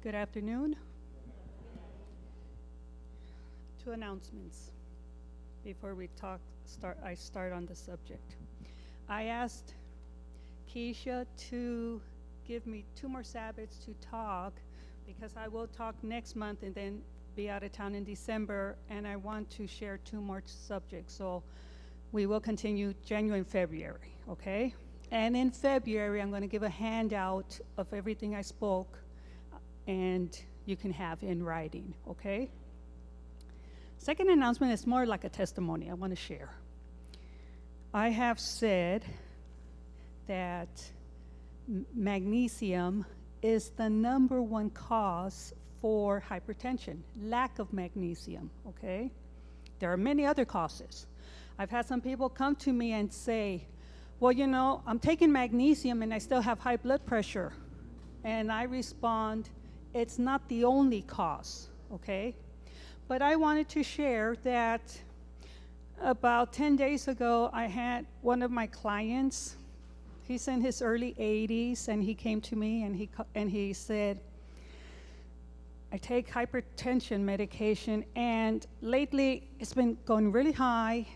Good afternoon. Two announcements before I start on the subject. I asked Keisha to give me 2 more Sabbaths to talk because I will talk next month and then be out of town in December, and I want to share 2 more subjects. So we will continue January and February, okay? And in February, I'm going to give a handout of everything I spoke, and you can have in writing, okay? Second announcement is more like a testimony I want to share. I have said that magnesium is the #1 cause for hypertension, lack of magnesium, okay? There are many other causes. I've had some people come to me and say, well, you know, I'm taking magnesium and I still have high blood pressure. And I respond, it's not the only cause, okay? But I wanted to share that about 10 days ago, I had one of my clients. He's in his early 80s, and he came to me and he said, I take hypertension medication, and lately it's been going really high,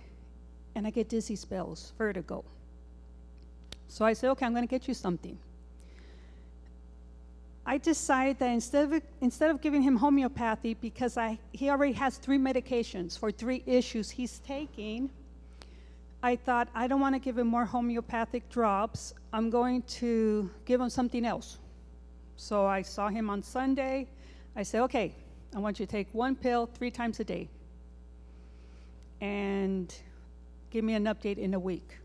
and I get dizzy spells, vertigo. So I said, okay, I'm going to get you something. I decided that instead of giving him homeopathy, because he already has 3 medications for 3 issues he's taking, I thought, I don't want to give him more homeopathic drops. I'm going to give him something else. So I saw him on Sunday. I said, okay, I want you to take 1 pill 3 times a day and give me an update in a week.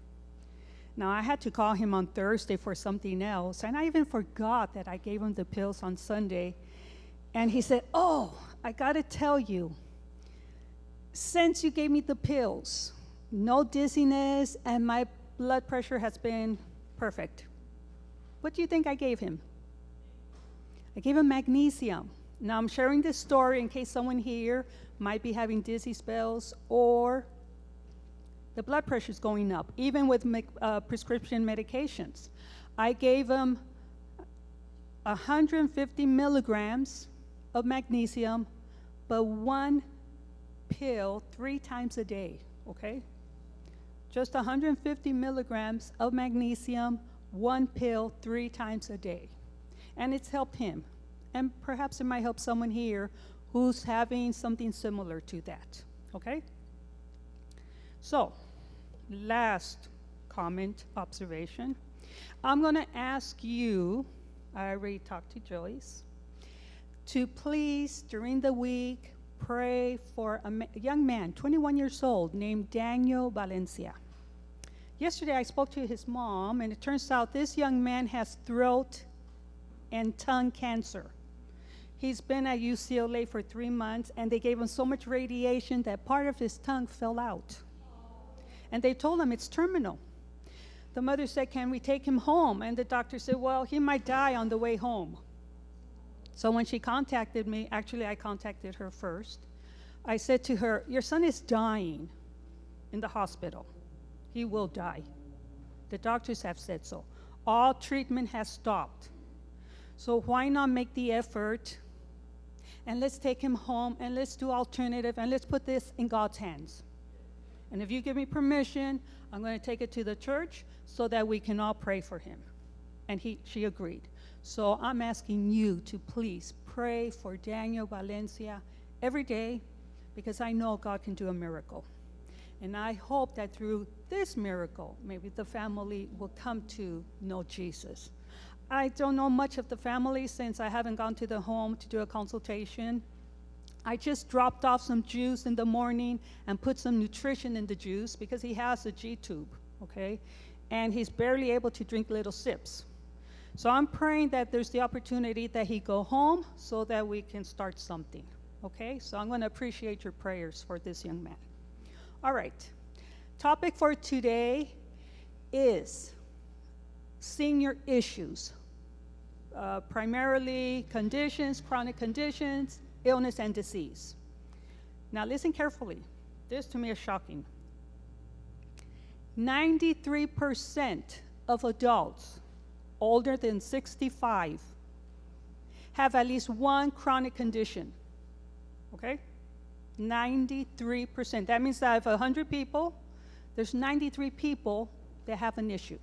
Now, I had to call him on Thursday for something else, and I even forgot that I gave him the pills on Sunday. And he said, oh, I got to tell you, since you gave me the pills, no dizziness, and my blood pressure has been perfect. What do you think I gave him? I gave him magnesium. Now, I'm sharing this story in case someone here might be having dizzy spells or the blood pressure is going up, even with prescription medications. I gave him 150 milligrams of magnesium, but 1 pill 3 times a day, okay? Just 150 milligrams of magnesium, 1 pill 3 times a day. And it's helped him. And perhaps it might help someone here who's having something similar to that, okay? So, last comment, observation. I'm going to ask you, I already talked to Joyce, to please, during the week, pray for a young man, 21 years old, named Daniel Valencia. Yesterday, I spoke to his mom, and it turns out this young man has throat and tongue cancer. He's been at UCLA for 3 months, and they gave him so much radiation that part of his tongue fell out. And they told him it's terminal. The mother said, can we take him home? And the doctor said, well, he might die on the way home. So when she contacted me, actually I contacted her first, I said to her, your son is dying in the hospital. He will die. The doctors have said so. All treatment has stopped. So why not make the effort, and let's take him home, and let's do alternative, and let's put this in God's hands. And if you give me permission, I'm going to take it to the church so that we can all pray for him. And she agreed. So I'm asking you to please pray for Daniel Valencia every day, because I know God can do a miracle. And I hope that through this miracle, maybe the family will come to know Jesus. I don't know much of the family since I haven't gone to the home to do a consultation. I just dropped off some juice in the morning and put some nutrition in the juice because he has a G-tube, okay? And he's barely able to drink little sips. So I'm praying that there's the opportunity that he go home so that we can start something, okay? So I'm going to appreciate your prayers for this young man. All right. Topic for today is senior issues, primarily conditions, chronic conditions, illness and disease. Now listen carefully. This to me is shocking. 93% of adults older than 65 have at least one chronic condition, okay? 93%. That means that if 100 people, there's 93 people that have an issue.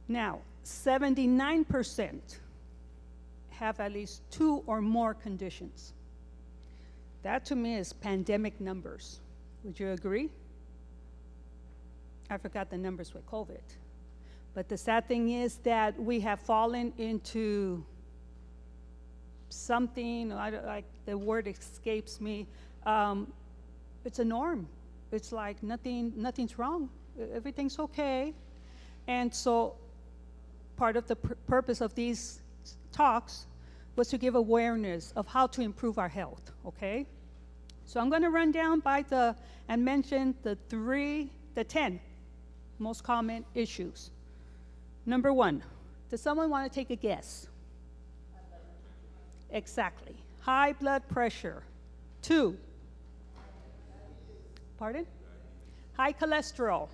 Now, 79% have at least 2 or more conditions. That to me is pandemic numbers. Would you agree? I forgot the numbers with COVID. But the sad thing is that we have fallen into something, like the word escapes me. It's a norm. It's like nothing's wrong. Everything's okay. And so part of the purpose of these talks was to give awareness of how to improve our health, okay? So I'm gonna run down and mention the 10 most common issues. Number 1, does someone want to take a guess? Exactly. High blood pressure. 2. Pardon? High cholesterol.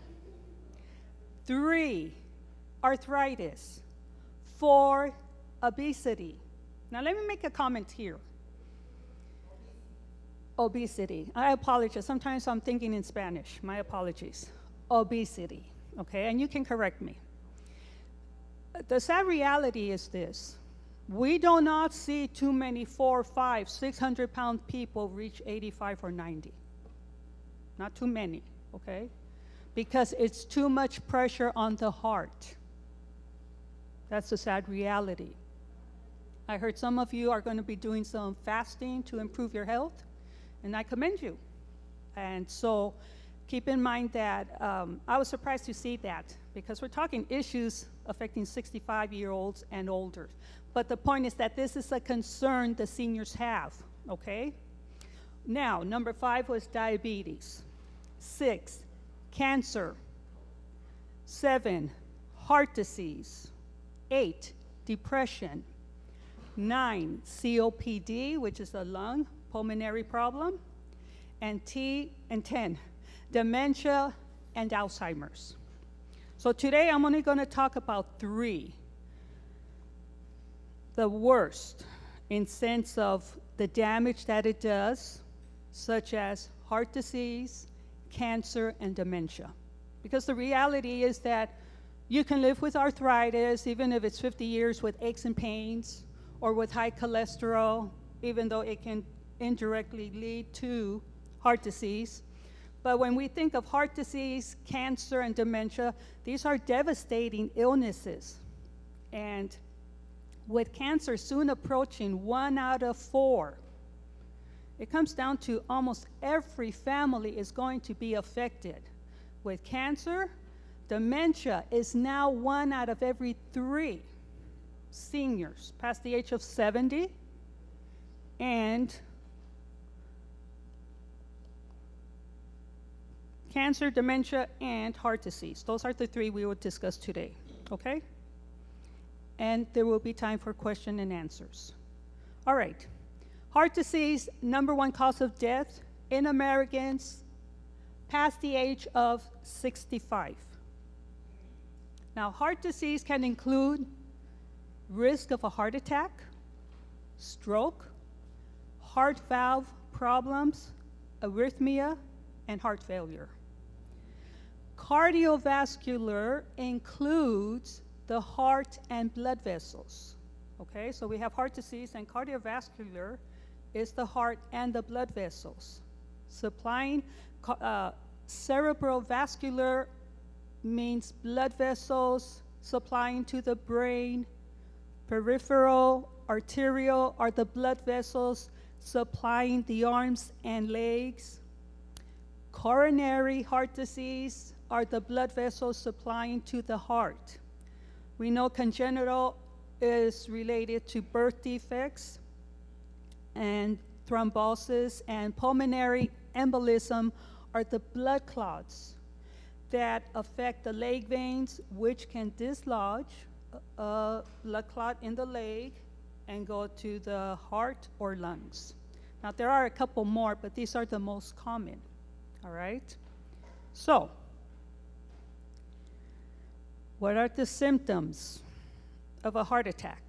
3, arthritis. 4, obesity. Now let me make a comment here. Obesity. I apologize. Sometimes I'm thinking in Spanish. My apologies. Obesity. Okay, and you can correct me. The sad reality is this. We do not see too many 400, 500, 600-pound people reach 85 or 90. Not too many, okay? Because it's too much pressure on the heart. That's the sad reality. I heard some of you are going to be doing some fasting to improve your health, and I commend you. And so keep in mind that I was surprised to see that, because we're talking issues affecting 65-year-olds and older. But the point is that this is a concern the seniors have, okay? Now, number 5 was diabetes. 6, cancer. 7, heart disease. 8, depression. 9, COPD, which is a lung pulmonary problem. And 10, dementia and Alzheimer's. So today I'm only going to talk about 3. The worst in sense of the damage that it does, such as heart disease, cancer, and dementia. Because the reality is that you can live with arthritis, even if it's 50 years, with aches and pains, or with high cholesterol, even though it can indirectly lead to heart disease. But when we think of heart disease, cancer, and dementia, these are devastating illnesses. And with cancer soon approaching 1 out of 4, it comes down to almost every family is going to be affected. With cancer, dementia is now 1 out of every 3 seniors past the age of 70, and cancer, dementia, and heart disease. Those are the 3 we will discuss today, okay? And there will be time for question and answers. All right. Heart disease, number 1 cause of death in Americans past the age of 65. Now, heart disease can include risk of a heart attack, stroke, heart valve problems, arrhythmia, and heart failure. Cardiovascular includes the heart and blood vessels. Okay, so we have heart disease, and cardiovascular is the heart and the blood vessels. Supplying cerebral vascular means blood vessels supplying to the brain. Peripheral arterial are the blood vessels supplying the arms and legs. Coronary heart disease are the blood vessels supplying to the heart. We know congenital is related to birth defects and thrombosis, and pulmonary embolism are the blood clots that affect the leg veins, which can dislodge a blood clot in the leg and go to the heart or lungs. Now, there are a couple more, but these are the most common, all right? So, what are the symptoms of a heart attack?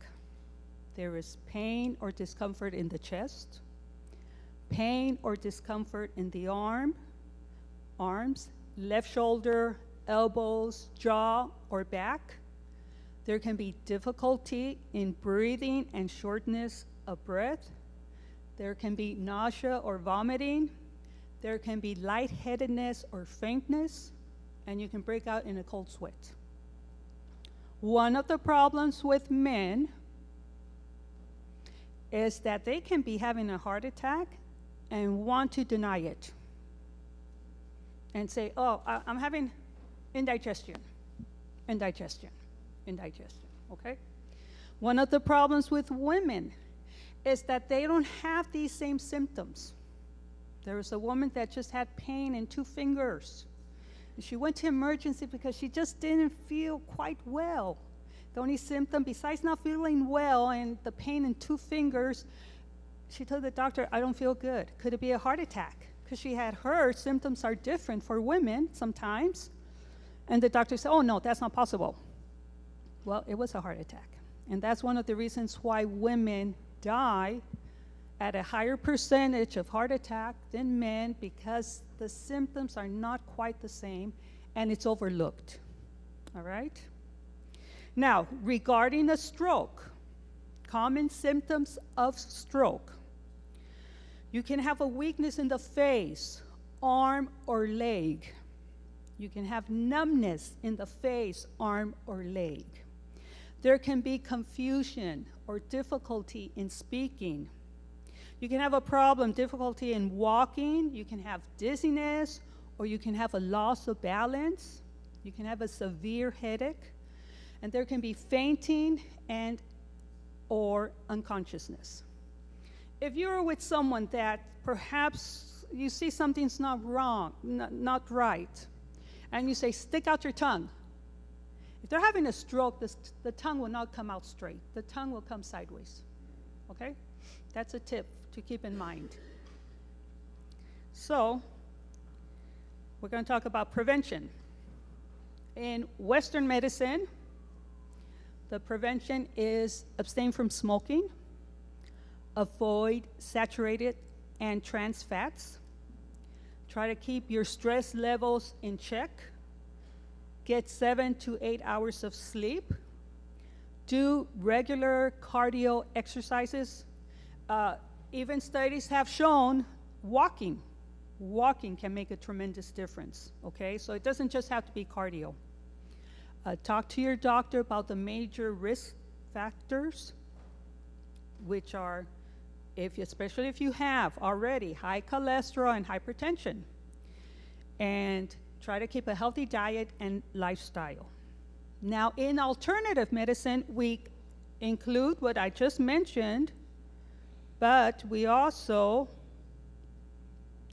there is pain or discomfort in the chest, pain or discomfort in the arms, left shoulder, elbows, jaw, or back. There can be difficulty in breathing and shortness of breath. There can be nausea or vomiting. There can be lightheadedness or faintness, and you can break out in a cold sweat. One of the problems with men is that they can be having a heart attack and want to deny it and say, oh, I'm having indigestion, okay? One of the problems with women is that they don't have these same symptoms. There was a woman that just had pain in 2 fingers. She went to emergency because she just didn't feel quite well. The only symptom, besides not feeling well and the pain in 2 fingers, she told the doctor, I don't feel good. Could it be a heart attack? Because she had heard symptoms are different for women sometimes. And the doctor said, oh, no, that's not possible. Well, it was a heart attack. And that's one of the reasons why women die at a higher percentage of heart attack than men, because the symptoms are not quite the same and it's overlooked. All right? Now, regarding a stroke, common symptoms of stroke. You can have a weakness in the face, arm, or leg. You can have numbness in the face, arm, or leg. There can be confusion or difficulty in speaking. You can have a problem, difficulty in walking. You can have dizziness, or you can have a loss of balance. You can have a severe headache. And there can be fainting and or unconsciousness. If you're with someone that perhaps you see something's not right, and you say, stick out your tongue. If they're having a stroke, the tongue will not come out straight. The tongue will come sideways, okay? That's a tip to keep in mind. So, we're going to talk about prevention. In Western medicine, the prevention is abstain from smoking, avoid saturated and trans fats, try to keep your stress levels in check, get 7 to 8 hours of sleep, do regular cardio exercises. Even studies have shown walking can make a tremendous difference, okay? So it doesn't just have to be cardio. Talk to your doctor about the major risk factors, which are, especially if you have already high cholesterol and hypertension, and try to keep a healthy diet and lifestyle. Now, in alternative medicine, we include what I just mentioned, but we also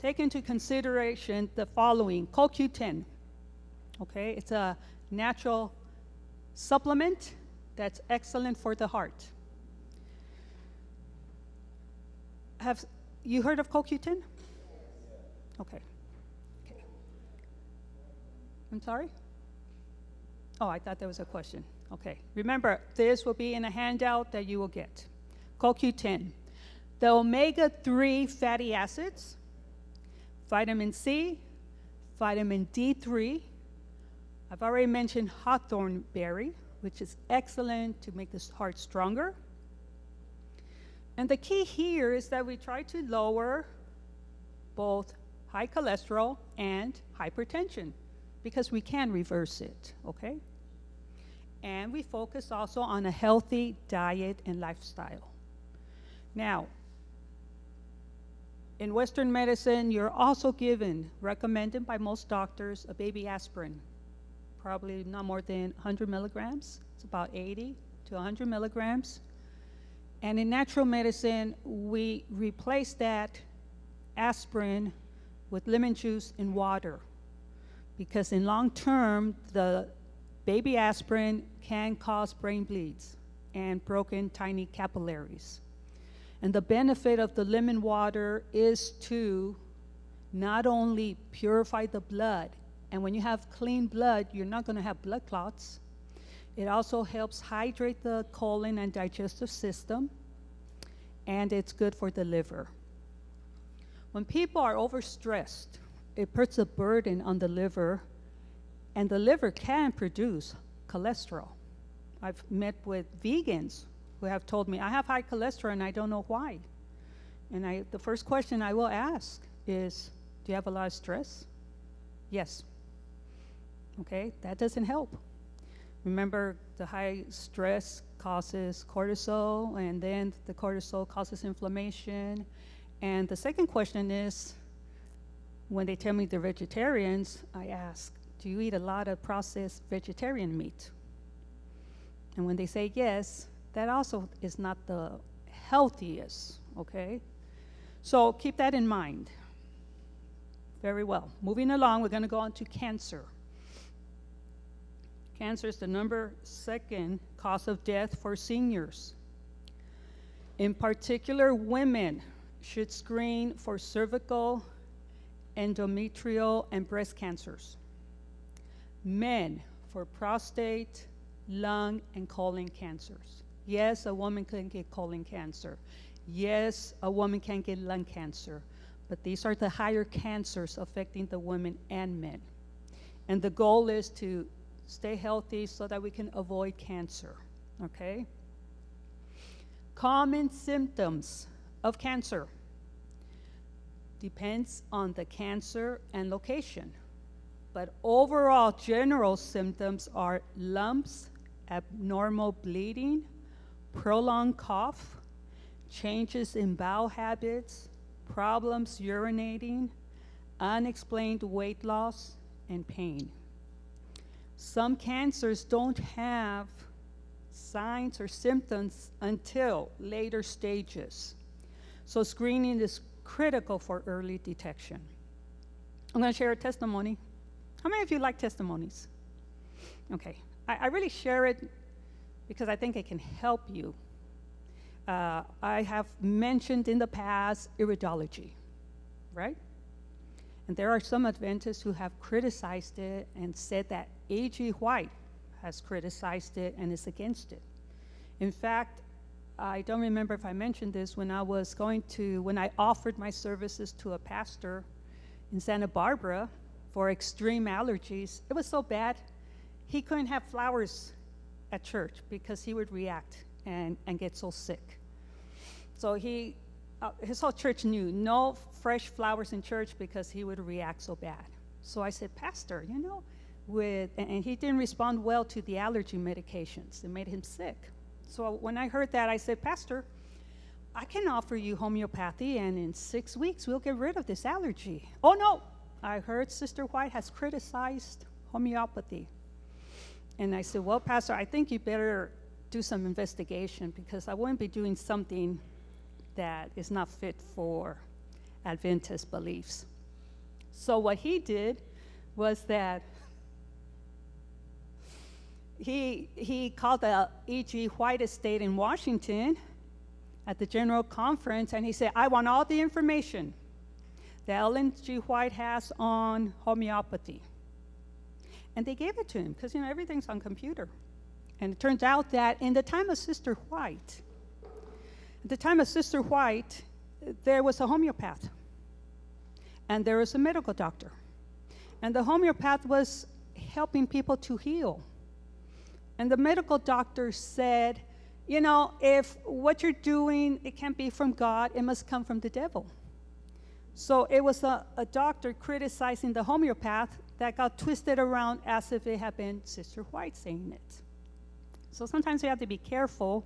take into consideration the following: CoQ10. Okay, it's a natural supplement that's excellent for the heart. Have you heard of CoQ10? Okay. I'm sorry? Oh, I thought there was a question. Okay. Remember, this will be in a handout that you will get. CoQ10. The omega-3 fatty acids, vitamin C, vitamin D3. I've already mentioned hawthorn berry, which is excellent to make the heart stronger. And the key here is that we try to lower both high cholesterol and hypertension, because we can reverse it, okay? And we focus also on a healthy diet and lifestyle. Now, in Western medicine, you're also given, recommended by most doctors, a baby aspirin, probably not more than 100 milligrams. It's about 80 to 100 milligrams. And in natural medicine, we replace that aspirin with lemon juice and water, because in long term, the baby aspirin can cause brain bleeds and broken tiny capillaries. And the benefit of the lemon water is to not only purify the blood, and when you have clean blood, you're not going to have blood clots. It also helps hydrate the colon and digestive system, and it's good for the liver. When people are overstressed, it puts a burden on the liver, and the liver can produce cholesterol. I've met with vegans who have told me, I have high cholesterol and I don't know why. And the first question I will ask is, do you have a lot of stress? Yes. Okay, that doesn't help. Remember, the high stress causes cortisol, and then the cortisol causes inflammation. And the second question is, when they tell me they're vegetarians, I ask, do you eat a lot of processed vegetarian meat? And when they say yes, that also is not the healthiest, okay? So keep that in mind. Very well. Moving along, we're going to go on to cancer. Cancer is the #2 cause of death for seniors. In particular, women should screen for cervical, endometrial, and breast cancers. Men for prostate, lung, and colon cancers. Yes, a woman can get colon cancer. Yes, a woman can get lung cancer. But these are the higher cancers affecting the women and men. And the goal is to stay healthy so that we can avoid cancer, okay? Common symptoms of cancer depends on the cancer and location. But overall, general symptoms are lumps, abnormal bleeding, prolonged cough, changes in bowel habits, problems urinating, unexplained weight loss, and pain. Some cancers don't have signs or symptoms until later stages. So screening is critical for early detection. I'm going to share a testimony. How many of you like testimonies? Okay. I really share it because I think it can help you. I have mentioned in the past iridology, right? And there are some Adventists who have criticized it and said that A.G. White has criticized it and is against it. In fact, I don't remember if I mentioned this when I offered my services to a pastor in Santa Barbara for extreme allergies. It was so bad, he couldn't have flowers at church because he would react and get so sick. So his whole church knew no fresh flowers in church because he would react so bad. So I said, Pastor, and he didn't respond well to the allergy medications. It made him sick. So when I heard that, I said, Pastor, I can offer you homeopathy, and in 6 weeks, we'll get rid of this allergy. Oh, no, I heard Sister White has criticized homeopathy. And I said, well, Pastor, I think you better do some investigation because I wouldn't be doing something that is not fit for Adventist beliefs. So what he did was that he called the E.G. White estate in Washington at the General Conference, and he said, I want all the information that Ellen G. White has on homeopathy. And they gave it to him because, everything's on computer. And it turns out that in the time of Sister White, there was a homeopath, and there was a medical doctor. And the homeopath was helping people to heal. And the medical doctor said, if what you're doing, it can't be from God, it must come from the devil. So it was a doctor criticizing the homeopath that got twisted around as if it had been Sister White saying it. So sometimes we have to be careful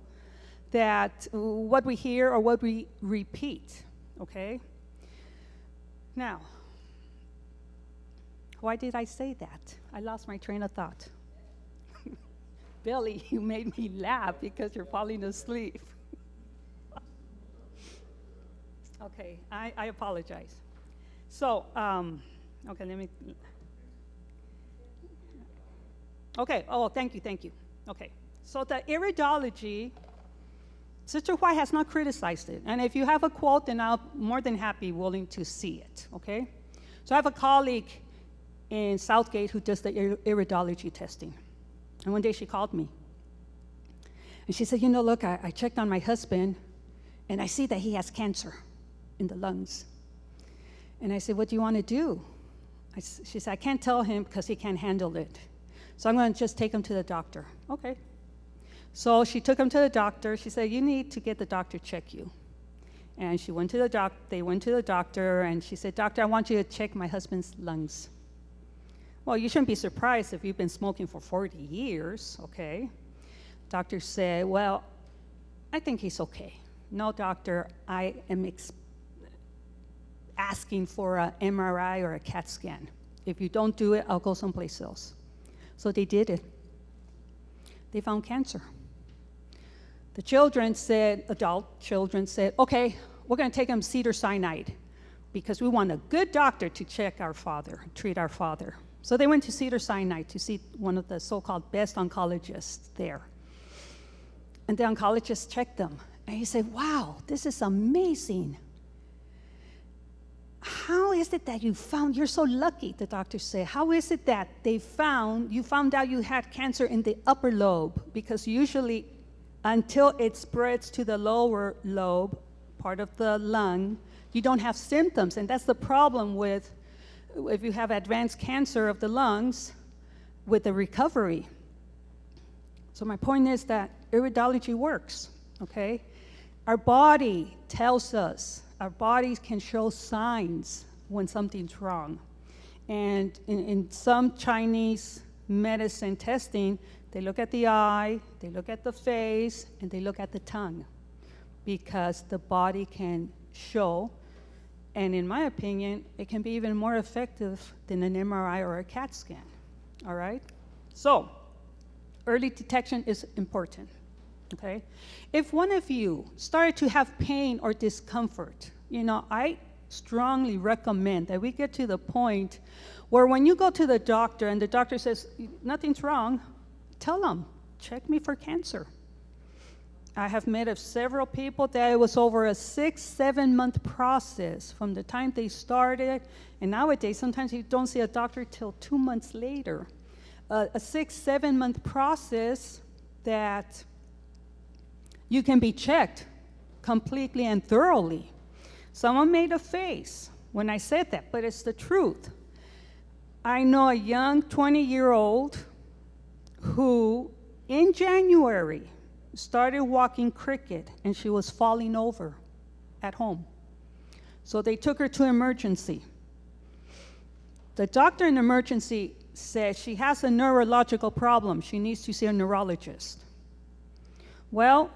that what we hear or what we repeat, okay? Now, why did I say that? I lost my train of thought. Billy, you made me laugh because you're falling asleep. Okay, I apologize. So, okay, let me. Okay, oh, thank you. Okay, so the iridology, Sister White has not criticized it. And if you have a quote, then I'm more than willing to see it, okay? So I have a colleague in Southgate who does the iridology testing. And one day she called me. And she said, look, I checked on my husband, and I see that he has cancer in the lungs. And I said, what do you want to do? She said, I can't tell him because he can't handle it. So I'm going to just take him to the doctor. Okay. So she took him to the doctor. She said, you need to get the doctor to check you. And she went to the doctor. They went to the doctor, and she said, doctor, I want you to check my husband's lungs. Well, you shouldn't be surprised if you've been smoking for 40 years, okay? Doctor said, well, I think he's okay. No, doctor, I am asking for an MRI or a CAT scan. If you don't do it, I'll go someplace else. So they did it. They found cancer. The adult children said, okay, we're going to take him Cedars-Sinai because we want a good doctor to check our father, treat our father. So they went to Cedars-Sinai to see one of the so-called best oncologists there. And the oncologist checked them, and he said, wow, this is amazing. How is it that you're so lucky, the doctor said. How is it that you found out you had cancer in the upper lobe? Because usually, until it spreads to the lower lobe, part of the lung, you don't have symptoms. And that's the problem with if you have advanced cancer of the lungs with the recovery. So my point is that iridology works, okay? Our body tells us, our bodies can show signs when something's wrong. And in some Chinese medicine testing, they look at the eye, they look at the face, and they look at the tongue, because the body can show. And in my opinion, it can be even more effective than an MRI or a CAT scan, all right? So, early detection is important, okay? If one of you started to have pain or discomfort, I strongly recommend that we get to the point where when you go to the doctor and the doctor says, nothing's wrong, tell them, check me for cancer. I have met of several people that it was over a 6-7 month process from the time they started, and nowadays sometimes you don't see a doctor till 2 months later. A 6-7 month process that you can be checked completely and thoroughly. Someone made a face when I said that, but it's the truth. I know a young 20-year-old who, in January, started walking crooked, and she was falling over at home. So they took her to emergency. The doctor in emergency said she has a neurological problem. She needs to see a neurologist. Well,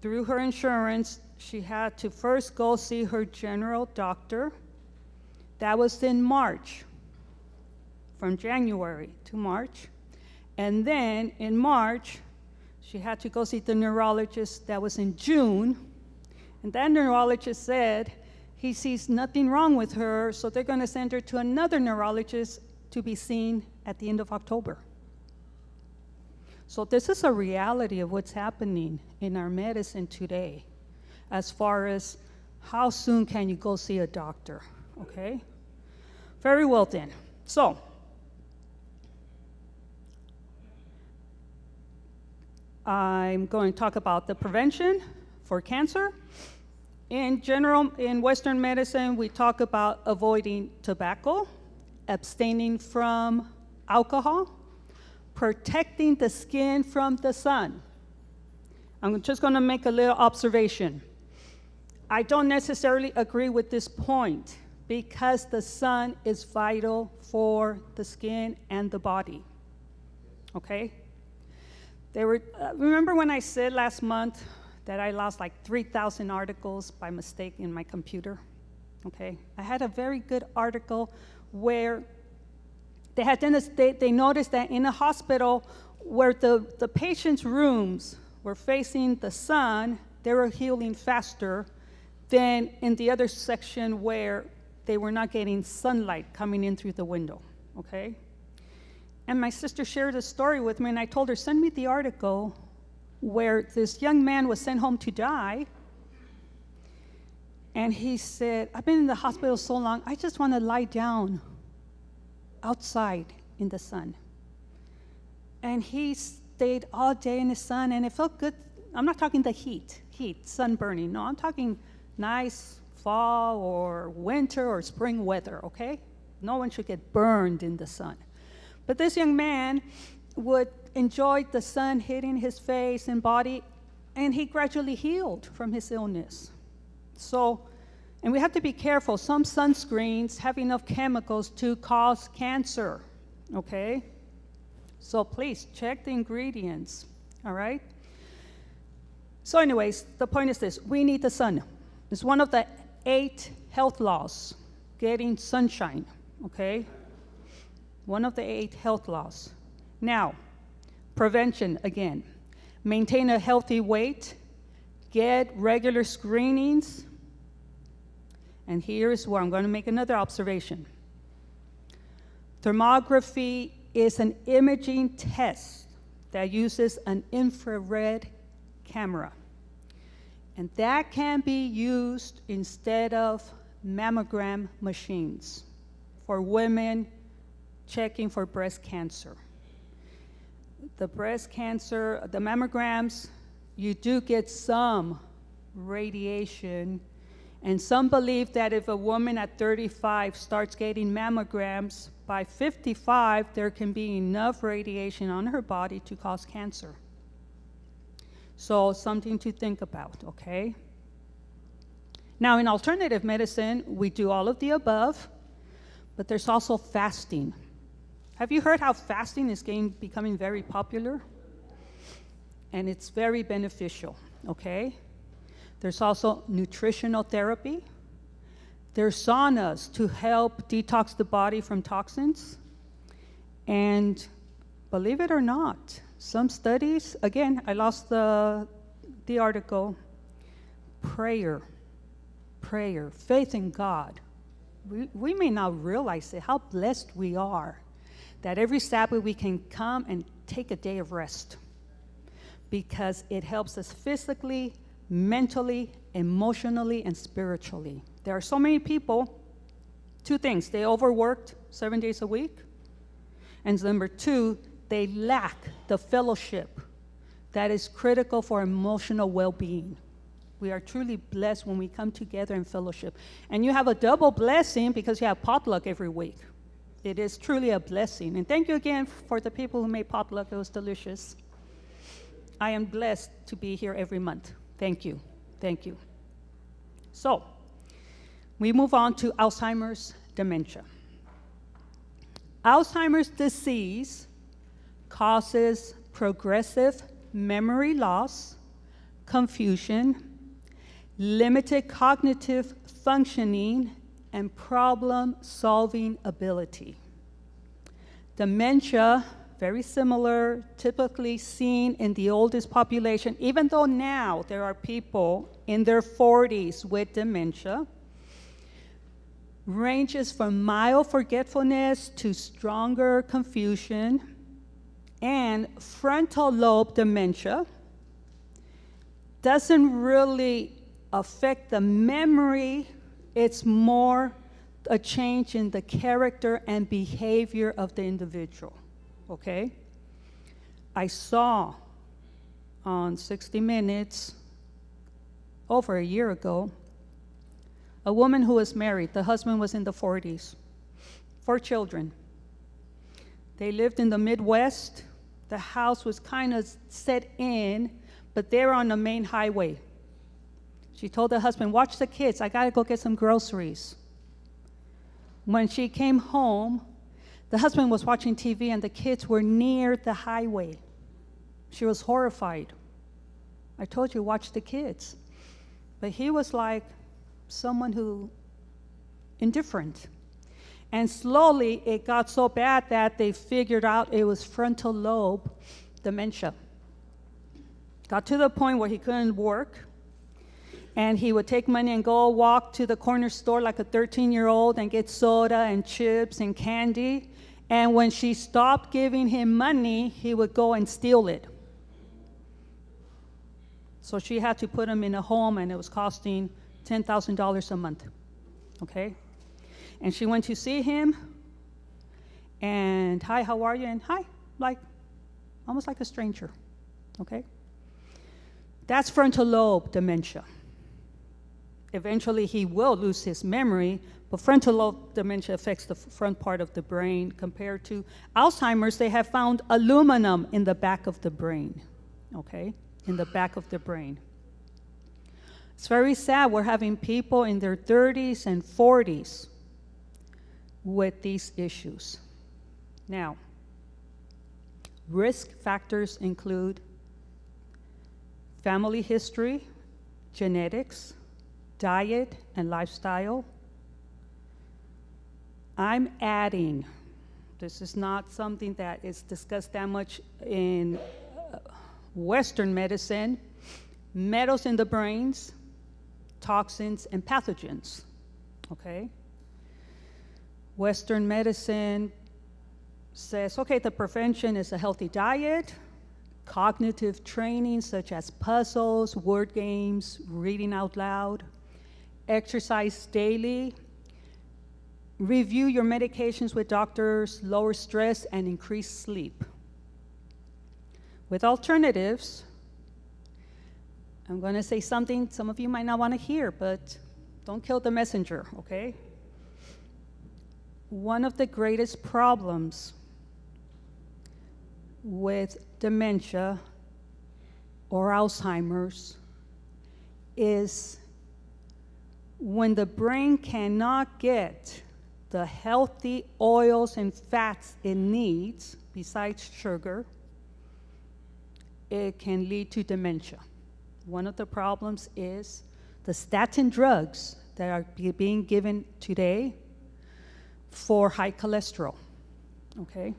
through her insurance, she had to first go see her general doctor. That was in March, from January to March. And then in March, she had to go see the neurologist. That was in June. And that neurologist said he sees nothing wrong with her, so they're going to send her to another neurologist to be seen at the end of October. So this is a reality of what's happening in our medicine today, as far as how soon can you go see a doctor, okay? Very well then. So, I'm going to talk about the prevention for cancer. In general, in Western medicine, we talk about avoiding tobacco, abstaining from alcohol, protecting the skin from the sun. I'm just going to make a little observation. I don't necessarily agree with this point because the sun is vital for the skin and the body, okay? Remember when I said last month that I lost like 3,000 articles by mistake in my computer? Okay, I had a very good article where they noticed that in a hospital where the patient's rooms were facing the sun, they were healing faster than in the other section where they were not getting sunlight coming in through the window, okay? And my sister shared a story with me, and I told her, send me the article where this young man was sent home to die. And he said, I've been in the hospital so long, I just want to lie down outside in the sun. And he stayed all day in the sun, and it felt good. I'm not talking the heat, sunburning. No, I'm talking nice fall or winter or spring weather, okay? No one should get burned in the sun. But this young man would enjoy the sun hitting his face and body, and he gradually healed from his illness. So, and we have to be careful. Some sunscreens have enough chemicals to cause cancer, okay? So please check the ingredients, all right? So anyways, the point is this: we need the sun. It's one of the 8 health laws, getting sunshine, okay? One of the 8 health laws. Now, prevention again. Maintain a healthy weight, get regular screenings, and here's where I'm going to make another observation. Thermography is an imaging test that uses an infrared camera. And that can be used instead of mammogram machines for women checking for breast cancer. The breast cancer, the mammograms, you do get some radiation, and some believe that if a woman at 35 starts getting mammograms, by 55, there can be enough radiation on her body to cause cancer. So something to think about, okay? Now, in alternative medicine, we do all of the above, but there's also fasting. Have you heard how fasting is becoming very popular? And it's very beneficial, okay? There's also nutritional therapy. There's saunas to help detox the body from toxins. And believe it or not, some studies, again, I lost the article, prayer, faith in God. We may not realize it, how blessed we are that every Sabbath we can come and take a day of rest, because it helps us physically, mentally, emotionally, and spiritually. There are so many people, 2 things: they overworked 7 days a week, and number 2, they lack the fellowship that is critical for emotional well-being. We are truly blessed when we come together in fellowship. And you have a double blessing because you have potluck every week. It is truly a blessing. And thank you again for the people who made potluck. It was delicious. I am blessed to be here every month. Thank you. Thank you. So, we move on to Alzheimer's dementia. Alzheimer's disease causes progressive memory loss, confusion, limited cognitive functioning, and problem-solving ability. Dementia, very similar, typically seen in the oldest population, even though now there are people in their 40s with dementia, ranges from mild forgetfulness to stronger confusion, and frontal lobe dementia doesn't really affect the memory. It's more a change in the character and behavior of the individual, okay? I saw on 60 Minutes over a year ago a woman who was married. The husband was in the 40s, 4 children. They lived in the Midwest. The house was kind of set in, but they were on the main highway. She told the husband, "Watch the kids, I gotta go get some groceries." When she came home, the husband was watching TV and the kids were near the highway. She was horrified. "I told you, watch the kids." But he was like someone who, indifferent. And slowly it got so bad that they figured out it was frontal lobe dementia. Got to the point where he couldn't work, and he would take money and go walk to the corner store like a 13-year-old and get soda and chips and candy. And when she stopped giving him money, he would go and steal it. So she had to put him in a home, and it was costing $10,000 a month, okay? And she went to see him, and, "Hi, how are you?" And, "Hi," like, almost like a stranger, okay? That's frontal lobe dementia. Eventually, he will lose his memory, but frontal lobe dementia affects the front part of the brain. Compared to Alzheimer's, they have found aluminum in the back of the brain, okay? In the back of the brain. It's very sad. We're having people in their 30s and 40s with these issues. Now, risk factors include family history, genetics, diet, and lifestyle. I'm adding, this is not something that is discussed that much in Western medicine, metals in the brains, toxins, and pathogens, okay? Western medicine says, okay, the prevention is a healthy diet, cognitive training such as puzzles, word games, reading out loud, exercise daily, review your medications with doctors, lower stress, and increase sleep. With alternatives, I'm going to say something some of you might not want to hear, but don't kill the messenger, okay? One of the greatest problems with dementia or Alzheimer's is when the brain cannot get the healthy oils and fats it needs, besides sugar, it can lead to dementia. One of the problems is the statin drugs that are being given today for high cholesterol, okay?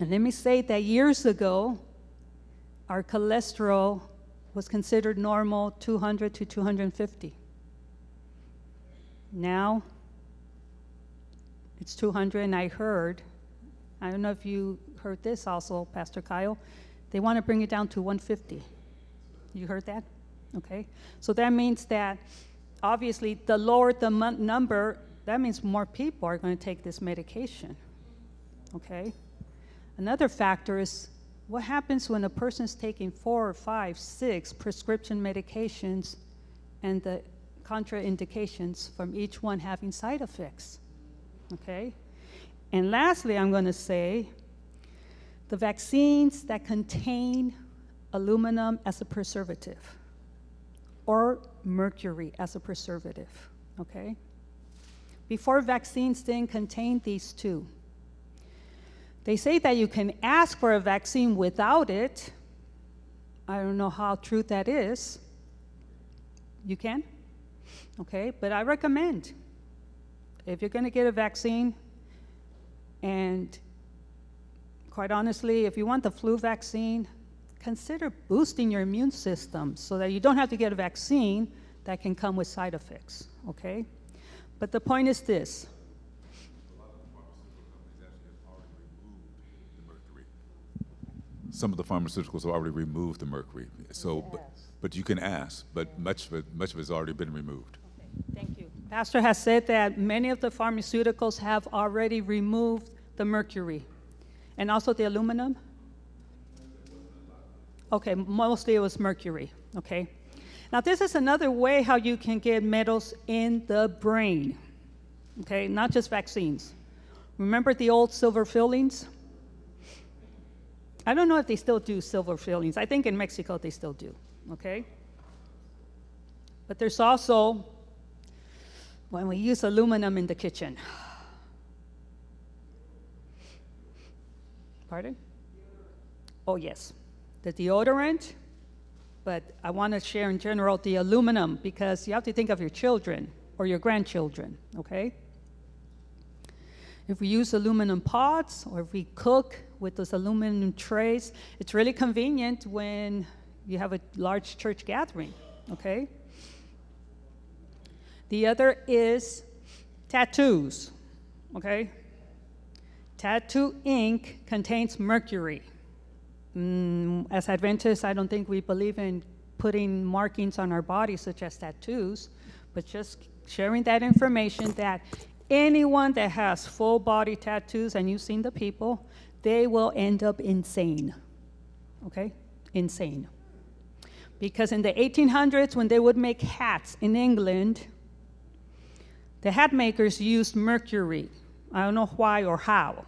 And let me say that years ago, our cholesterol was considered normal, 200 to 250. Now, it's 200, and I don't know if you heard this also, Pastor Kyle, they want to bring it down to 150. You heard that? Okay. So that means that, obviously, the lower the number, that means more people are going to take this medication, okay? Another factor is what happens when a person's taking 4 or 5, 6 prescription medications and the contraindications from each one having side effects, okay? And lastly, I'm going to say the vaccines that contain aluminum as a preservative or mercury as a preservative, okay? Before, vaccines didn't contain these two. They say that you can ask for a vaccine without it. I don't know how true that is. You can? Okay, but I recommend, if you're going to get a vaccine, and quite honestly, if you want the flu vaccine, consider boosting your immune system so that you don't have to get a vaccine that can come with side effects, okay? But the point is this. Some of the pharmaceuticals have already removed the mercury. So, but you can ask, but much of it has already been removed. Okay, thank you. Pastor has said that many of the pharmaceuticals have already removed the mercury and also the aluminum. Okay, mostly it was mercury, okay? Now this is another way how you can get metals in the brain, okay? Not just vaccines. Remember the old silver fillings? I don't know if they still do silver fillings. I think in Mexico they still do, okay? But there's also when we use aluminum in the kitchen. Pardon? Oh, yes. The deodorant, but I want to share in general the aluminum because you have to think of your children or your grandchildren, okay? If we use aluminum pots or if we cook with those aluminum trays, it's really convenient when you have a large church gathering, okay? The other is tattoos, okay? Tattoo ink contains mercury. As Adventists, I don't think we believe in putting markings on our bodies such as tattoos, but just sharing that information that anyone that has full body tattoos, and you've seen the people, they will end up insane, okay? Insane. Because in the 1800s, when they would make hats in England, the hat makers used mercury. I don't know why or how.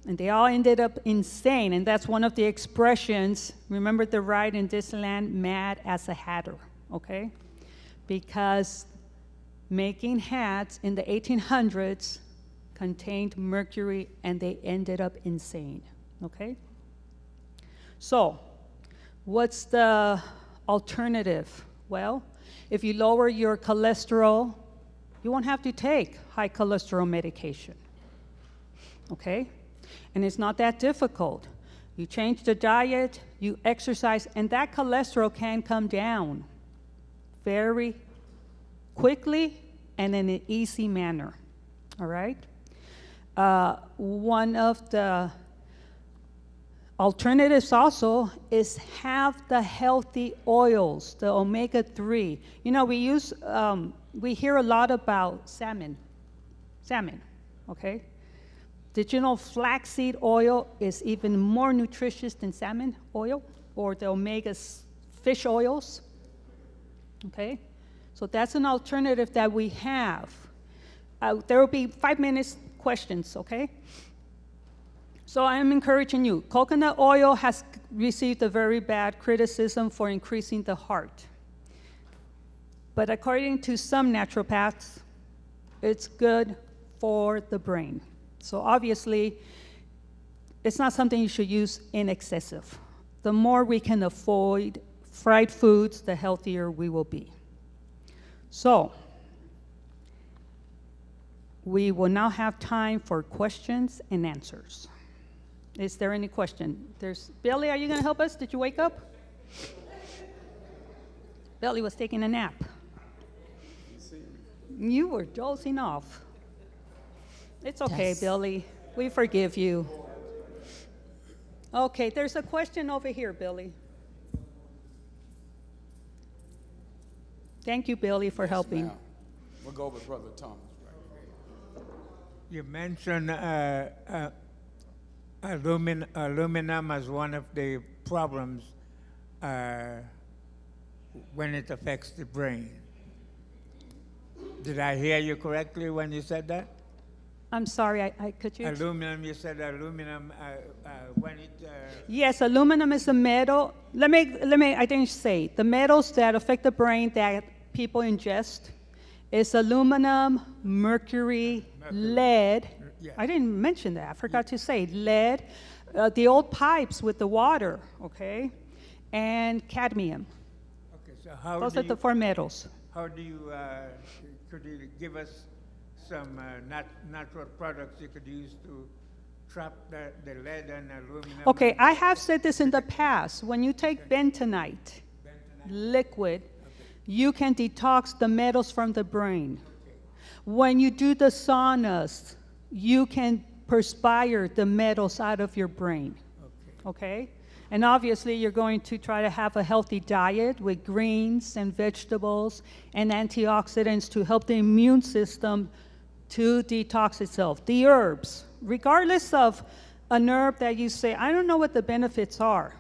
And they all ended up insane, and that's one of the expressions. Remember the ride in Disneyland, mad as a hatter, okay? Because making hats in the 1800s contained mercury, and they ended up insane, okay? So, what's the alternative? Well, if you lower your cholesterol, you won't have to take high cholesterol medication, okay? And it's not that difficult. You change the diet, you exercise, and that cholesterol can come down very quickly and in an easy manner, all right? One of the alternatives also is have the healthy oils, the omega-3. You know, we hear a lot about salmon, okay? Did you know flaxseed oil is even more nutritious than salmon oil or the omega fish oils? Okay, so that's an alternative that we have. There will be 5 minutes questions, okay? So I'm encouraging you. Coconut oil has received a very bad criticism for increasing the heart. But according to some naturopaths, it's good for the brain. So obviously, it's not something you should use in excessive. The more we can avoid fried foods, the healthier we will be. So, we will now have time for questions and answers. Is there any question? Billy, are you going to help us? Did you wake up? Billy was taking a nap. You were dozing off. It's okay, yes. Billy. We forgive you. Okay, there's a question over here, Billy. Thank you, Billy, for helping. Ma'am. We'll go with Brother Thomas. You mentioned aluminum as one of the problems when it affects the brain. Did I hear you correctly when you said that? I'm sorry, could you? Aluminum, you said aluminum when it... Yes, aluminum is a metal. Let me, I didn't say. The metals that affect the brain that people ingest is aluminum, mercury, lead. Yeah. I didn't mention that, I forgot to say. Lead, the old pipes with the water, okay? And cadmium. Okay, so how Those are the 4 metals. How do you, could you give us some natural products you could use to trap the lead and aluminum? Okay, I have said this in the past. When you take bentonite, liquid, you can detox the metals from the brain. Okay. When you do the saunas, you can perspire the metals out of your brain. Okay? And obviously, you're going to try to have a healthy diet with greens and vegetables and antioxidants to help the immune system to detox itself. The herbs, regardless of an herb that you say, I don't know what the benefits are.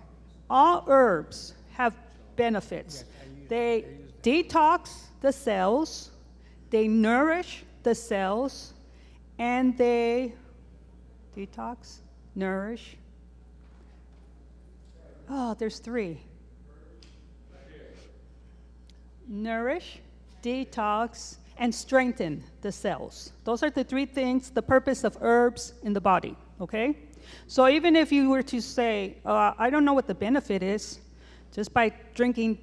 All herbs have benefits. They detox the cells, they nourish the cells, and they detox, nourish. Oh, there's 3. Nourish, detox, and strengthen the cells. Those are the 3 things, the purpose of herbs in the body, okay? So even if you were to say, I don't know what the benefit is, just by drinking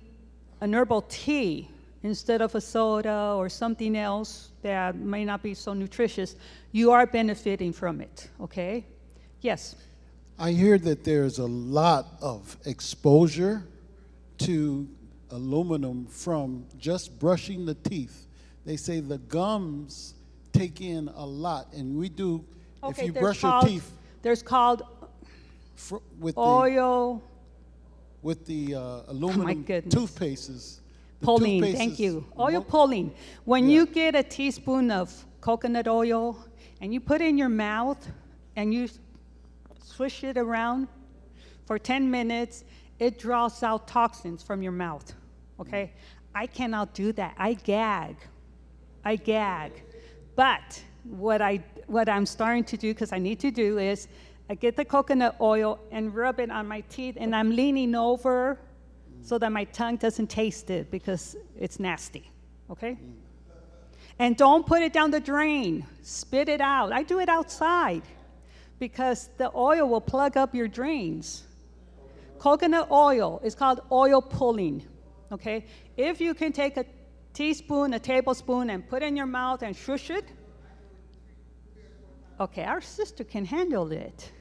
an herbal tea instead of a soda or something else that may not be so nutritious, you are benefiting from it, okay? Yes? I hear that there's a lot of exposure to aluminum from just brushing the teeth. They say the gums take in a lot, and we do, okay, if you brush your teeth. There's called with oil. With the aluminum toothpastes. Pulling, thank you. Oil pulling. When you get a teaspoon of coconut oil and you put it in your mouth and you push it around for 10 minutes, it draws out toxins from your mouth, okay? I cannot do that. I gag. But what I'm starting to do, because I need to do, is I get the coconut oil and rub it on my teeth, and I'm leaning over so that my tongue doesn't taste it because it's nasty, okay? And don't put it down the drain. Spit it out. I do it outside because the oil will plug up your drains. Coconut oil is called oil pulling, okay? If you can take a teaspoon, a tablespoon, and put it in your mouth and shush it, okay, our sister can handle it.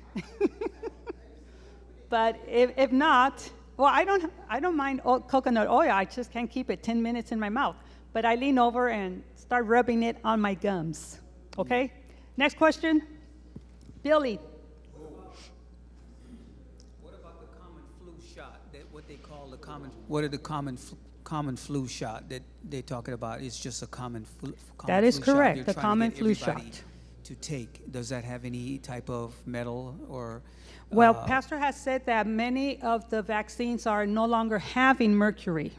But if not, well, I don't mind coconut oil. I just can't keep it 10 minutes in my mouth. But I lean over and start rubbing it on my gums, okay? Next question. Billy. What about the common flu shot? What they call the common? What are the common flu shot that they're talking about? It's just a common flu. That is correct. The They're trying to common get flu everybody shot. to take. Does that have any type of metal or? Well, Pastor has said that many of the vaccines are no longer having mercury.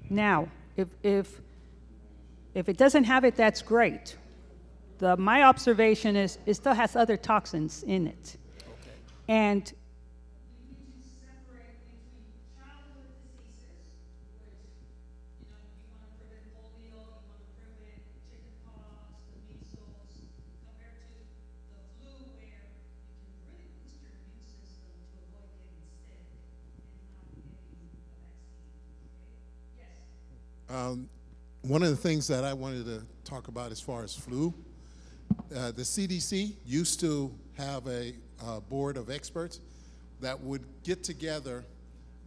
Now, if it doesn't have it, that's great. My observation is it still has other toxins in it. Okay. And One of the things that I wanted to talk about as far as flu, the CDC used to have a board of experts that would get together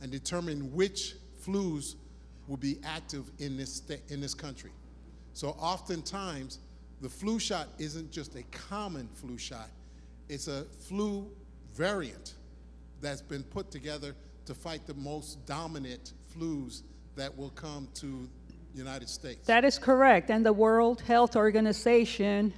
and determine which flus will be active in this country. So oftentimes, the flu shot isn't just a common flu shot, it's a flu variant that's been put together to fight the most dominant flus that will come to the United States. that is correct. And the World Health Organization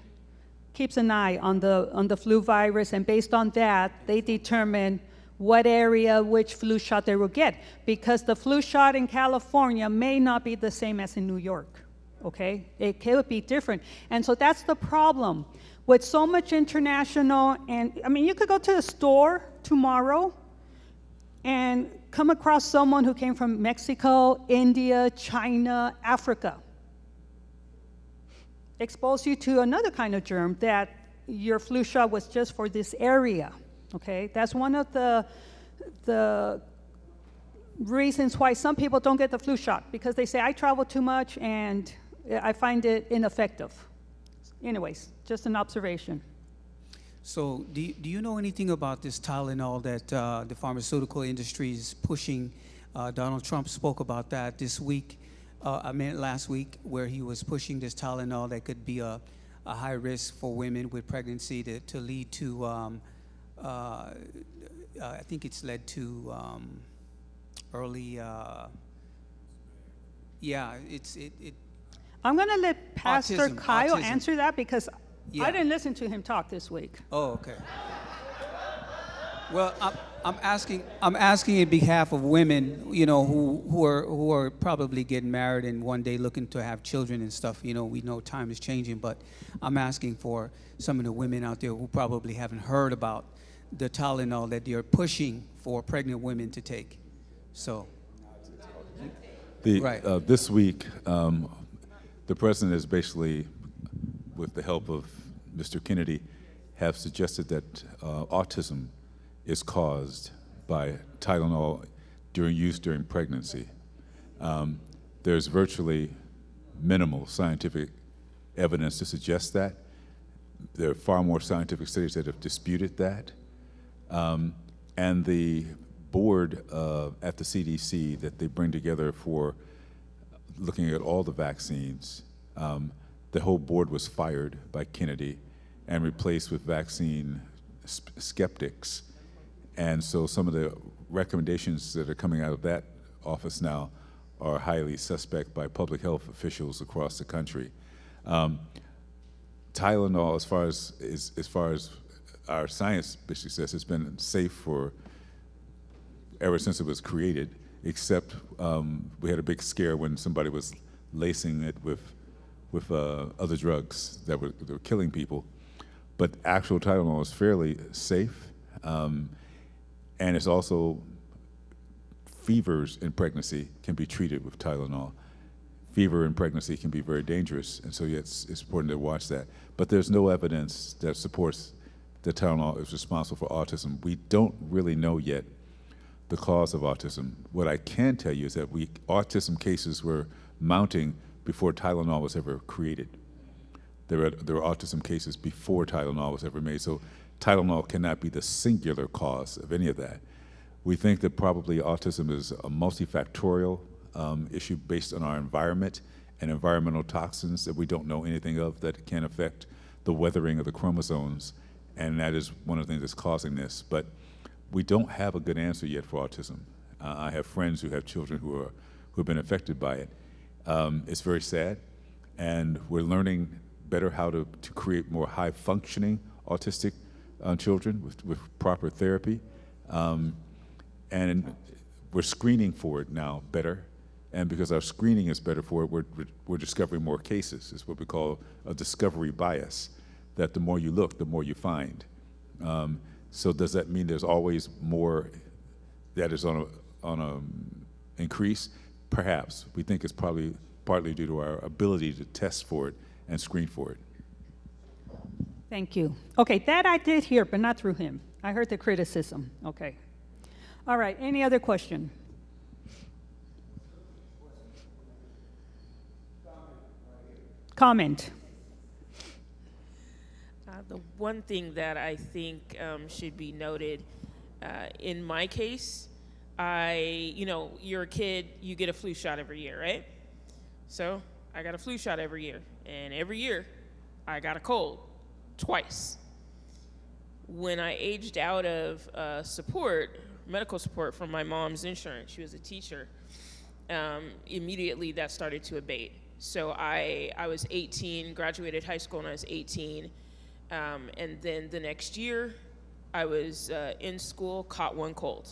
keeps an eye on the flu virus, and based on that, they determine what area, which flu shot they will get, because the flu shot in California may not be the same as in New York, okay? It could be different. And so that's the problem. With so much international, and I mean, you could go to the store tomorrow and come across someone who came from Mexico, India, China, Africa. Expose you to another kind of germ that your flu shot was just for this area, okay? That's one of the reasons why some people don't get the flu shot, because they say, I travel too much and I find it ineffective. Anyways, just an observation. So do you know anything about this Tylenol that the pharmaceutical industry is pushing? Donald Trump spoke about that this week, last week, where he was pushing this Tylenol that could be a high risk for women with pregnancy to lead to, I think it's led to early, I'm going to let Pastor Kyle autism. answer that because Yeah. I didn't listen to him talk this week. Oh, okay. Well, I'm asking in behalf of women, you know, who are probably getting married and one day looking to have children and stuff. You know, we know time is changing, but I'm asking for some of the women out there who probably haven't heard about the Tylenol that they're pushing for pregnant women to take. So. Right. This week, the president is basically, with the help of Mr. Kennedy, have suggested that autism is caused by Tylenol during pregnancy. There's virtually minimal scientific evidence to suggest that. There are far more scientific studies that have disputed that. And the board at the CDC that they bring together for looking at all the vaccines, the whole board was fired by Kennedy and replaced with vaccine skeptics. And so some of the recommendations that are coming out of that office now are highly suspect by public health officials across the country. Tylenol, as far as our science basically says it's been safe for ever since it was created, except we had a big scare when somebody was lacing it with other drugs that were killing people. But actual Tylenol is fairly safe, and it's also fevers in pregnancy can be treated with Tylenol. Fever in pregnancy can be very dangerous, and so it's important to watch that. But there's no evidence that supports that Tylenol is responsible for autism. We don't really know yet the cause of autism. What I can tell you is that autism cases were mounting before Tylenol was ever created. There were autism cases before Tylenol was ever made, so Tylenol cannot be the singular cause of any of that. We think that probably autism is a multifactorial issue based on our environment and environmental toxins that we don't know anything of that can affect the weathering of the chromosomes, and that is one of the things that's causing this. But we don't have a good answer yet for autism. I have friends who have children who have been affected by it. It's very sad, and we're learning better how to create more high-functioning autistic children with proper therapy. And we're screening for it now better, and because our screening is better for it, we're discovering more cases. It's what we call a discovery bias, that the more you look, the more you find. So does that mean there's always more that is on a increase? Perhaps. We think it's probably partly due to our ability to test for it and screen for it. Thank you. Okay, that I did hear, but not through him. I heard the criticism. Okay. All right, any other question? Comment. The one thing that I think should be noted, in my case, you're a kid, you get a flu shot every year, right? So I got a flu shot every year, and every year I got a cold, twice. When I aged out of medical support from my mom's insurance, she was a teacher, immediately that started to abate. So I was 18, graduated high school when I was 18, and then the next year I was in school, caught one cold.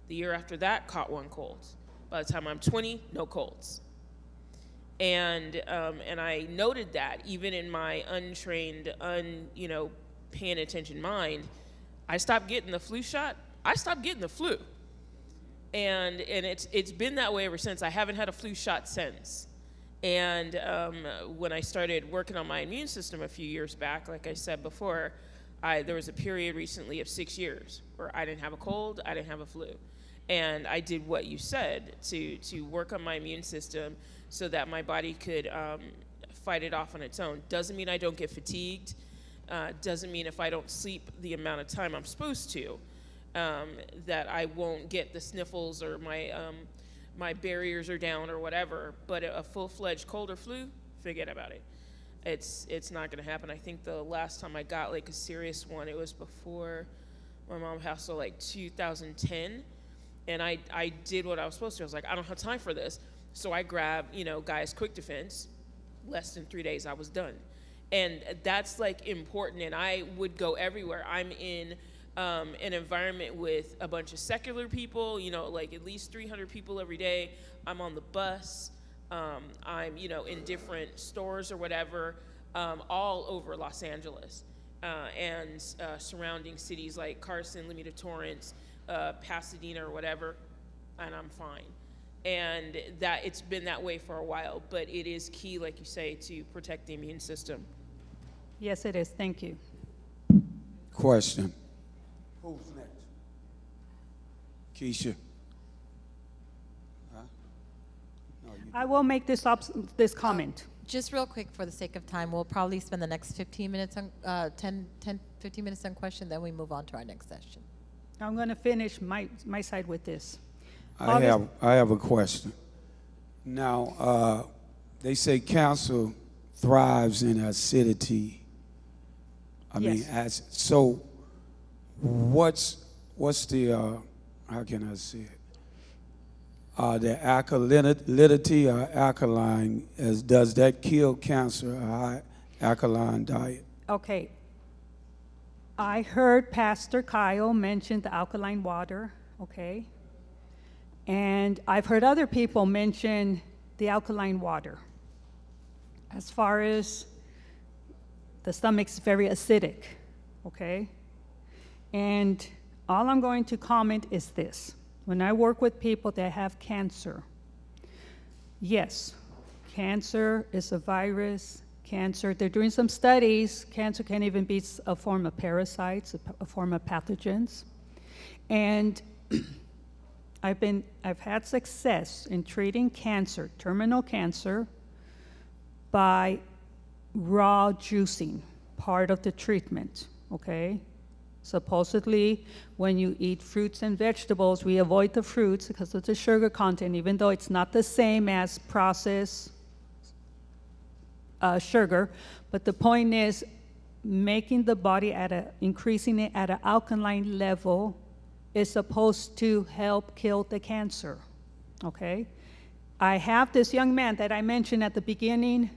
The year after that, caught one cold. By the time I'm 20, no colds. And I noted that even in my untrained, paying attention mind, I stopped getting the flu shot. I stopped getting the flu. And it's been that way ever since. I haven't had a flu shot since. And when I started working on my immune system a few years back, like I said before, there was a period recently of 6 years where I didn't have a cold, I didn't have a flu. And I did what you said to work on my immune system so that my body could fight it off on its own. Doesn't mean I don't get fatigued. Doesn't mean if I don't sleep the amount of time I'm supposed to, that I won't get the sniffles or my barriers are down or whatever. But a full-fledged cold or flu, forget about it. It's not going to happen. I think the last time I got like a serious one, it was before my mom passed, so like 2010. And I did what I was supposed to. I was like, I don't have time for this. So I grabbed, Guy's Quick Defense. Less than 3 days, I was done. And that's like important. And I would go everywhere. I'm in an environment with a bunch of secular people, like at least 300 people every day. I'm on the bus. I'm, in different stores or whatever, all over Los Angeles and surrounding cities like Carson, Lomita, Torrance, Pasadena or whatever, and I'm fine. And that it's been that way for a while, but it is key, like you say, to protect the immune system. Yes, it is. Thank you. Question. Who's next? Keisha. Huh? No, I will make this comment. Just real quick, for the sake of time, we'll probably spend the next 15 minutes on 15 minutes on question, then we move on to our next session. I'm going to finish my side with this. I have a question. Now, they say cancer thrives in acidity. Yes. So what's the how can I say it? The alkalinity or alkaline, does that kill cancer, a high alkaline diet? Okay. I heard Pastor Kyle mention the alkaline water, okay? And I've heard other people mention the alkaline water. As far as the stomach's very acidic, okay? And all I'm going to comment is this. When I work with people that have cancer, yes, cancer is a virus. Cancer, they're doing some studies. Cancer can even be a form of parasites, a form of pathogens. And I've had success in treating cancer, terminal cancer, by raw juicing, part of the treatment, okay? Supposedly, when you eat fruits and vegetables, we avoid the fruits because of the sugar content, even though it's not the same as processed sugar. But the point is making the body increasing it at an alkaline level is supposed to help kill the cancer, okay? I have this young man that I mentioned at the beginning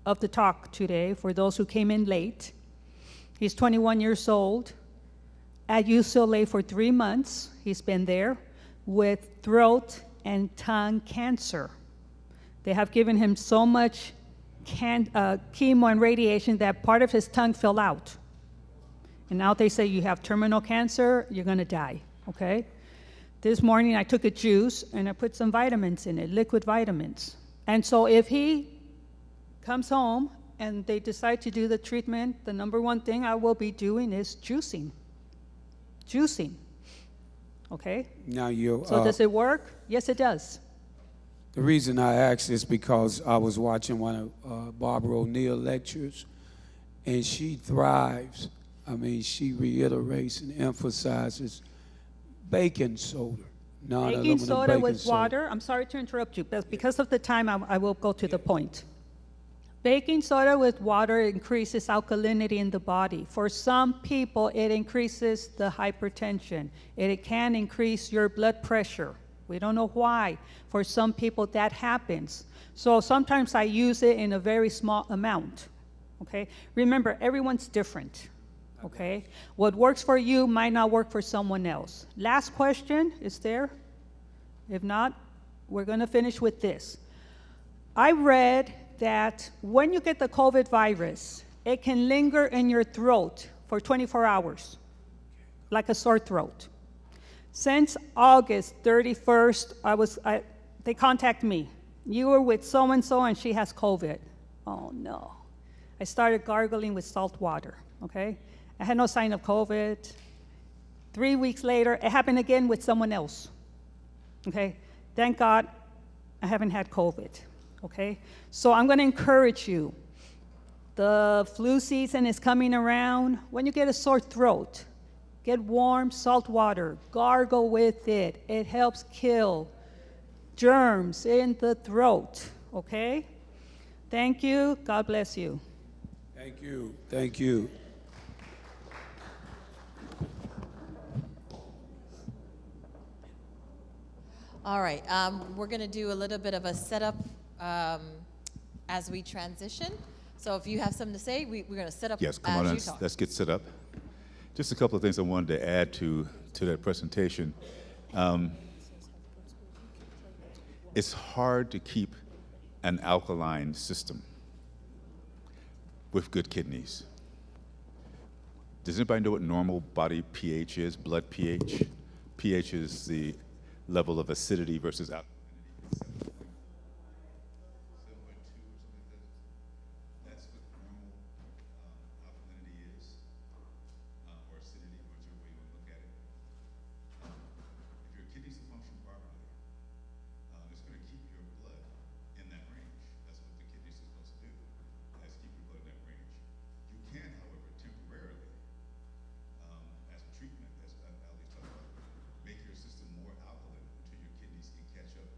of the talk today, for those who came in late. He's 21 years old, at UCLA for 3 months. He's been there with throat and tongue cancer. They have given him so much chemo and radiation that part of his tongue fell out. And now they say you have terminal cancer, you're gonna die, okay? This morning I took a juice and I put some vitamins in it, liquid vitamins. And so if he comes home and they decide to do the treatment, the number one thing I will be doing is juicing. Juicing, okay? Now So does it work? Yes, it does. the reason I asked is because I was watching one of Barbara O'Neill lectures, and she thrives. I mean, she reiterates and emphasizes baking soda, non-aluminum Baking soda with soda. water. I'm sorry to interrupt you, but because of the time, I will go to the point. Baking soda with water increases alkalinity in the body. For some people, it increases the hypertension. It can increase your blood pressure. We don't know why. For some people, that happens. So sometimes I use it in a very small amount, okay? Remember, everyone's different, okay? What works for you might not work for someone else. Last question, is there? If not, we're gonna finish with this. I read that when you get the COVID virus, it can linger in your throat for 24 hours, like a sore throat. Since August 31st, they contact me. You were with so-and-so and she has COVID. Oh no. I started gargling with salt water, okay? I had no sign of COVID. 3 weeks later, it happened again with someone else, okay? Thank God I haven't had COVID, okay? So I'm gonna encourage you. The flu season is coming around. When you get a sore throat, get warm salt water, gargle with it. It helps kill germs in the throat, okay? Thank you, God bless you. Thank you, thank you. All right, we're gonna do a little bit of a setup as we transition. So if you have something to say, we're gonna set up Yes, come on, as you talk. let's get set up. Just a couple of things I wanted to add to that presentation. It's hard to keep an alkaline system with good kidneys. Does anybody know what normal body pH is, blood pH? pH is the level of acidity versus alkalinity. That's what normal alkalinity is, or acidity, whichever way you want to look at it. If your kidneys function properly, it's going to keep your blood in that range. That's what the kidneys are supposed to do, is keep your blood in that range. You can, however, temporarily, as a treatment, as Ali talked about, make your system more alkaline until your kidneys can catch up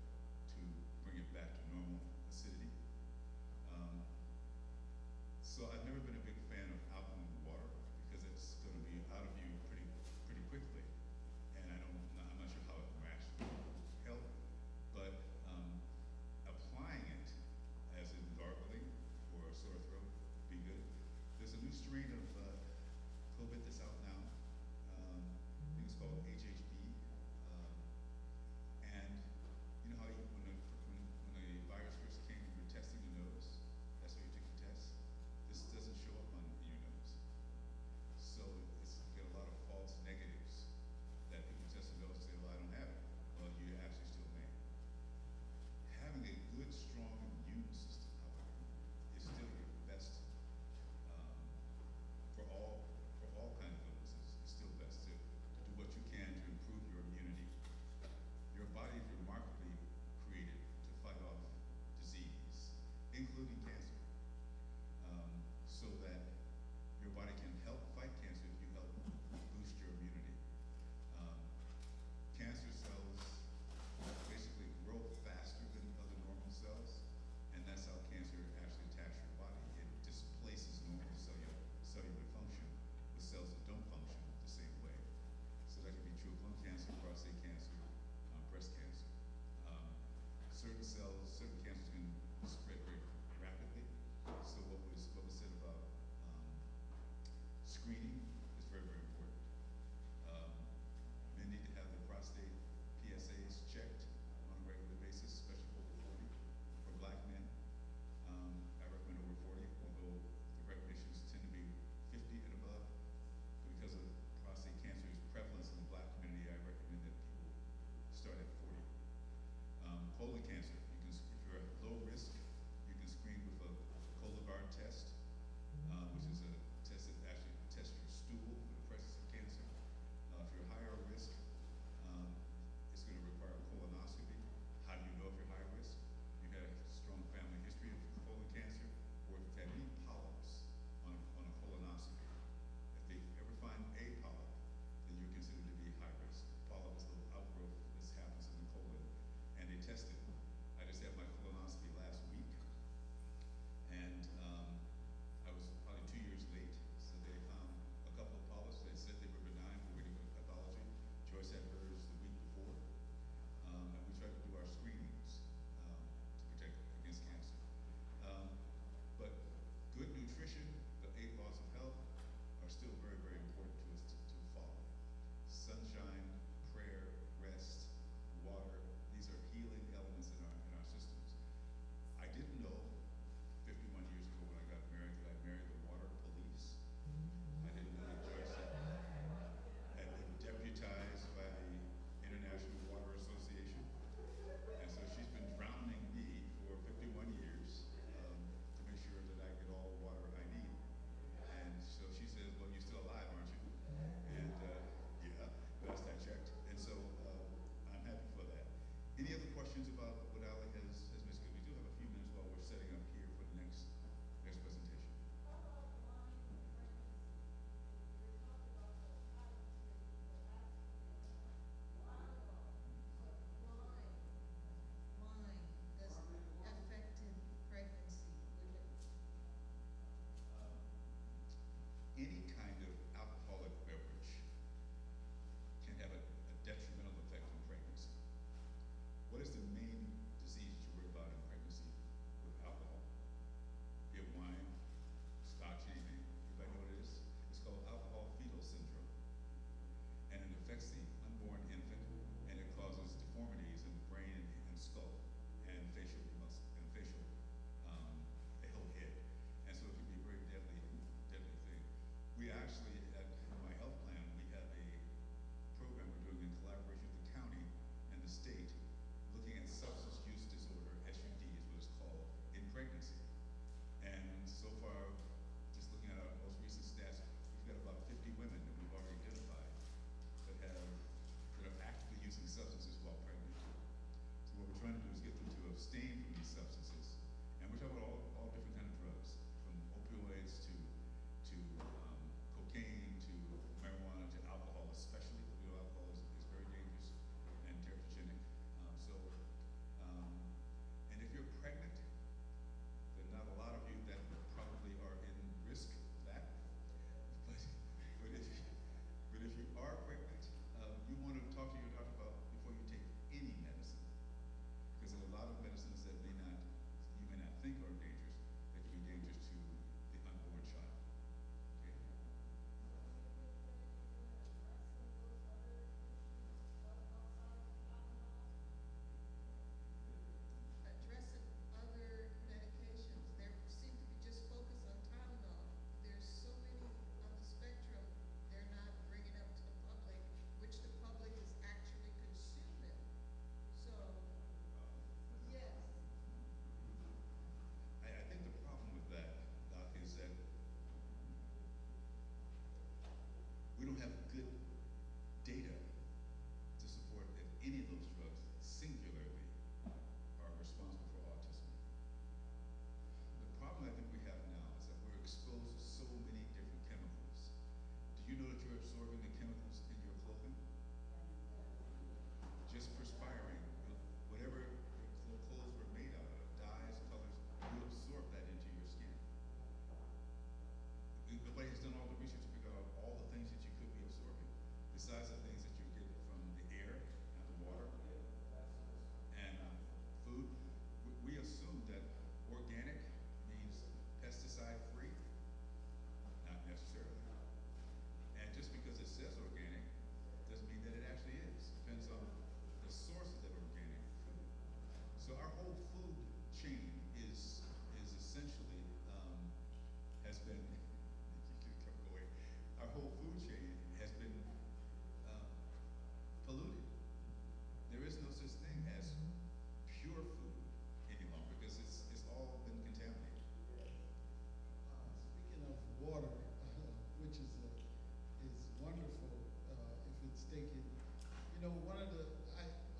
know, one of the,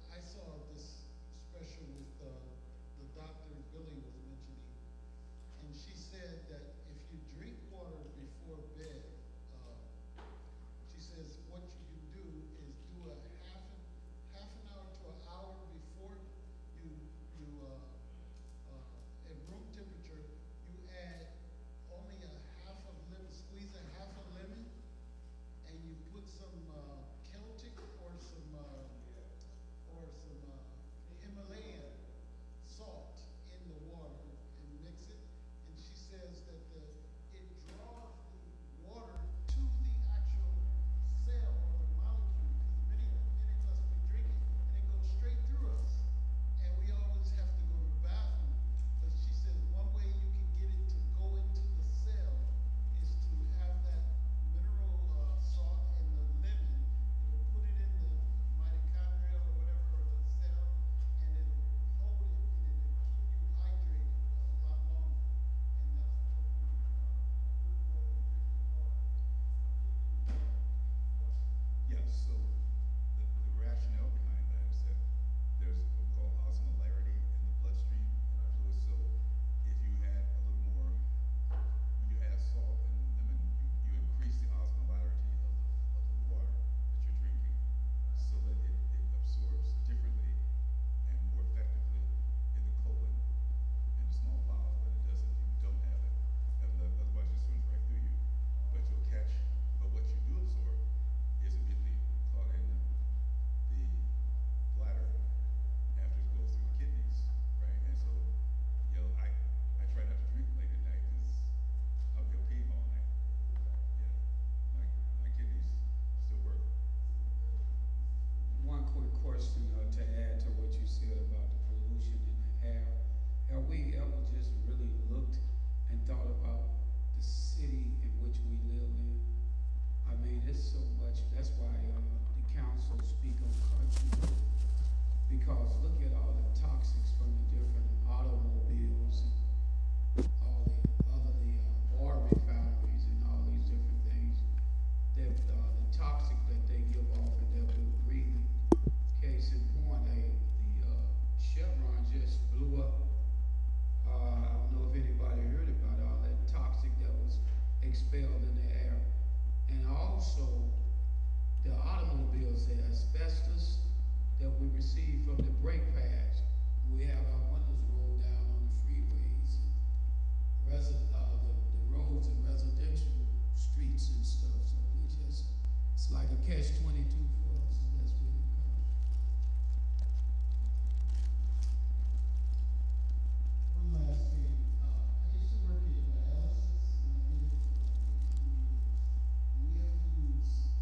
I saw this special with the doctor Billy was mentioning, and she said that if you drink water before bed, she says what you can do is do a half an hour to an hour before at room temperature, you add only a half of lemon, squeeze a half a lemon, and you put some Celtic or some Himalayan salt in the water and mix it. And she says that it draws the water to the actual cell or the molecule, because many of us we drink it and it goes straight through us, and we always have to go to the bathroom. But she says one way you can get it to go into the cell is to have that mineral salt and the lemon. It'll put it in the mitochondria or whatever, or the cell, and it'll hold it and it'll keep you hydrated a lot longer. And that's what Yes, so the rationale behind that is that there's what we call osmolarity in the bloodstream in our fluids. So if you add a little more, when you add salt and lemon, you increase the osmolarity of the water that you're drinking so that it absorbs differently and more effectively in the colon in a small bowel than it does if you don't have it. Otherwise, it just runs right through you. But you'll catch, but what you do absorb is immediately caught in the bladder after it goes through the kidneys, right? And so, you know, I try not to drink late at night because I'll be peeing all night. Yeah, my kidneys still work. One quick question to add to what you said about the pollution in the air. Have we ever just really looked and thought about the city in which we live in? I mean, it's so much. That's why the council speak on country, because look at all the toxics from the different automobiles and all the oil refineries and all these different things. That the toxic that they give off and that we're breathing. Case in point, the Chevron just blew up. I don't know if anybody heard about all that toxic that was expelled in the air. And also, the automobiles, the asbestos that we receive from the brake pads. We have our windows rolled down on the freeways, the roads and residential streets and stuff. So we just, it's like a catch-22 for us. That's what it comes. one last thing. I used to work in dialysis, and I did it for like 18 years. And we have to use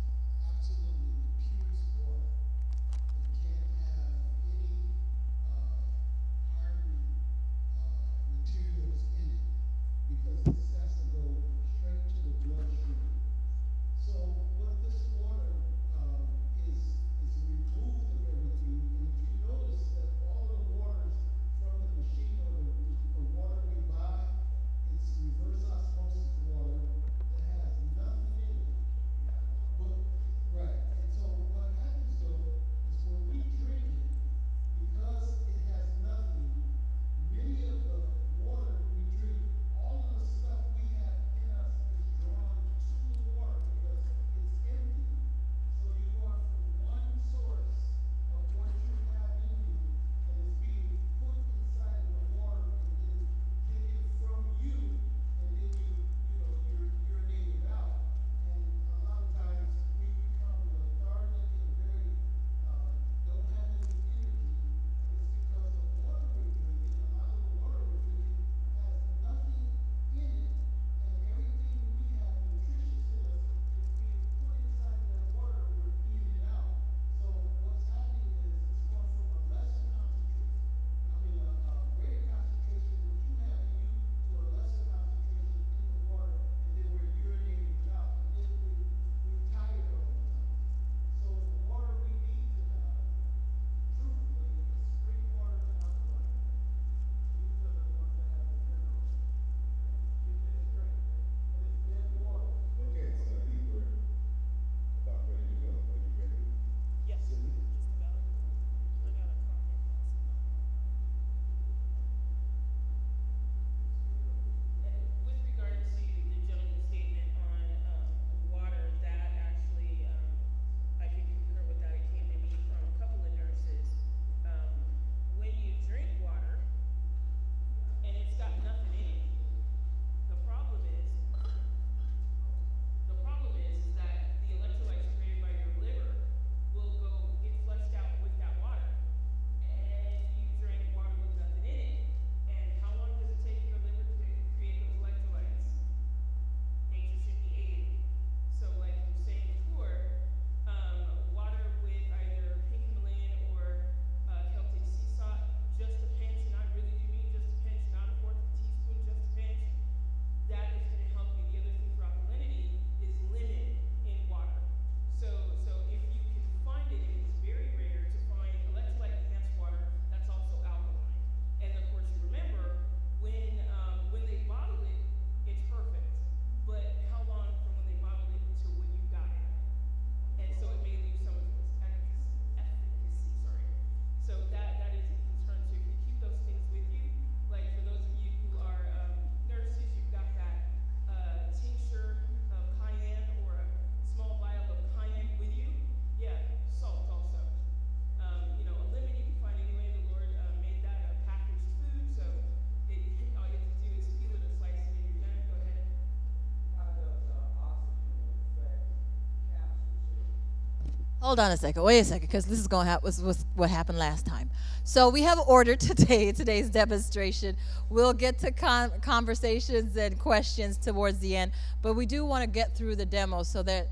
absolutely the purest water. It can't have any hardened materials in it because this has to go straight to the bloodstream. So what this water Hold on a second. Wait a second, because this is going to happen. Was what happened last time. So we have order today. Today's demonstration. We'll get to conversations and questions towards the end, but we do want to get through the demo so that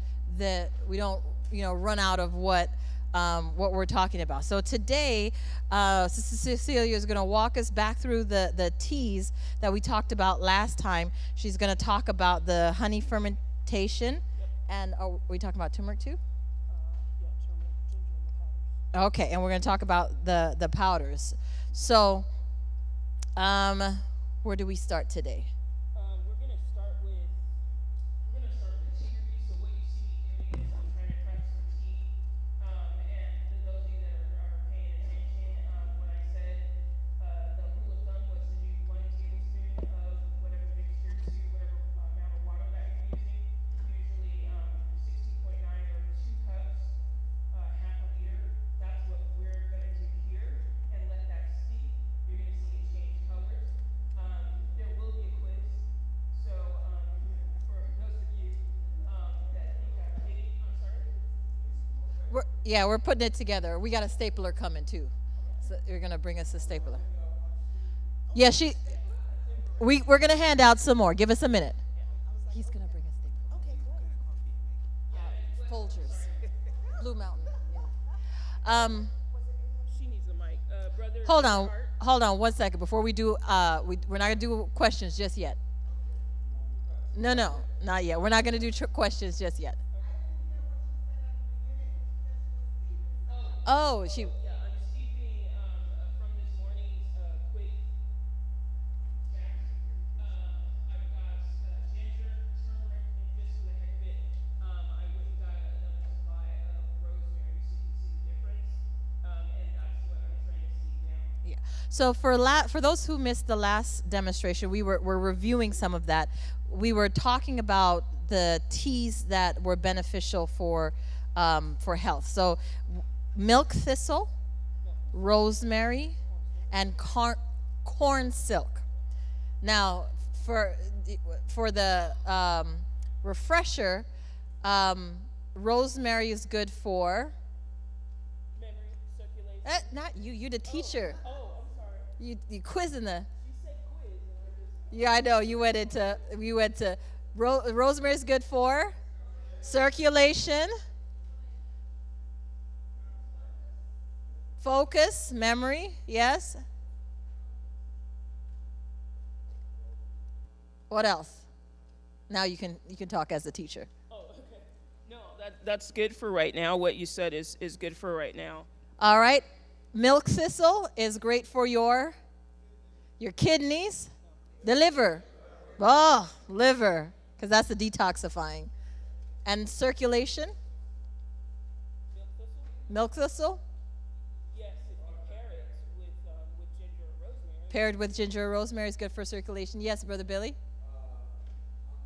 we don't run out of what we're talking about. So today, Sister Cecilia is going to walk us back through the teas that we talked about last time. She's going to talk about the honey fermentation, and are we talking about turmeric too? Okay, and we're going to talk about the powders. So, where do we start today? We're going to start with tea review. So what you see me doing is I'm trying to prep some tea. And for those of you that are paying attention, when I said the rule of thumb was to do 1 tablespoon of whatever mixture to whatever amount of water that you're using. Usually 16.9 or 2 cups. Half a liter. That's what we're going to do here and let that steep. You're going to see it change colors. There will be a quiz. So for those of you that think I'm kidding, I'm sorry. We're putting it together. We got a stapler coming too. So you're going to bring us a stapler. Yeah, we're going to hand out some more. Give us a minute. He's going to bring a stapler. Okay, Folgers. Blue Mountain. She needs a mic. Brother. Hold on 1 second before we do. We're not gonna do questions just yet. No, not yet. We're not gonna do questions just yet. Oh, she. Yeah, I'm steeping from this morning's quick snack. I've got ginger, turmeric, and just for the heck of it, I went and got another supply of rosemary so you can see the difference. And that's what I'm trying to steep now. Yeah. So for those who missed the last demonstration, we're reviewing some of that. We were talking about the teas that were beneficial for health. So milk thistle, rosemary, and corn silk. Now, for the refresher, rosemary is good for Memory, circulation. not you. You the teacher. Oh, I'm sorry. You quizzing the. You said quiz, and I just. Yeah, I know. You went to. Rosemary is good for circulation, focus, memory. Yes. What else? Now you can talk as a teacher. Oh, okay. No, that's good for right now. What you said is good for right now. All right. Milk thistle is great for your kidneys, the liver. Oh, liver, because that's the detoxifying. And circulation. Milk thistle? Milk thistle. Yes, if you pair it with ginger or rosemary. Paired with ginger or rosemary is good for circulation. Yes, Brother Billy?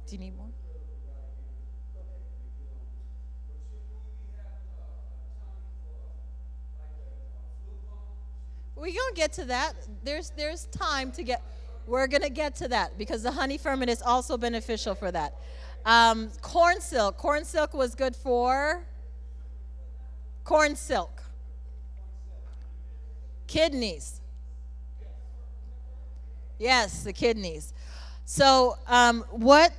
Do you need more? We're going to get to that. There's time to get. We're going to get to that because the honey ferment is also beneficial for that. Corn silk. Corn silk was good for corn silk. Kidneys. Yes, the kidneys. So what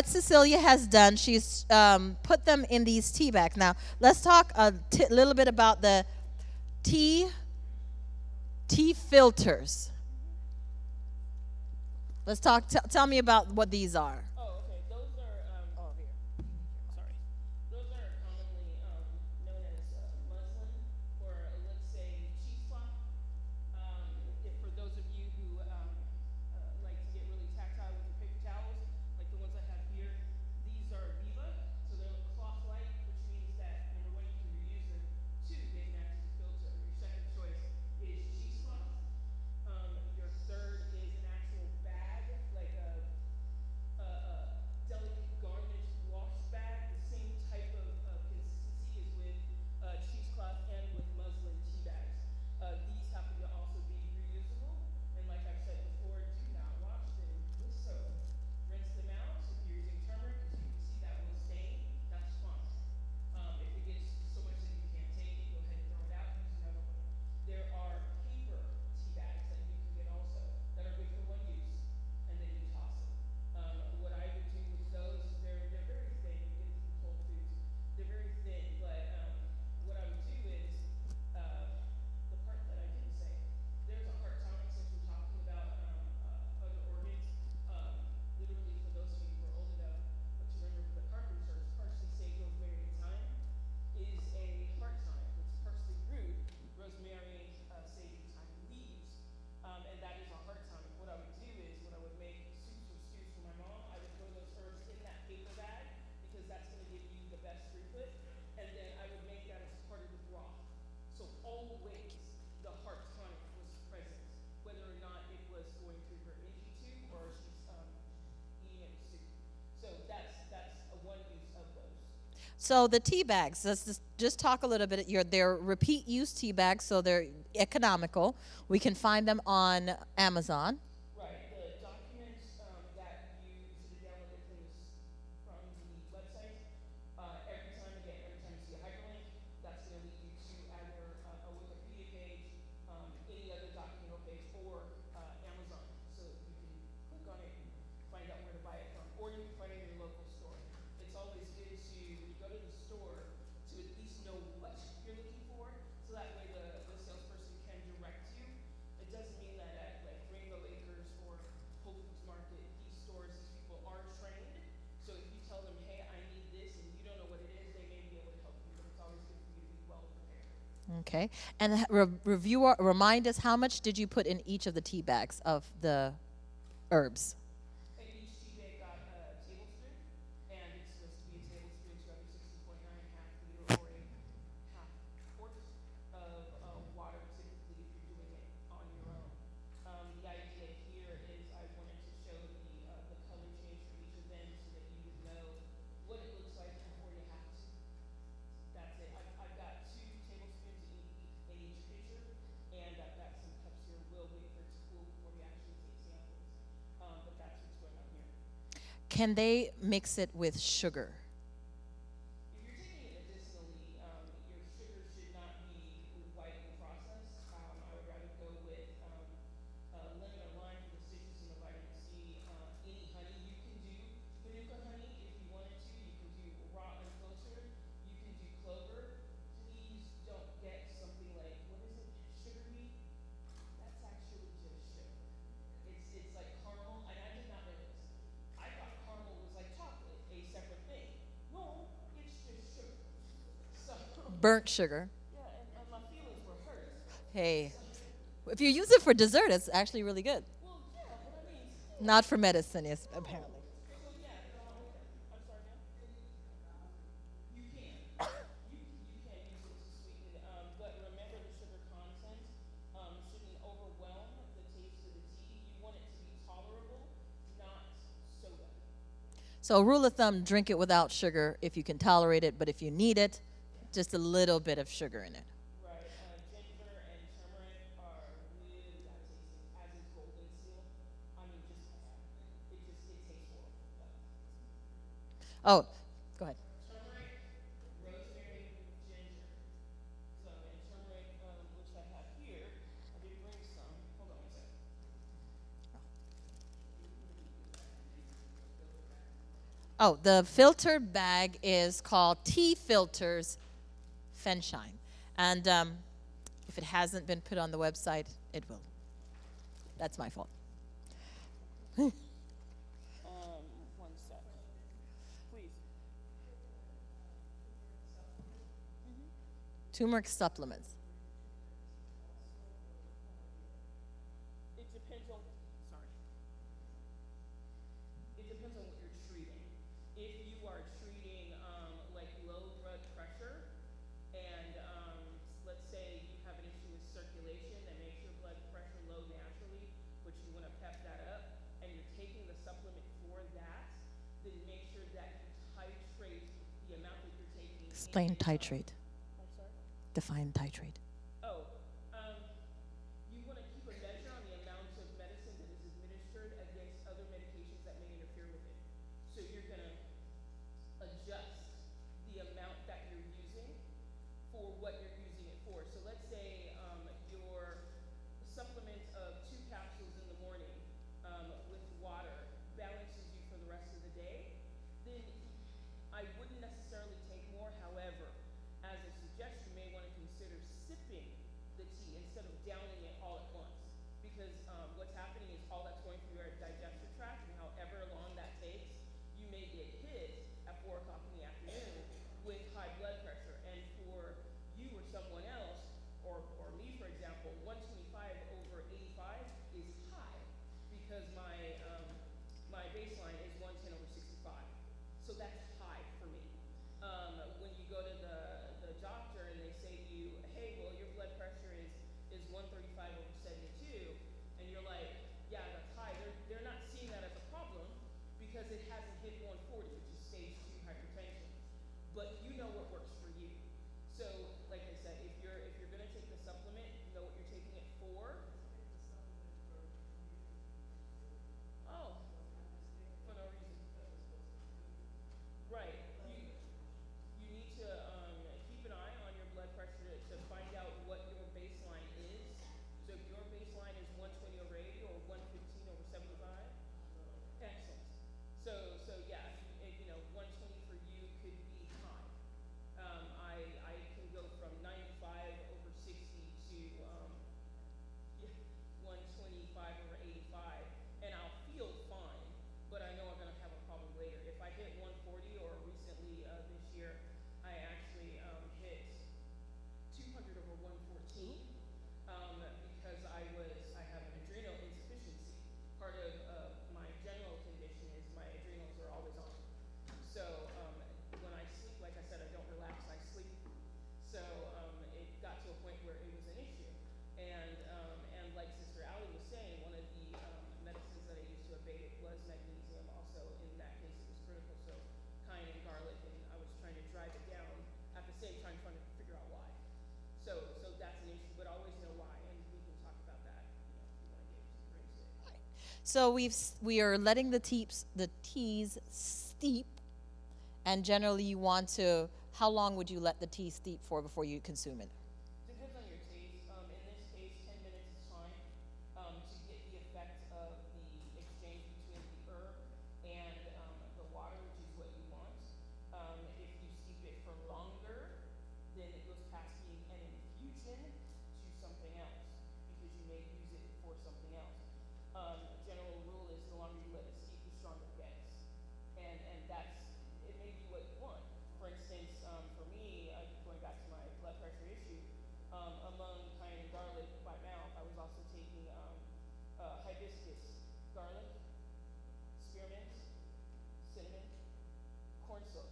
Cecilia has done, she's put them in these tea bags. Now, let's talk a little bit about the tea filters. Let's talk. Tell me about what these are. Oh, okay. Those are. Sorry. Those are commonly known as muslin, or let's say cheesecloth. For those of you who like to get really tactile with your paper towels, like the ones I have here, these are Viva, so they're cloth-like, which means that number one, you can reuse them. 2, they can act as a filter. Your second choice is cheesecloth. Your third is an actual bag, like a So the tea bags, let's just talk a little bit. They're repeat use tea bags, so they're economical. We can find them on Amazon. Right. The documents that you should have downloaded from the website, every time you see a hyperlink, that's going to lead you to either a Wikipedia page, any other documental page, or Amazon. So you can click on it and find out where to buy it from, or you can find it in your local store. It's always good to, when you go to the store, to at least know what you're looking for, so that way the salesperson can direct you. It doesn't mean that at like Rainbow Acres or Whole Foods Market, these stores, these people are trained. So if you tell them, hey, I need this, and you don't know what it is, they may be able to help you. But it's always good for you to be well prepared. Okay. And remind us, how much did you put in each of the tea bags of the herbs? And each tea bag got a tablespoon, and it's supposed to be a tablespoon to every 60.9 half liter or a half quart of water, typically if you're doing it on your own. The idea here is I wanted to show the color change for each of them so that you would know what it looks like before you have to. That's it. I've got 2 tablespoons in each pitcher, and I've got some cups here. We'll wait for it to cool before we actually take samples. But that's what's going on here. Can they mix it with sugar? If you're taking it medicinally, your sugar should not be widely processed. I would rather go with lemon or lime for the citrus and the vitamin C. Any honey you can do. Manuka honey, if you wanted to. You can do raw uncloser. You can do clover. Please don't get something like, what is it, sugar beet? That's actually just sugar. It's like caramel, and I did not know this. I thought caramel was like chocolate, a separate thing. No, it's just sugar. So, Burnt sugar. yeah, and my feelings were hurt. Hey, if you use it for dessert, it's actually really good. Well, yeah, but I mean, Not for medicine, yes, apparently. so yeah, I'm sorry, ma'am? You can. You can use it to sweeten, but remember the sugar content shouldn't overwhelm the taste of the tea. You want it to be tolerable, not soda. So, rule of thumb, drink it without sugar if you can tolerate it, but if you need it, just a little bit of sugar in it. Right. Ginger and turmeric are really bad tasting, as is golden seal. I mean, it tastes horrible. Oh, go ahead. Turmeric, rosemary, ginger. So, and turmeric, which I have here, I did bring some. Hold on one second. Oh, the filtered bag is called Tea Filters Fenshine. And if it hasn't been put on the website, it will. That's my fault. One sec. Please. Turmeric supplements. It depends on, sorry. It depends on what you're treating. If you are treating like low blood pressure, and let's say you have an issue with circulation that makes your blood pressure low naturally, but you want to pep that up, and you're taking the supplement for that, then make sure that you titrate the amount that you're taking. Explain titrate. I'm sorry? Define titrate. Oh, you want to keep a measure on the amount of medicine that is administered against other medications that may interfere with it. So you're going to adjust the amount that you're using for what you're using it for. So let's say your supplement of 2 capsules in the morning with water balances you for the rest of the day, then I wouldn't necessarily take more. However, as a suggestion, you may want to consider sipping the tea instead of downing it all at once. Because what's happening is all that's going through your digestive tract, and however long that takes, you may get hit at 4 o'clock in the afternoon with high blood pressure. And for you or someone else, or me for example, 125 over 85 is high because my baseline is 110 over 65. So that's high for me. When you go to the doctor and they say to you, hey, well, your blood pressure is 135 over 72, and you're like, yeah, that's high. They're not seeing that as a problem because it hasn't hit 140, which is stage 2 hypertension. but you know what works for you. So, like I said, if you're gonna take the supplement, know what you're taking it for. Oh, for no reason. Right. You need to keep an eye on your blood pressure to find out what your baseline is. So if your baseline is 120 over 80 or 115 over 75, excellent. So yeah, if, 120 for you could be high. I can go from 95 over 60 to 125 over 85, and I'll feel fine, but I know I'm going to have a problem later. If I hit 140, or recently this year, I actually hit 200 over 114 because I have an adrenal insufficiency. Part of my general condition is my adrenals are always on. So when I sleep, like I said, I don't relax, I sleep. So it got to a point where it was an issue. And like Sister Allie was saying, one of the medicines that I used to abate it was magnesium. Also, in that case, it was critical. So cayenne and garlic, and I was trying to drive it down at the same time trying to figure out why. So that's an issue, but always know why, and we can talk about that, if you want to get into the race. So we are letting the teas steep, and generally you want to. How long would you let the tea steep for before you consume it? Depends on your taste. In this case, 10 minutes is fine to get the effect of the exchange between the herb and the water, which is what you want. If you steep it for longer, then it goes past being an infusion to something else, because you may use it for something else. General rule is the longer you let it steep, the stronger it gets. And it may be what you want. For instance, for me, going back to my blood pressure issue, among cayenne and garlic by mouth, I was also taking hibiscus, garlic, spearmint, cinnamon, corn silk,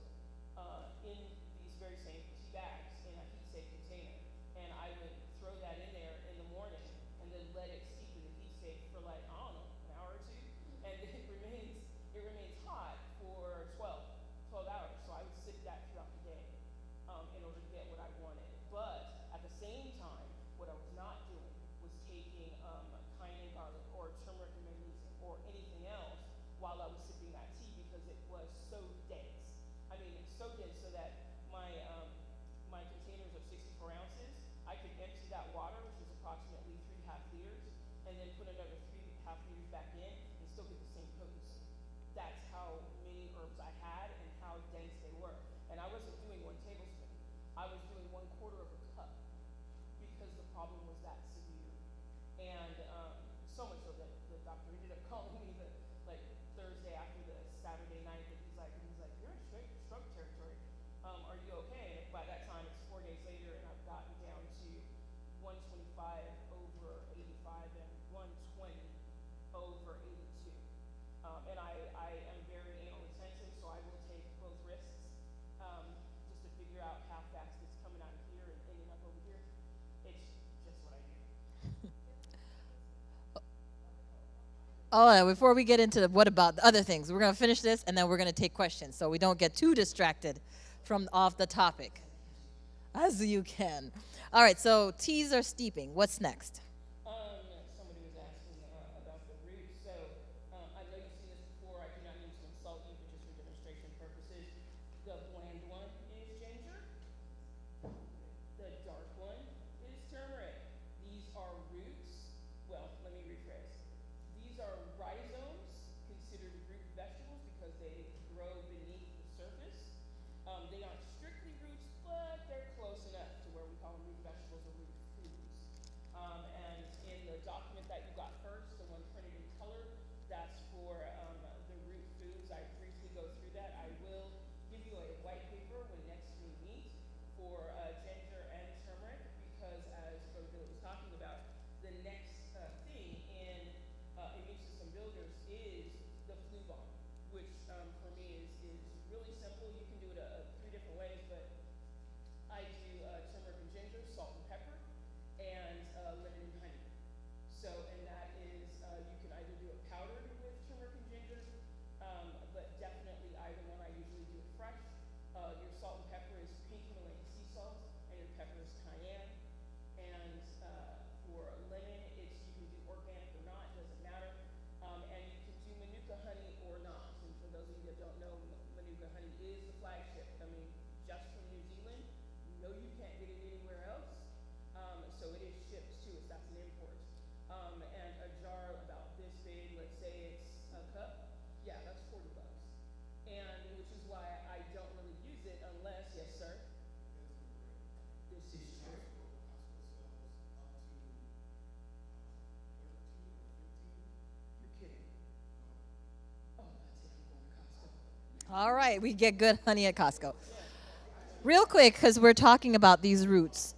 in these very same tea bags in a heat safe container. And I would throw that in there in the morning and then let it steep in the heat safe for, like, I don't know, an hour or two. And it remains hot for 12 hours. So I would sip that throughout the day in order to get what I wanted. But at the same time, what I was not doing was taking cayenne and garlic or turmeric and magnesium or anything else while I was sipping that tea, because it was so dense. I mean, it's so dense so that my containers of 64 ounces, I could empty that water, which is approximately 3 half liters, and then put another 3 half liters back in and still get the same potency. That's how many herbs I had and how dense they were. And I wasn't doing 1 tablespoon. I was doing 1/4 of a cup, because the problem was that severe. And so much so that the doctor ended up calling me like Thursday after the Saturday night, that he's like, you're in stroke territory. Are you okay? And by that time, it's 4 days later, and I've gotten down to 125 over 85 and 120 over 82. And I am very anal retentive, so I will take both risks just to figure out how fast it's coming out of here and ending up over here. It's just what I do. Oh, before we get into what about the other things, we're going to finish this and then we're going to take questions so we don't get too distracted from off the topic, as you can. All right, so teas are steeping. What's next? Somebody was asking about the roots. So I know you've seen this before. I do not mean to insult you, but just for demonstration purposes. The bland one is ginger. The dark one is turmeric. These are roots. Well, let me rephrase. These are rhizomes, considered root vegetables because they grow beneath the surface. They aren't strictly roots, but they're close enough to where we call them root vegetables or root foods. And in the document that you got first, the one printed in color, that's for the root foods. I briefly go through that. I will give you a white paper when next we meet for ginger and turmeric, because as Brother Bill was talking about, the next thing in immune system builders is the flu bomb, which for me is really simple. You can do it 3 different ways, but I do turmeric and ginger, salt and pepper, and lemon and honey. So, and that is, you can either do it powdered with turmeric and ginger, but definitely either one. I usually do it fresh. Your salt and pepper a cup. Yeah, that's $40. And which is why I don't really use it unless, yes, sir. This is true. You're kidding. Oh, that's it. I'm going to Costco. All right, we get good honey at Costco. Real quick, because we're talking about these roots.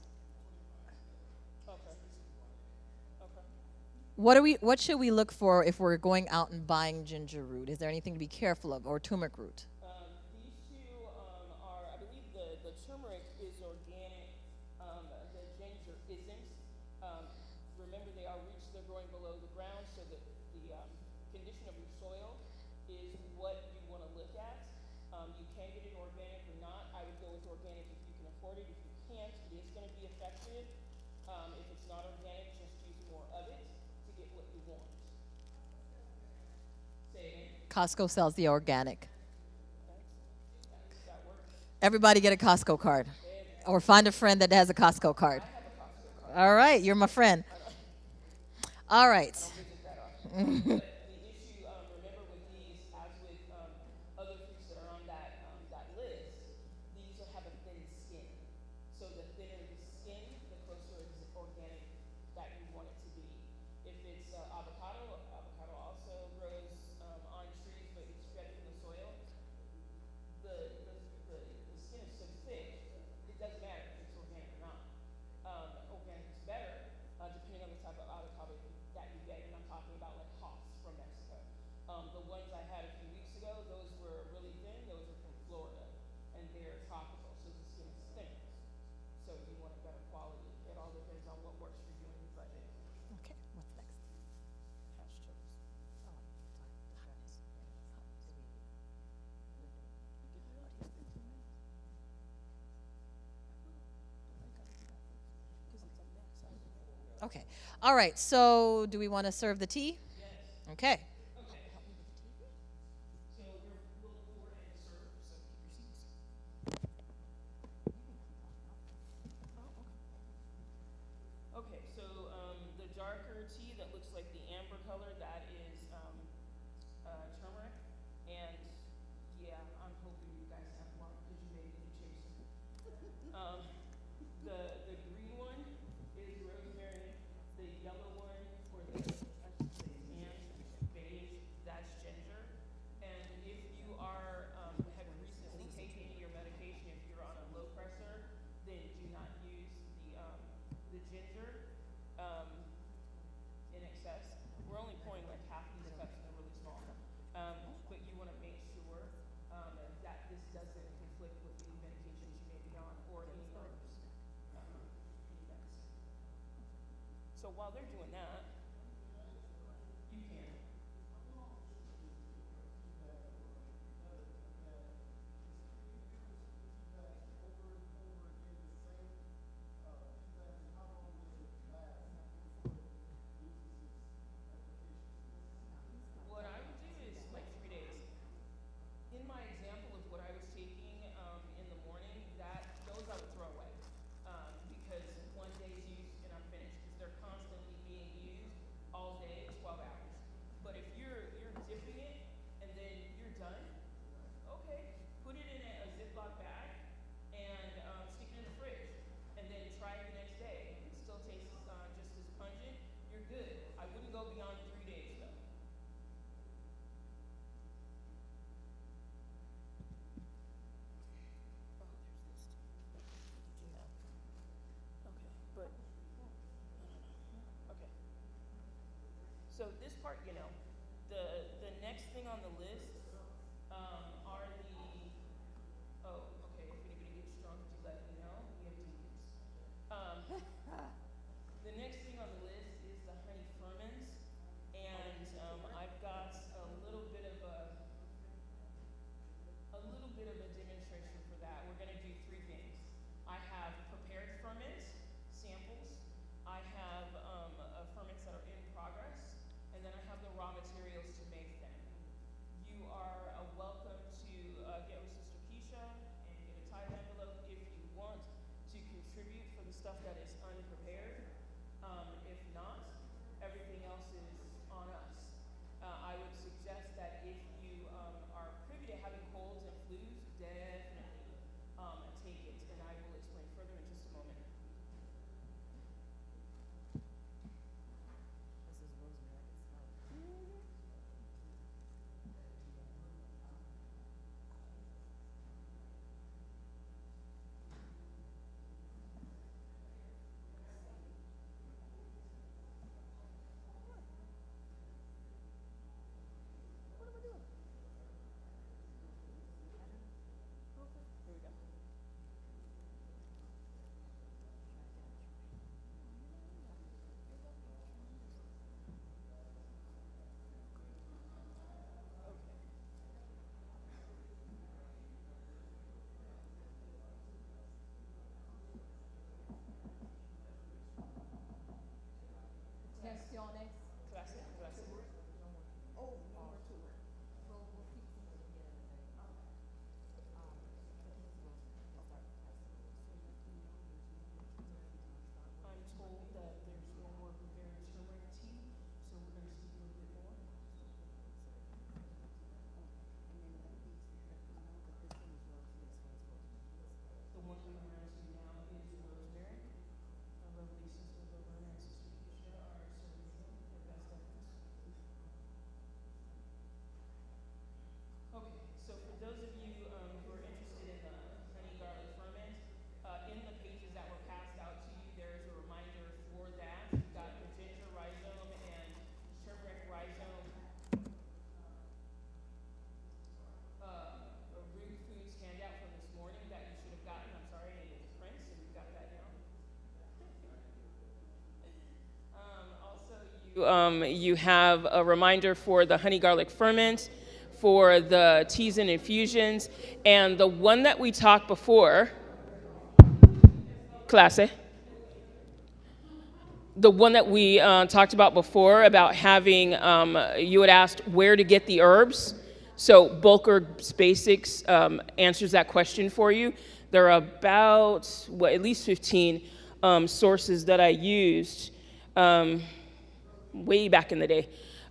Okay. Okay. What should we look for if we're going out and buying ginger root? Is there anything to be careful of, or turmeric root? These two are, I believe the turmeric is organic, the ginger isn't. Remember, they are roots that are growing below the ground, so that the condition of your soil is what you want to look at. You can get it organic or not. I would go with organic if you can afford it. If you can't, it is going to be effective. If it's not organic, just use more of it to get what you want. Say again. Costco sells the organic. That works. Everybody get a Costco card. Or find a friend that has a Costco card. All right, you're my friend. All right. But the issue, remember with these, as with other fruits that are on that list, these will have a thin skin. So the thinner the skin, the closer it's organic that you want it to be. If it's avocado, avocado also grows on trees, but it's spread from the soil. The skin is so thick, it doesn't matter if it's organic or not. Organic is better, depending on the type of avocado that you get, and I'm talking about like Hass from Mexico. The ones I had a few weeks ago, those were really thin. Those are from Florida, and they're tropical, so the skin is thin. So you want a better quality. It all depends on what works for you and your budget. Okay, what's next? Okay. All right. So, do we want to serve the tea? Yes. Okay. Okay, so the darker tea that looks like the amber color, that is turmeric. And yeah, I'm hoping you guys have one because you may need to chase them. The green one is rosemary. The yellow one, or the I should say tan, beige, that's ginger. And if you are have recently taken your medication, if you're on a low pressure, then do not use the ginger in excess. We're only pouring like half of these cups, and they're really small. But you want to make sure that this doesn't conflict with the medications you may be on or any herbs. Any medicine. So while they're doing that, you can. What I would do is like 3 days. In my example of what I was taking in the morning, those I would throw away because one day's use and I'm finished because they're constantly being used all day, 12 hours. But if you're dipping it and then you're done, okay, put it in a Ziploc bag and stick it in the fridge, and then try it the next day. It still tastes just as pungent. You're good. I wouldn't go beyond 3 days though. Okay, but okay. So this part, the next thing on the list are okay. If anybody gets drunk, do let me know. We have demons. The next thing on the list is the honey ferments, and I've got a little bit of a demonstration for that. We're going to do 3 things. I have prepared ferments, samples. I have ferments that are in progress, and then I have the raw materials to make them. You are welcome to get with Sister Keisha and get a tithe envelope if you want to contribute for the stuff that is unprepared. If not, everything else is on us. I would suggest that if you are privy to having colds and flus, definitely take it, and I will explain further in just a moment. So for those of you who are interested in the honey garlic ferment, in the pages that were passed out to you, there is a reminder for that. You've got the ginger rhizome and turmeric rhizome. A Rude Foods handout from this morning that you should have gotten. I'm sorry, I needed to print, so you've got that now. Also, you have a reminder for the honey garlic ferment, for the teas and infusions, and the one that we talked before, clase, the one that we talked about before about having, you had asked where to get the herbs. So Bulk Herbs Basics answers that question for you. There are about, at least 15 sources that I used way back in the day.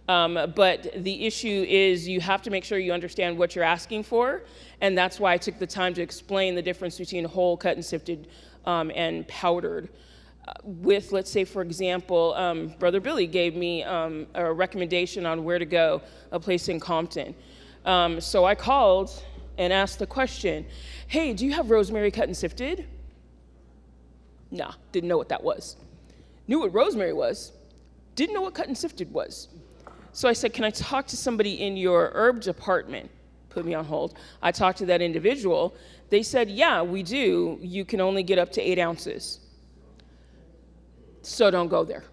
But the issue is you have to make sure you understand what you're asking for, and that's why I took the time to explain the difference between whole, cut, and sifted, and powdered. With, let's say, for example, Brother Billy gave me a recommendation on where to go, a place in Compton. So I called and asked the question, hey, do you have rosemary cut and sifted? Nah, didn't know what that was. Knew what rosemary was, didn't know what cut and sifted was. So I said, can I talk to somebody in your herb department? Put me on hold. I talked to that individual. They said, yeah, we do. You can only get up to 8 ounces. So don't go there.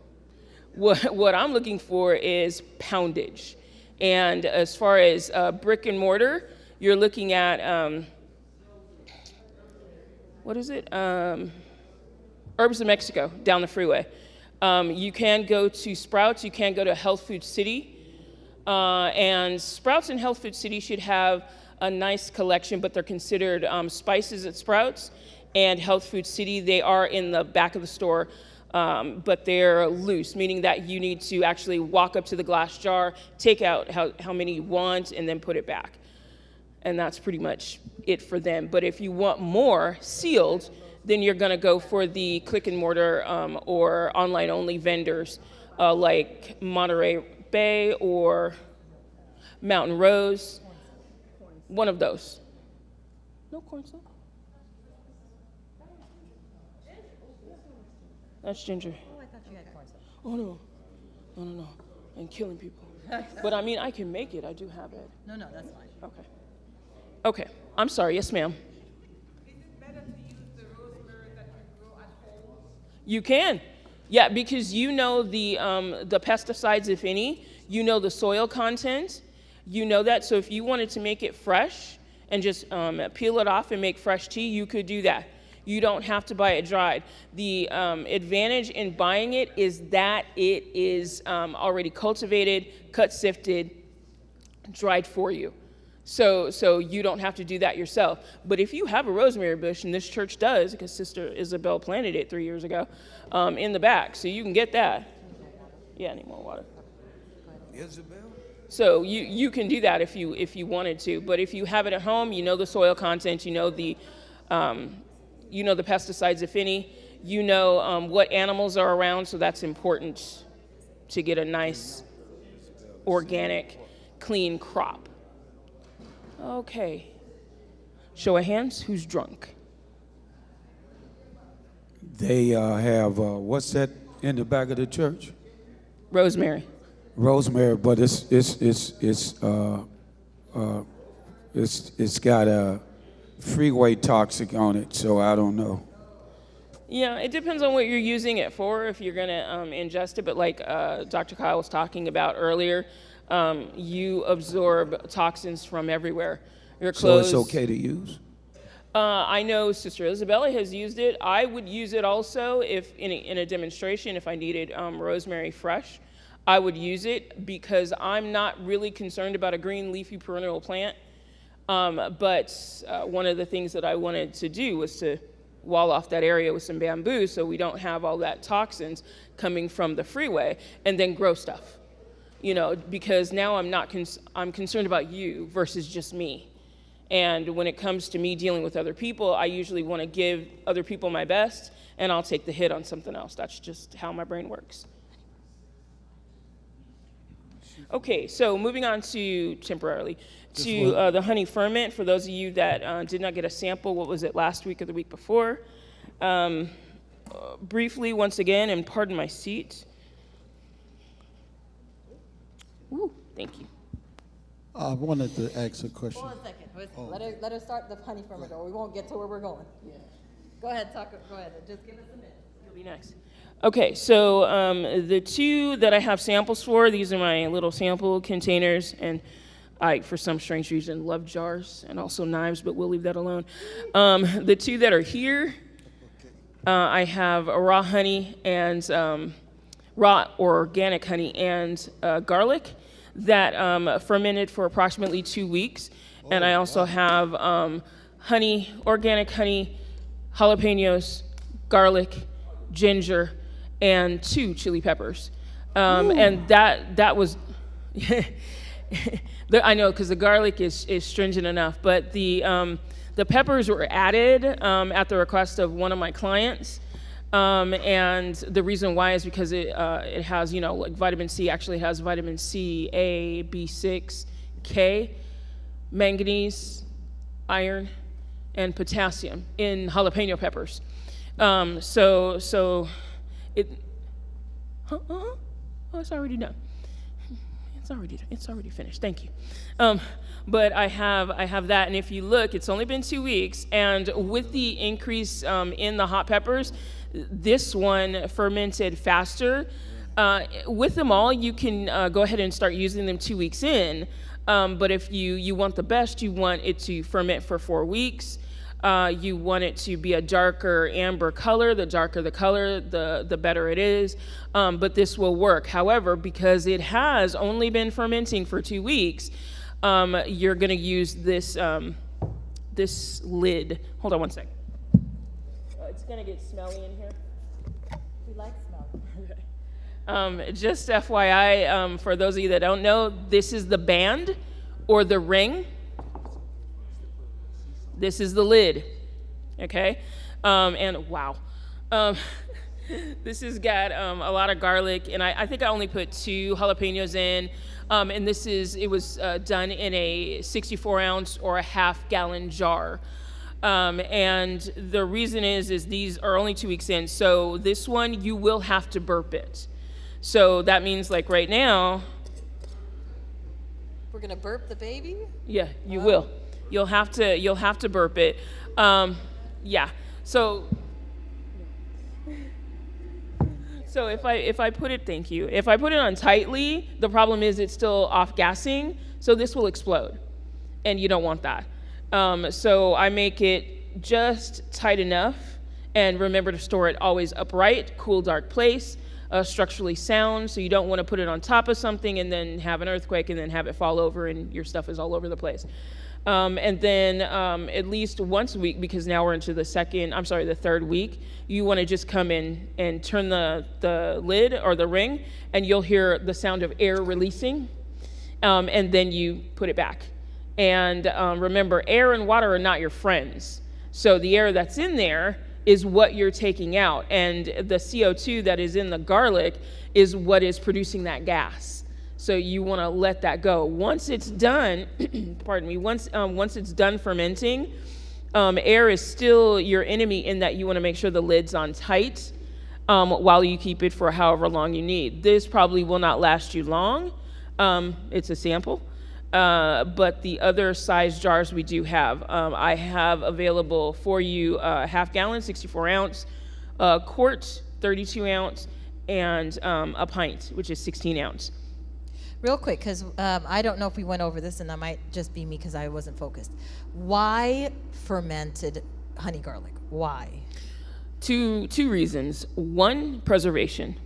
What I'm looking for is poundage. And as far as brick and mortar, you're looking at, what is it? Herbs of Mexico, down the freeway. You can go to Sprouts, you can go to Health Food City, and Sprouts and Health Food City should have a nice collection, but they're considered spices at Sprouts, and Health Food City, they are in the back of the store, but they're loose, meaning that you need to actually walk up to the glass jar, take out how many you want, and then put it back. And that's pretty much it for them. But if you want more sealed, then you're going to go for the click and mortar or online only vendors like Monterey Bay or Mountain Rose, one of those. No corn syrup. That's ginger. Oh, I thought you had corn syrup. Oh, no. I'm killing people. But I mean, I can make it. I do have it. No, that's fine. Okay. I'm sorry. Yes, ma'am. You can, yeah, because you know the pesticides, if any, you know the soil content, you know that. So if you wanted to make it fresh and just peel it off and make fresh tea, you could do that. You don't have to buy it dried. The advantage in buying it is that it is already cultivated, cut, sifted, dried for you. So you don't have to do that yourself. But if you have a rosemary bush, and this church does, because Sister Isabel planted it 3 years ago, in the back, so you can get that. Yeah, I need more water. Isabel? So you can do that if you wanted to. But if you have it at home, you know the soil content, you know the pesticides, if any, you know what animals are around. So that's important to get a nice, organic, clean crop. Okay. Show of hands, who's drunk? They have, what's that in the back of the church? Rosemary. Rosemary, but it's got a freeway toxic on it, so I don't know. Yeah, it depends on what you're using it for, if you're going to ingest it. But like Dr. Kyle was talking about earlier, you absorb toxins from everywhere. Your clothes. So it's okay to use? I know Sister Isabella has used it. I would use it also if in a demonstration, if I needed rosemary fresh. I would use it because I'm not really concerned about a green leafy perennial plant. But one of the things that I wanted to do was to wall off that area with some bamboo so we don't have all that toxins coming from the freeway and then grow stuff. You know, because now I'm concerned about you versus just me. And when it comes to me dealing with other people, I usually want to give other people my best, and I'll take the hit on something else. That's just how my brain works. Okay, so moving on to temporarily to the honey ferment. For those of you that did not get a sample, what was it, last week or the week before? Briefly, once again, and pardon my seat. Ooh, thank you. I wanted to ask a question. Hold on a second. Let her start the honey ferment, or we won't get to where we're going. Yeah. Go ahead, go ahead. Just give us a minute. It'll be nice. Okay, so the two that I have samples for, these are my little sample containers, and I, for some strange reason, love jars and also knives, but we'll leave that alone. The two that are here, I have a raw honey and raw or organic honey and garlic that fermented for approximately 2 weeks. And I also have honey, organic honey, jalapenos, garlic, ginger, and 2 chili peppers. And that was, I know, because the garlic is stringent enough, but the peppers were added at the request of one of my clients. And the reason why is because it has, like vitamin C, actually has vitamin C, A, B6, K, manganese, iron, and potassium in jalapeno peppers. So it, oh, it's already done. It's already finished. Thank you. But I have that, and if you look, it's only been 2 weeks, and with the increase in the hot peppers, this one fermented faster. With them all, you can go ahead and start using them 2 weeks in. But if you want the best, you want it to ferment for 4 weeks. You want it to be a darker amber color. The darker the color, the better it is. But this will work. However, because it has only been fermenting for 2 weeks, you're going to use this this lid. Hold on one second. It's going to get smelly in here. We like smell. Just FYI, for those of you that don't know, this is the band or the ring. This is the lid, okay? And wow. This has got a lot of garlic, and I think I only put 2 jalapenos in. And it was done in a 64-ounce or a half-gallon jar. And the reason is these are only 2 weeks in, so this one, you will have to burp it. So that means, like right now. We're gonna burp the baby? Yeah, you will. You'll have to burp it. Yeah. So if I put it, thank you. If I put it on tightly, the problem is it's still off gassing, so this will explode, and you don't want that. So I make it just tight enough, and remember to store it always upright, cool, dark place, structurally sound, so you don't want to put it on top of something and then have an earthquake and then have it fall over and your stuff is all over the place. And then at least once a week, because now we're into the 3rd week, you want to just come in and turn the lid or the ring, and you'll hear the sound of air releasing. and then you put it back. And remember, air and water are not your friends. So the air that's in there is what you're taking out, and the CO2 that is in the garlic is what is producing that gas. So you want to let that go. Once it's done, pardon me, once it's done fermenting, air is still your enemy in that you want to make sure the lid's on tight while you keep it for however long you need. This probably will not last you long. It's a sample. But the other size jars we do have. I have available for you half gallon, 64 ounce, quart, 32 ounce, and a pint, which is 16 ounce. Real quick, because I don't know if we went over this, and that might just be me because I wasn't focused. Why fermented honey garlic? Why? Two reasons. One, preservation.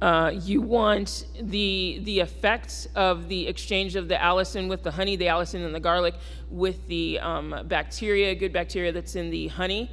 You want the effects of the exchange of the allicin with the honey, the allicin and the garlic, with the bacteria, good bacteria that's in the honey.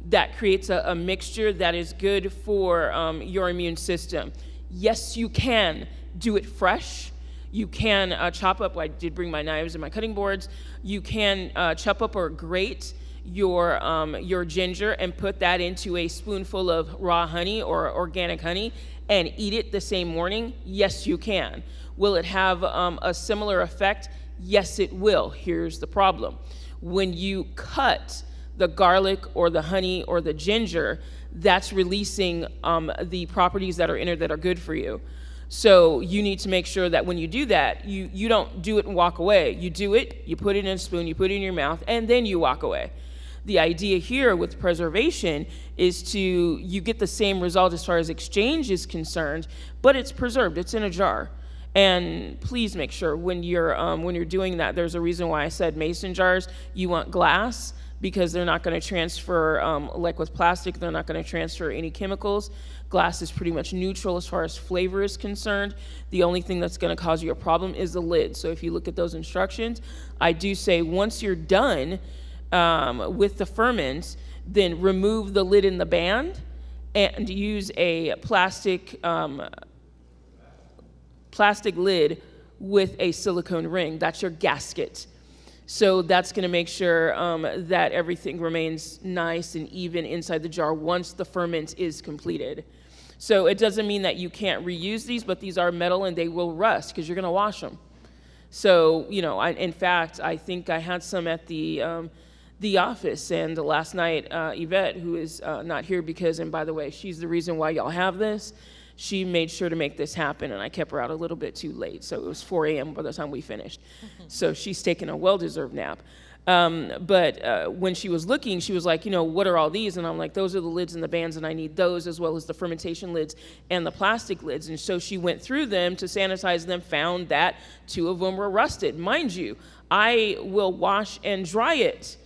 That creates a mixture that is good for your immune system. Yes, you can do it fresh. You can chop up, I did bring my knives and my cutting boards. You can chop up or grate your ginger and put that into a spoonful of raw honey or organic honey and eat it the same morning. Yes, you can. Will it have a similar effect? Yes, it will. Here's the problem. When you cut the garlic or the honey or the ginger, that's releasing the properties that are in it that are good for you. So you need to make sure that when you do that, you don't do it and walk away. You do it, you put it in a spoon, you put it in your mouth, and then you walk away. The idea here with preservation is you get the same result as far as exchange is concerned, but it's preserved, it's in a jar. And please make sure when you're doing that, there's a reason why I said mason jars. You want glass, because they're not going to transfer, like with plastic, they're not going to transfer any chemicals. Glass is pretty much neutral as far as flavor is concerned. The only thing that's going to cause you a problem is the lid. So if you look at those instructions, I do say once you're done with the ferments, then remove the lid in the band and use a plastic lid with a silicone ring. That's your gasket. So that's going to make sure that everything remains nice and even inside the jar once the ferment is completed. So it doesn't mean that you can't reuse these, but these are metal and they will rust because you're going to wash them. So, in fact, I think I had some at the office, and last night, Yvette, who is not here because, and by the way, she's the reason why y'all have this, she made sure to make this happen, and I kept her out a little bit too late, so it was 4 a.m. by the time we finished. So she's taking a well-deserved nap. But when she was looking, she was like, what are all these? And I'm like, those are the lids and the bands, and I need those as well as the fermentation lids and the plastic lids. And so she went through them to sanitize them, found that 2 of them were rusted. Mind you, I will wash and dry it.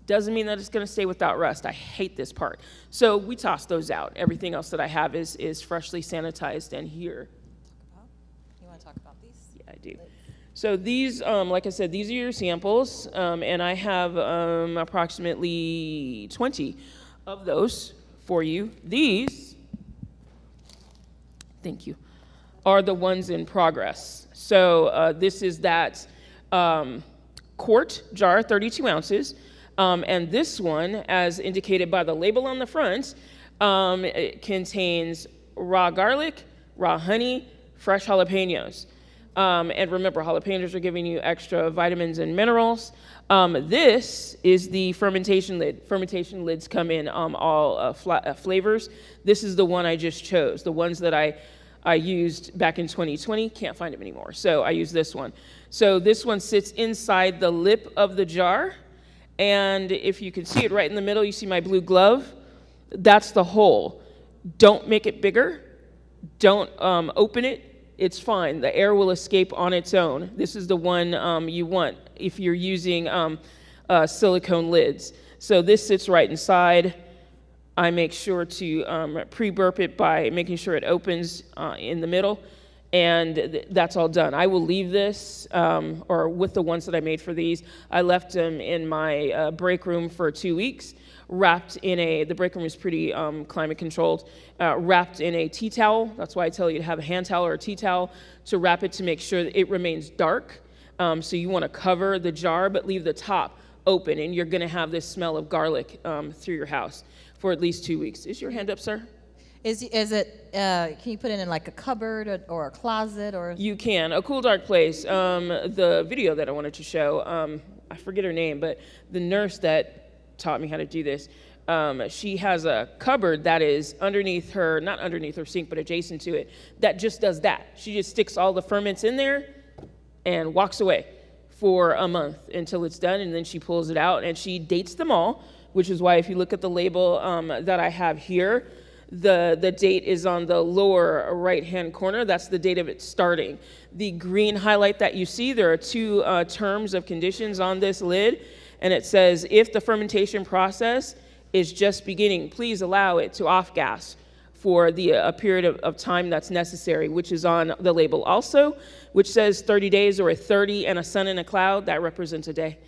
Doesn't mean that it's going to stay without rust. I hate this part. So we toss those out. Everything else that I have is freshly sanitized and here. You want to talk about these? Yeah, I do. So these, like I said, these are your samples, and I have approximately 20 of those for you. These, thank you, are the ones in progress. So this is that quart jar, 32 ounces. And this one, as indicated by the label on the front, it contains raw garlic, raw honey, fresh jalapenos. And remember, jalapenos are giving you extra vitamins and minerals. This is the fermentation lid. Fermentation lids come in all flavors. This is the one I just chose, the ones that I used back in 2020. Can't find them anymore, so I use this one. So this one sits inside the lip of the jar. And if you can see it right in the middle, you see my blue glove. That's the hole. Don't make it bigger. Don't open it. It's fine. The air will escape on its own. This is the one you want if you're using silicone lids. So this sits right inside. I make sure to pre-burp it by making sure it opens in the middle. and that's all done. I will leave this, or with the ones that I made for these, I left them in my break room for 2 weeks, wrapped in the break room is pretty climate controlled, wrapped in a tea towel. That's why I tell you to have a hand towel or a tea towel to wrap it to make sure that it remains dark. So you want to cover the jar, but leave the top open, and you're going to have this smell of garlic through your house for at least 2 weeks. Is your hand up, sir? Is it, can you put it in like a cupboard or a closet or? You can. A cool, dark place. The video that I wanted to show, I forget her name, but the nurse that taught me how to do this, she has a cupboard that is underneath her, not underneath her sink, but adjacent to it, that just does that. She just sticks all the ferments in there and walks away for a month until it's done, and then she pulls it out, and she dates them all, which is why if you look at the label that I have here, the date is on the lower right-hand corner. That's the date of it starting. The green highlight that you see, there are 2 terms of conditions on this lid, and it says, if the fermentation process is just beginning, please allow it to off-gas for a period of time that's necessary, which is on the label also, which says 30 days or a 30 and a sun and a cloud, that represents a day.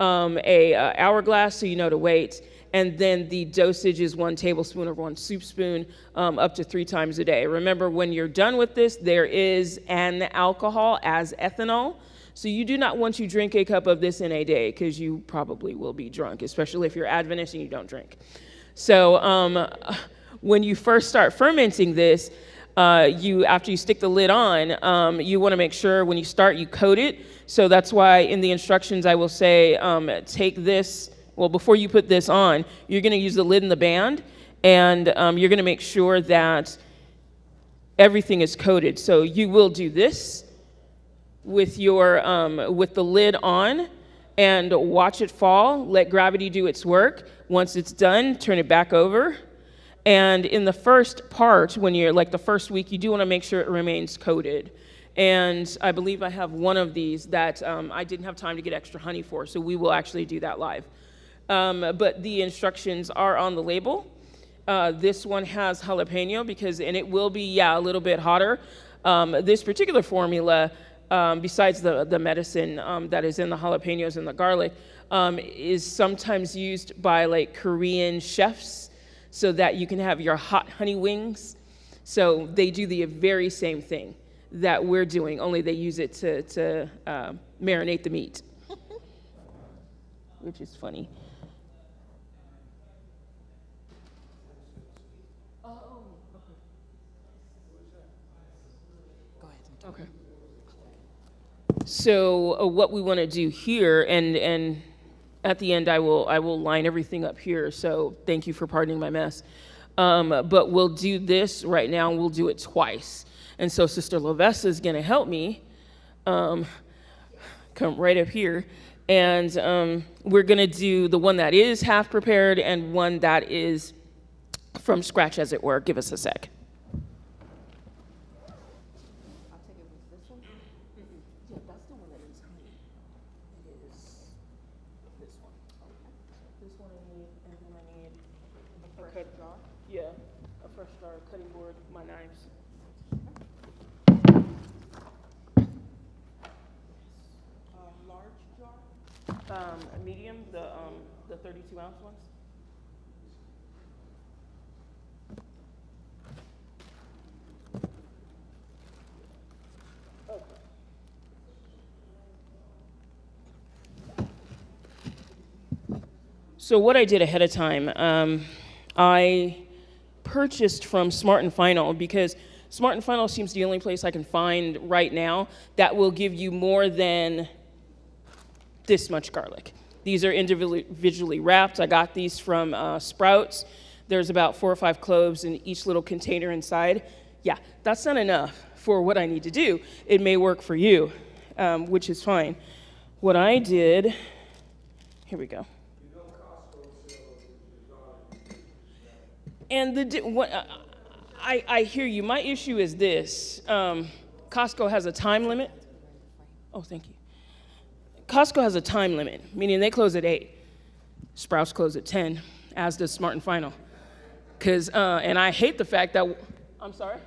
A hourglass, so you know to wait. And then the dosage is 1 tablespoon or 1 soup spoon, up to 3 times a day. Remember, when you're done with this, there is an alcohol as ethanol. So you do not want to drink a cup of this in a day, because you probably will be drunk, especially if you're Adventist and you don't drink. So when you first start fermenting this, after you stick the lid on, you want to make sure when you start you coat it. So that's why in the instructions I will say, take this. Well, before you put this on, you're going to use the lid and the band, and you're going to make sure that everything is coated. So you will do this with with the lid on, and watch it fall. Let gravity do its work. Once it's done, turn it back over. And in the first part, when you're like the first week, you do want to make sure it remains coated. And I believe I have one of these that I didn't have time to get extra honey for, so we will actually do that live. But the instructions are on the label. This one has jalapeno and it will be, a little bit hotter. This particular formula, besides the medicine that is in the jalapenos and the garlic, is sometimes used by like Korean chefs so that you can have your hot honey wings. So they do the very same thing that we're doing, only they use it to marinate the meat, which is funny. Okay. So what we want to do here, and at the end I will line everything up here. So thank you for pardoning my mess. But we'll do this right now, and we'll do it twice. And so Sister Lavessa is going to help me come right up here, and we're going to do the one that is half prepared and one that is from scratch, as it were. Give us a sec. Cutting board, my knives. Large jar? Medium, the 32-ounce ones. Okay. So what I did ahead of time, I purchased from Smart & Final, because Smart & Final seems the only place I can find right now that will give you more than this much garlic. These are individually wrapped. I got these from Sprouts. There's about 4 or 5 cloves in each little container inside. Yeah, that's not enough for what I need to do. It may work for you, which is fine. What I did, here we go. And I hear you. My issue is this. Costco has a time limit. Oh, thank you. Costco has a time limit, meaning they close at 8. Sprouts close at 10, as does Smart & Final. And I hate the fact that, I'm sorry?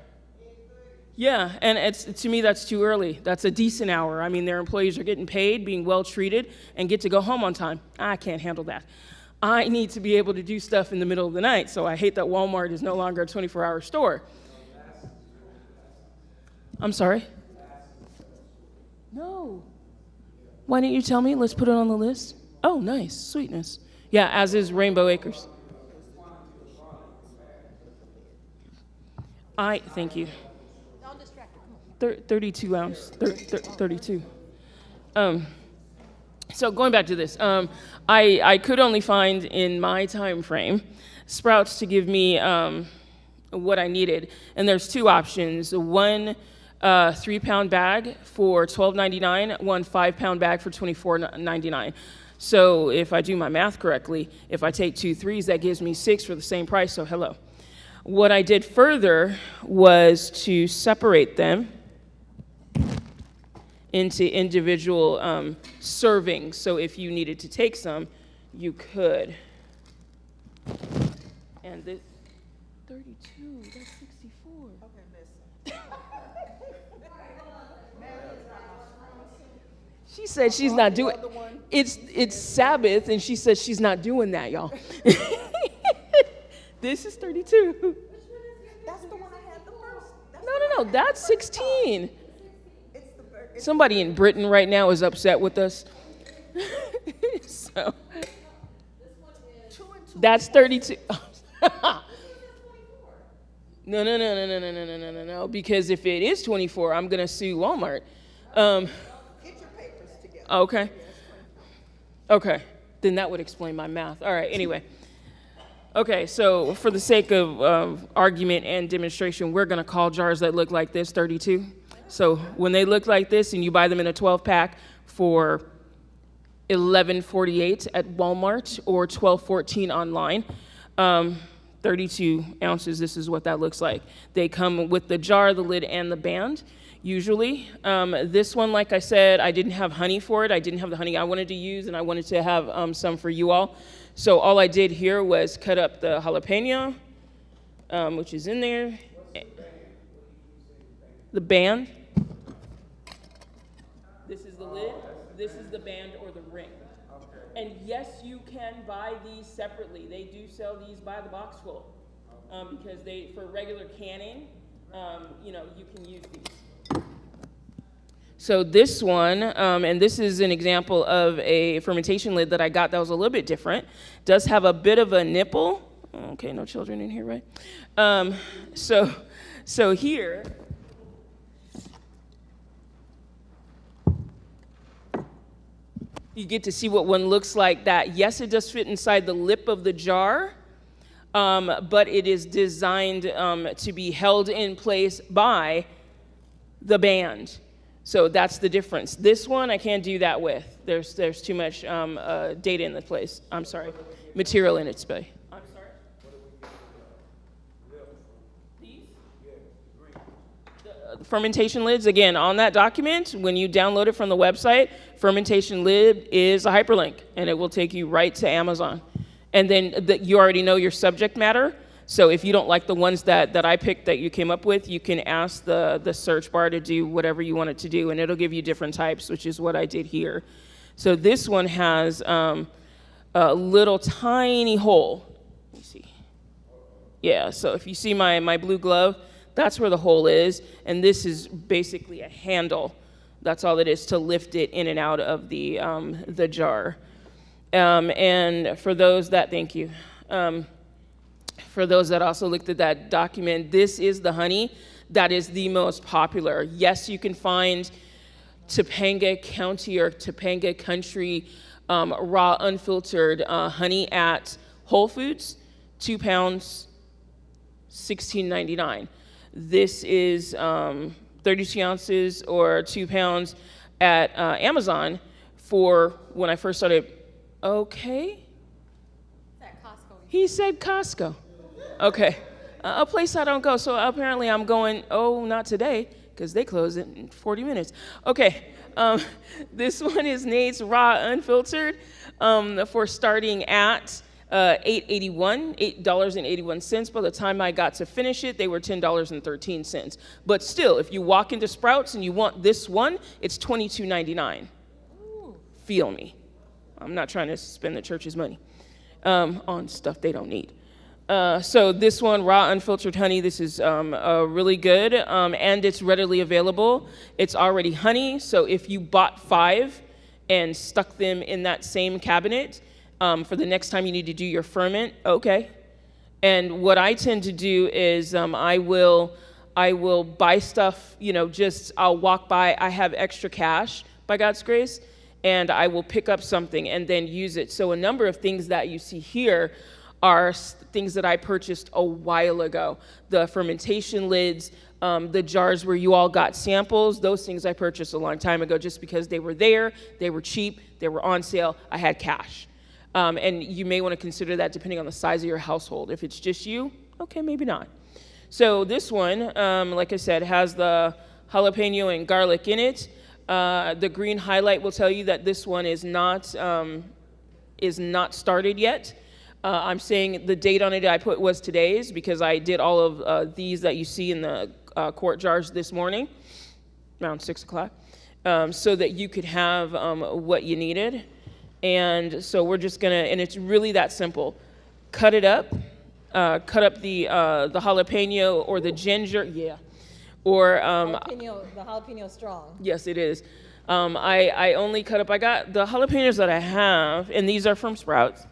Yeah, and to me, that's too early. That's a decent hour. I mean, their employees are getting paid, being well treated, and get to go home on time. I can't handle that. I need to be able to do stuff in the middle of the night, so I hate that Walmart is no longer a 24-hour store. I'm sorry? No. Why didn't you tell me? Let's put it on the list. Oh, nice. Sweetness. Yeah, as is Rainbow Acres. Thank you. 32 ounce, 32. So going back to this, I could only find in my time frame Sprouts to give me what I needed. And there's two options. One 3-pound bag for $12.99, one 5-pound bag for $24.99. So if I do my math correctly, if I take 2 3s, that gives me 6 for the same price, so hello. What I did further was to separate them into individual servings. So if you needed to take some, you could. And this 32, that's 64. Okay, listen. She said she's not doing it's Sabbath, and she said she's not doing that, y'all. This is 32. That's the one I had the first. No, that's 16. Somebody in Britain right now is upset with us. So that's 32. No, because if it is 24, I'm going to sue Walmart. Get your papers together. Okay. Then that would explain my math. All right, anyway. Okay, so for the sake of argument and demonstration, we're going to call jars that look like this 32. So when they look like this and you buy them in a 12-pack for $11.48 at Walmart or $12.14 online, 32 ounces, this is what that looks like. They come with the jar, the lid, and the band, usually. This one, like I said, I didn't have honey for it. I didn't have the honey I wanted to use, and I wanted to have some for you all. So all I did here was cut up the jalapeno, which is in there. The band. This is the lid. This is the band or the ring. And yes, you can buy these separately. They do sell these by the box full because for regular canning, you can use these. So this one, and this is an example of a fermentation lid that I got that was a little bit different. Does have a bit of a nipple. Okay, no children in here, right? So here, you get to see what one looks like that. Yes, it does fit inside the lip of the jar, but it is designed to be held in place by the band. So that's the difference. This one I can't do that with. There's too much data in the place. I'm sorry, material in its bay. I'm sorry. These? The fermentation lids, again, on that document, when you download it from the website, fermentation lid is a hyperlink, and it will take you right to Amazon. And then you already know your subject matter. So if you don't like the ones that I picked that you came up with, you can ask the search bar to do whatever you want it to do, and it'll give you different types, which is what I did here. So this one has a little tiny hole. Let me see. Yeah, so if you see my blue glove, that's where the hole is, and this is basically a handle. That's all it is to lift it in and out of the jar. And for those that, thank you. For those that also looked at that document, this is the honey that is the most popular. Yes, you can find Topanga County or Topanga Country raw unfiltered honey at Whole Foods, 2 pounds, $16.99. This is 32 ounces or 2 pounds at Amazon for when I first started. Okay. He said Costco. Okay. A place I don't go, so apparently I'm going, not today, because they close it in 40 minutes. Okay. This one is Nate's Raw Unfiltered for starting at $8.81. By the time I got to finish it, they were $10.13. But still, if you walk into Sprouts and you want this one, it's $22.99. Feel me. I'm not trying to spend the church's money on stuff they don't need. So this one, raw unfiltered honey, this is really good, and it's readily available. It's already honey, so if you bought 5 and stuck them in that same cabinet, for the next time you need to do your ferment, okay. And what I tend to do is I will buy stuff, I'll walk by, I have extra cash, by God's grace, and I will pick up something and then use it. So a number of things that you see here are things that I purchased a while ago. The fermentation lids, the jars where you all got samples, those things I purchased a long time ago just because they were there, they were cheap, they were on sale, I had cash. And you may want to consider that depending on the size of your household. If it's just you, okay, maybe not. So this one, like I said, has the jalapeno and garlic in it. The green highlight will tell you that this one is not started yet. I'm saying the date on it I put was today's because I did all of these that you see in the quart jars this morning, around 6 o'clock, so that you could have what you needed. And so we're just gonna, and it's really that simple. Cut it up, cut up the jalapeno or the ginger, yeah. Or the jalapeno strong. yes, it is. I only cut up, I got the jalapenos that I have, and these are from Sprouts.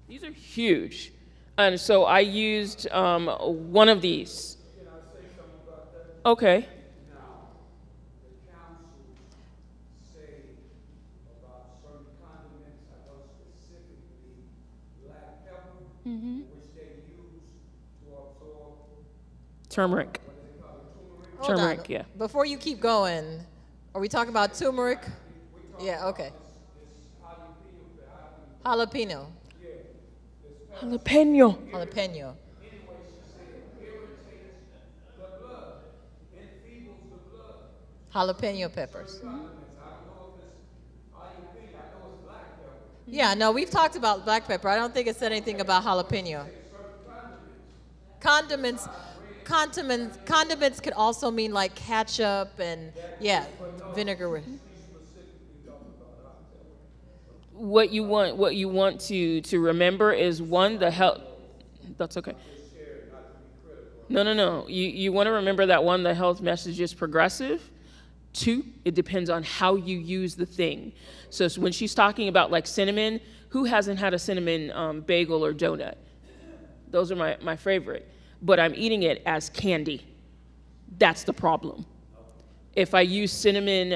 These are huge. And so I used one of these. Can I say something about that? Okay. Now, the councils say about certain condiments, I know specifically black pepper, which they use to absorb Turmeric. Hold Turmeric, on. yeah. Before you keep going, are we talking about turmeric? Yeah, okay. Jalapeno. Jalapeno. Jalapeno. Jalapeno peppers. Yeah, no, we've talked about black pepper. I don't think it said anything about jalapeno. Condiments could also mean like ketchup and vinegar. What you want to remember is one, the health. That's okay. No. You want to remember that one, the health message is progressive. 2, it depends on how you use the thing. So when she's talking about like cinnamon, who hasn't had a cinnamon bagel or donut? Those are my favorite. But I'm eating it as candy. That's the problem. If I use cinnamon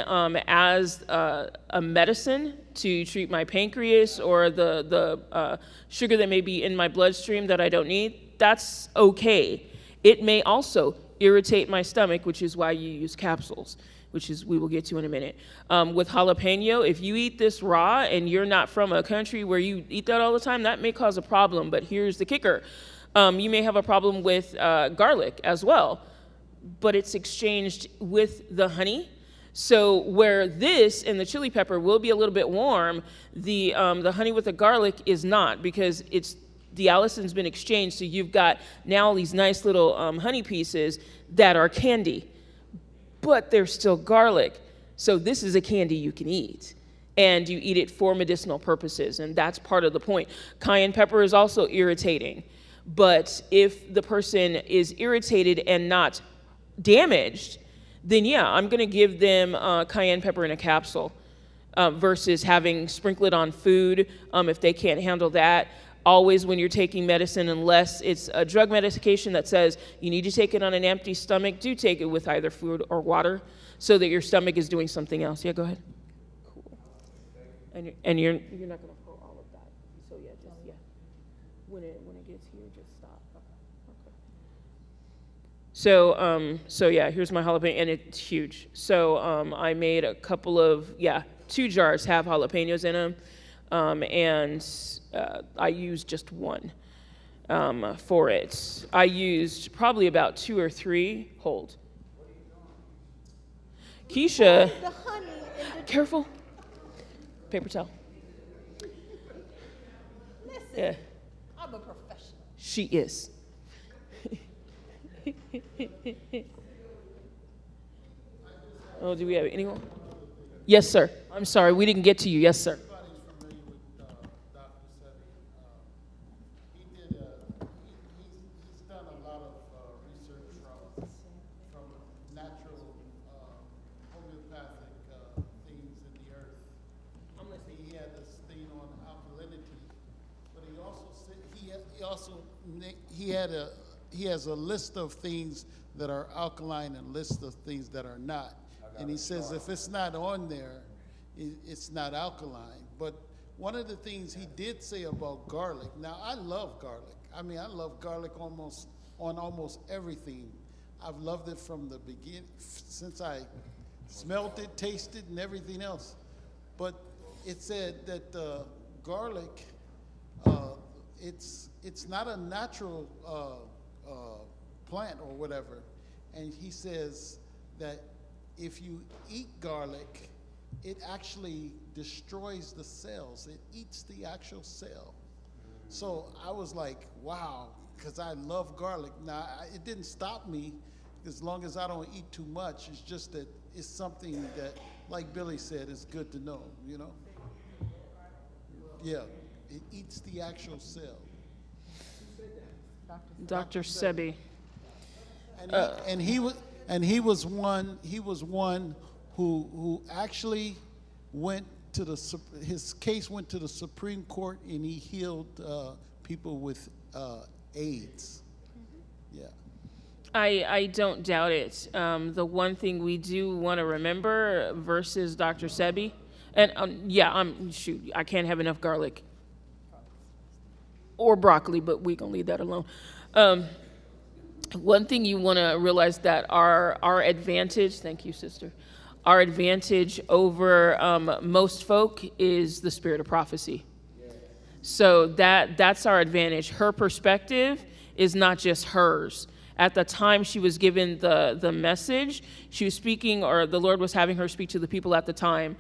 as a medicine to treat my pancreas or the sugar that may be in my bloodstream that I don't need, that's okay. It may also irritate my stomach, which is why you use capsules, which is we will get to in a minute. With jalapeno, if you eat this raw and you're not from a country where you eat that all the time, that may cause a problem, but here's the kicker. You may have a problem with garlic as well, but it's exchanged with the honey. So where this and the chili pepper will be a little bit warm, the honey with the garlic is not, because the allisin's been exchanged, so you've got now these nice little honey pieces that are candy, but they're still garlic. So this is a candy you can eat, and you eat it for medicinal purposes, and that's part of the point. Cayenne pepper is also irritating, but if the person is irritated and not damaged, then yeah, I'm gonna give them cayenne pepper in a capsule versus having sprinkle it on food if they can't handle that. Always when you're taking medicine, unless it's a drug medication that says you need to take it on an empty stomach, do take it with either food or water so that your stomach is doing something else. Yeah, go ahead. Cool. And you're not gonna pull all of that. So yeah, just when it gets here, just stop. Okay. So yeah, here's my jalapeno, and it's huge. So I made a couple of 2 jars have jalapenos in them. And I used just one for it. I used probably about 2 or 3. Hold. Keisha, careful. paper towel. Listen, Yeah, I'm a professional. she is. Oh, do we have anyone? Yes, sir. I'm sorry, we didn't get to you. Yes, sir. Everybody's familiar with Dr. Sebi. He's done a lot of research from natural homeopathic things in the earth. He had this thing on alkalinity, but he also said he has a list of things that are alkaline and list of things that are not. And he says if it's not on there, it's not alkaline. But one of the things he did say about garlic, now I love garlic. I mean, I love garlic on almost everything. I've loved it from the beginning, since I smelt it, tasted, and everything else. But it said that garlic, it's not a natural plant or whatever. And he says that if you eat garlic, it actually destroys the cells. It eats the actual cell. So I was like, wow, because I love garlic. Now, it didn't stop me as long as I don't eat too much. It's just that it's something that, like Billy said, is good to know, you know? Yeah, it eats the actual cell. Dr. Sebi. And he was one who actually went to his case went to the Supreme Court, and he healed people with AIDS. Yeah. I don't doubt it. The one thing we do want to remember versus Dr. Sebi, and I can't have enough garlic or broccoli, but we can leave that alone. One thing you want to realize that our advantage, thank you, sister, our advantage over most folk is the spirit of prophecy. So that's our advantage. Her perspective is not just hers. At the time she was given the message, she was speaking, or the Lord was having her speak to the people at the time,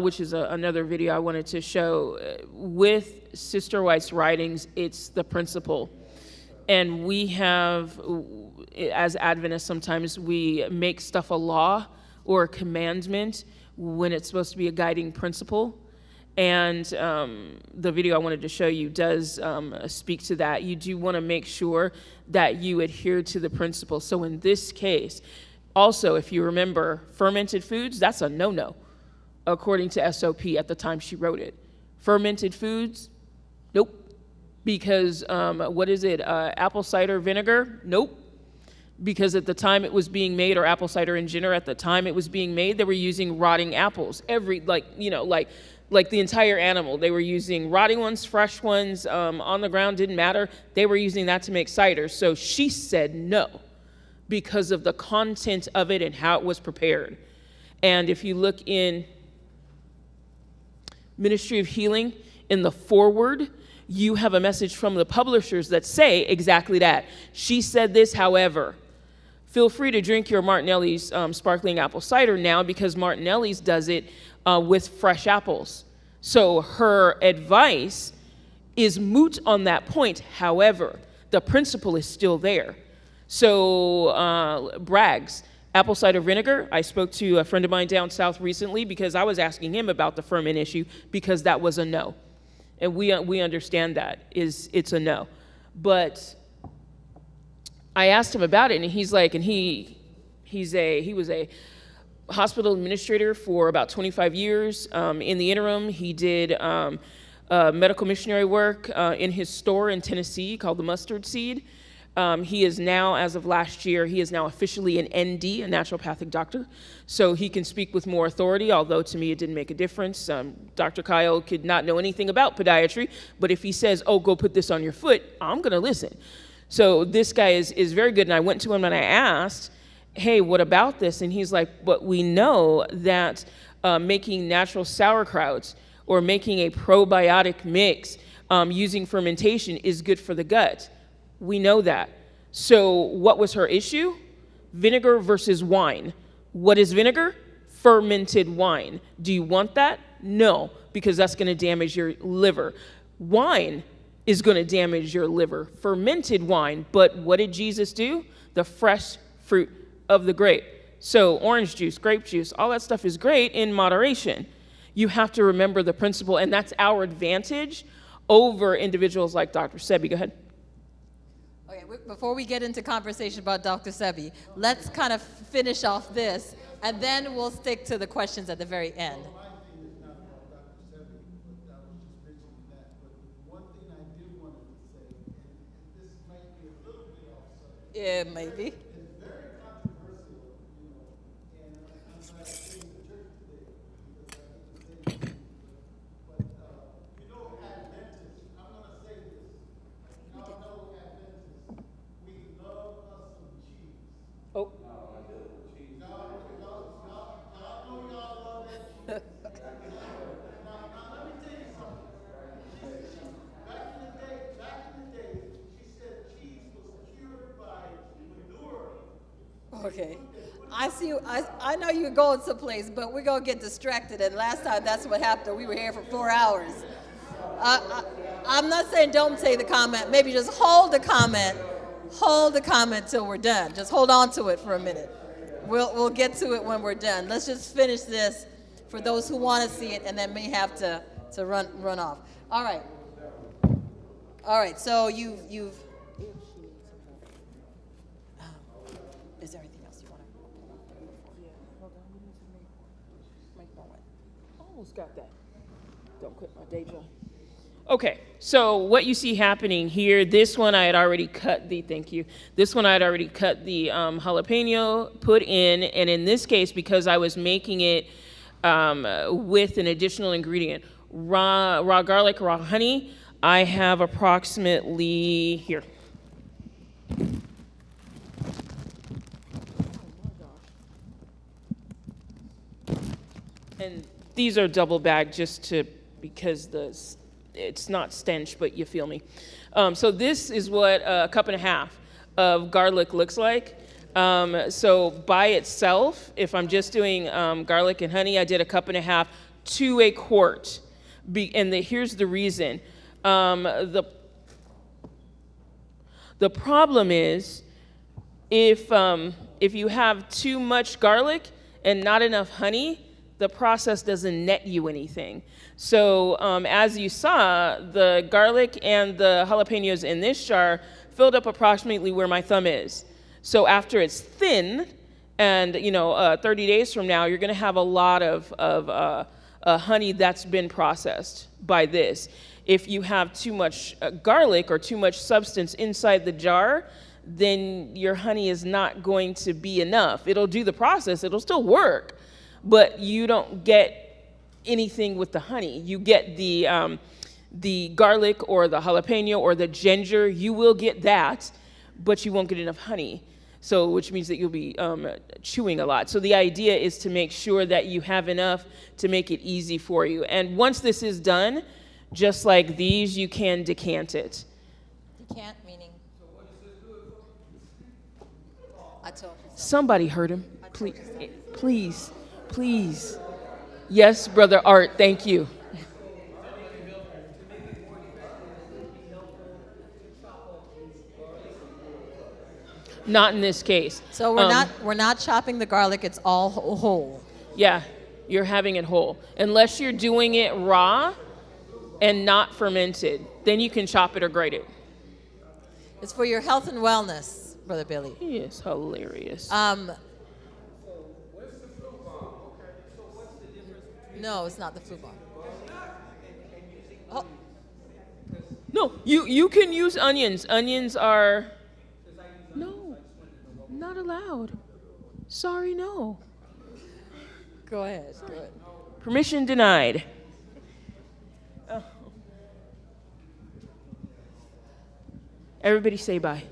which is another video I wanted to show. With Sister White's writings, it's the principle. And we have, as Adventists, sometimes we make stuff a law or a commandment when it's supposed to be a guiding principle. And the video I wanted to show you does speak to that. You do want to make sure that you adhere to the principle. So in this case, also, if you remember, fermented foods, that's a no-no, according to SOP at the time she wrote it. Fermented foods, nope. Because, apple cider vinegar? Nope. Because at the time it was being made, or apple cider and ginger, at the time it was being made, they were using rotting apples. Like the entire animal. They were using rotting ones, fresh ones, on the ground, didn't matter. They were using that to make cider. So she said no, because of the content of it and how it was prepared. And if you look in Ministry of Healing, in the foreword, you have a message from the publishers that say exactly that. She said this, however, feel free to drink your Martinelli's sparkling apple cider now, because Martinelli's does it with fresh apples. So her advice is moot on that point. However, the principle is still there. So Bragg's apple cider vinegar, I spoke to a friend of mine down south recently because I was asking him about the ferment issue, because that was a no. And we understand that it's a no. But I asked him about it, and he's like, and he was a hospital administrator for about 25 years. In the interim, he did medical missionary work in his store in Tennessee called the Mustard Seed. He is now, as of last year, he is now officially an ND, a naturopathic doctor. So he can speak with more authority, although to me it didn't make a difference. Dr. Kyle could not know anything about podiatry, but if he says, oh, go put this on your foot, I'm going to listen. So this guy is very good. And I went to him and I asked, hey, what about this? And he's like, but we know that making natural sauerkrauts or making a probiotic mix using fermentation is good for the gut. We know that. So what was her issue? Vinegar versus wine. What is vinegar? Fermented wine. Do you want that? No. because that's going to damage your liver. Wine is going to damage your liver, fermented wine. But what did Jesus do? The fresh fruit of the grape. So orange juice, grape juice, all that stuff is great in moderation. You have to remember the principle, and that's our advantage over individuals like Dr. Sebi. Go ahead. Okay, before we get into conversation about Dr. Sebi, let's kind of finish off this, and then we'll stick to the questions at the very end. Yeah, maybe. Oh. Okay. I see you. I know you're going someplace, but we're going to get distracted. And last time, that's what happened. We were here for 4 hours. I'm not saying don't say the comment. Maybe just hold the comment. Hold the comment till we're done. Just hold on to it for a minute. We'll get to it when we're done. Let's just finish this for those who want to see it and then may have to run off. All right. All right. So you've is there anything else you want to? Yeah, hold on. We need to make my way. Almost got that. Don't quit my day job. Okay, so what you see happening here, this one I had already cut the, thank you. This one I had already cut the jalapeno, put in, and in this case, because I was making it with an additional ingredient, raw garlic, raw honey, I have approximately, here. And these are double bagged just to, because it's not stench, but you feel me. So this is what a cup and a half of garlic looks like. So by itself, if I'm just doing garlic and honey, I did a cup and a half to a quart. And here's the reason. The problem is if you have too much garlic and not enough honey, the process doesn't net you anything. So as you saw, the garlic and the jalapenos in this jar filled up approximately where my thumb is. So after it's thin, and 30 days from now, you're going to have a lot of honey that's been processed by this. If you have too much garlic or too much substance inside the jar, then your honey is not going to be enough. It'll do the process, it'll still work, but you don't get anything with the honey. You get the garlic or the jalapeno or the ginger, you will get that, but you won't get enough honey. So, which means that you'll be chewing a lot. So the idea is to make sure that you have enough to make it easy for you. And once this is done, just like these, you can decant it. Decant meaning? I told you. Somebody heard him. Please. Yes, Brother Art, thank you. Not in this case. So we're not chopping the garlic, it's all whole. Yeah, you're having it whole. Unless you're doing it raw and not fermented, then you can chop it or grate it. It's for your health and wellness, Brother Billy. He is hilarious. No, it's not the flu bomb. Oh. No, you can use onions. Onions are... No, not allowed. Sorry, no. Go ahead. Permission denied. Oh. Everybody say bye.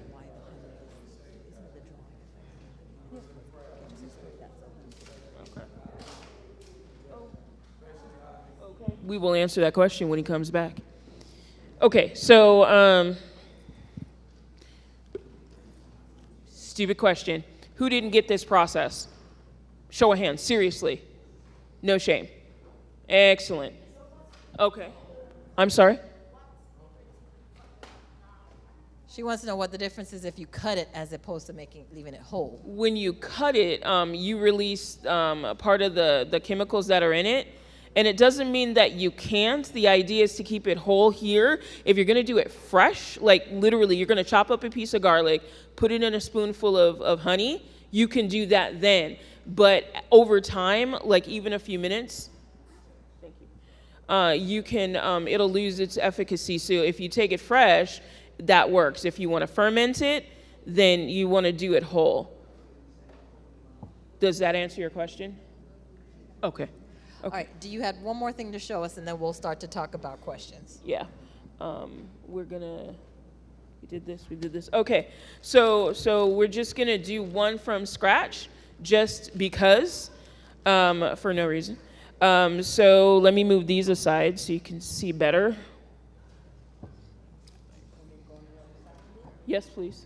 We will answer that question when he comes back. Okay, so stupid question. Who didn't get this process? Show of hands, seriously. No shame. Excellent. Okay. I'm sorry? She wants to know what the difference is if you cut it as opposed to leaving it whole. When you cut it, you release a part of the chemicals that are in it. And it doesn't mean that you can't. The idea is to keep it whole here. If you're going to do it fresh, like literally you're going to chop up a piece of garlic, put it in a spoonful of honey, you can do that then. But over time, like even a few minutes, thank you, you can, it'll lose its efficacy. So if you take it fresh, that works. If you want to ferment it, then you want to do it whole. Does that answer your question? Okay. All right, do you have one more thing to show us, and then we'll start to talk about questions? Yeah. We did this. Okay, so we're just gonna do one from scratch, just because, for no reason. So let me move these aside so you can see better. Yes, please.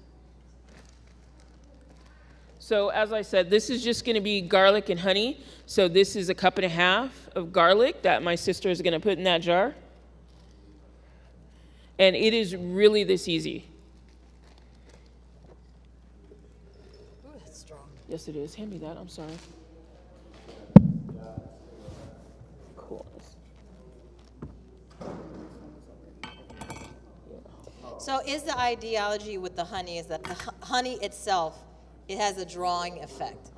So as I said, this is just going to be garlic and honey. So this is 1.5 cups of garlic that my sister is going to put in that jar. And it is really this easy. Ooh, that's strong. Yes, it is. Hand me that. I'm sorry. Cool. So is the ideology with the honey is that the honey itself, it has a drawing effect.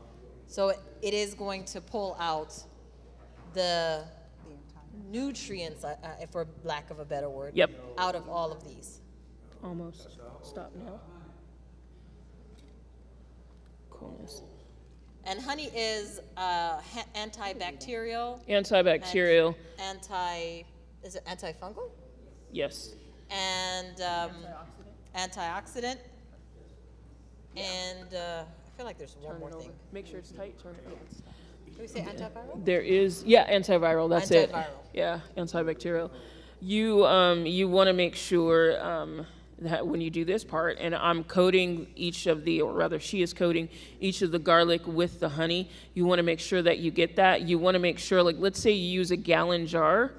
So it is going to pull out the nutrients, for lack of a better word, Yep. out of all of these. Almost. Stop now. Coolness. And honey is antibacterial. Antibacterial. Is it antifungal? Yes. And antioxidant. And I feel like there's one more thing. Make sure it's tight. Turn it over. Did we say antiviral? There is, yeah, antiviral. That's it. Antiviral. Yeah, antibacterial. You want to make sure that when you do this part, and I'm coating each of the, or rather, she is coating each of the garlic with the honey. You want to make sure that you get that. You want to make sure, like, let's say you use a gallon jar,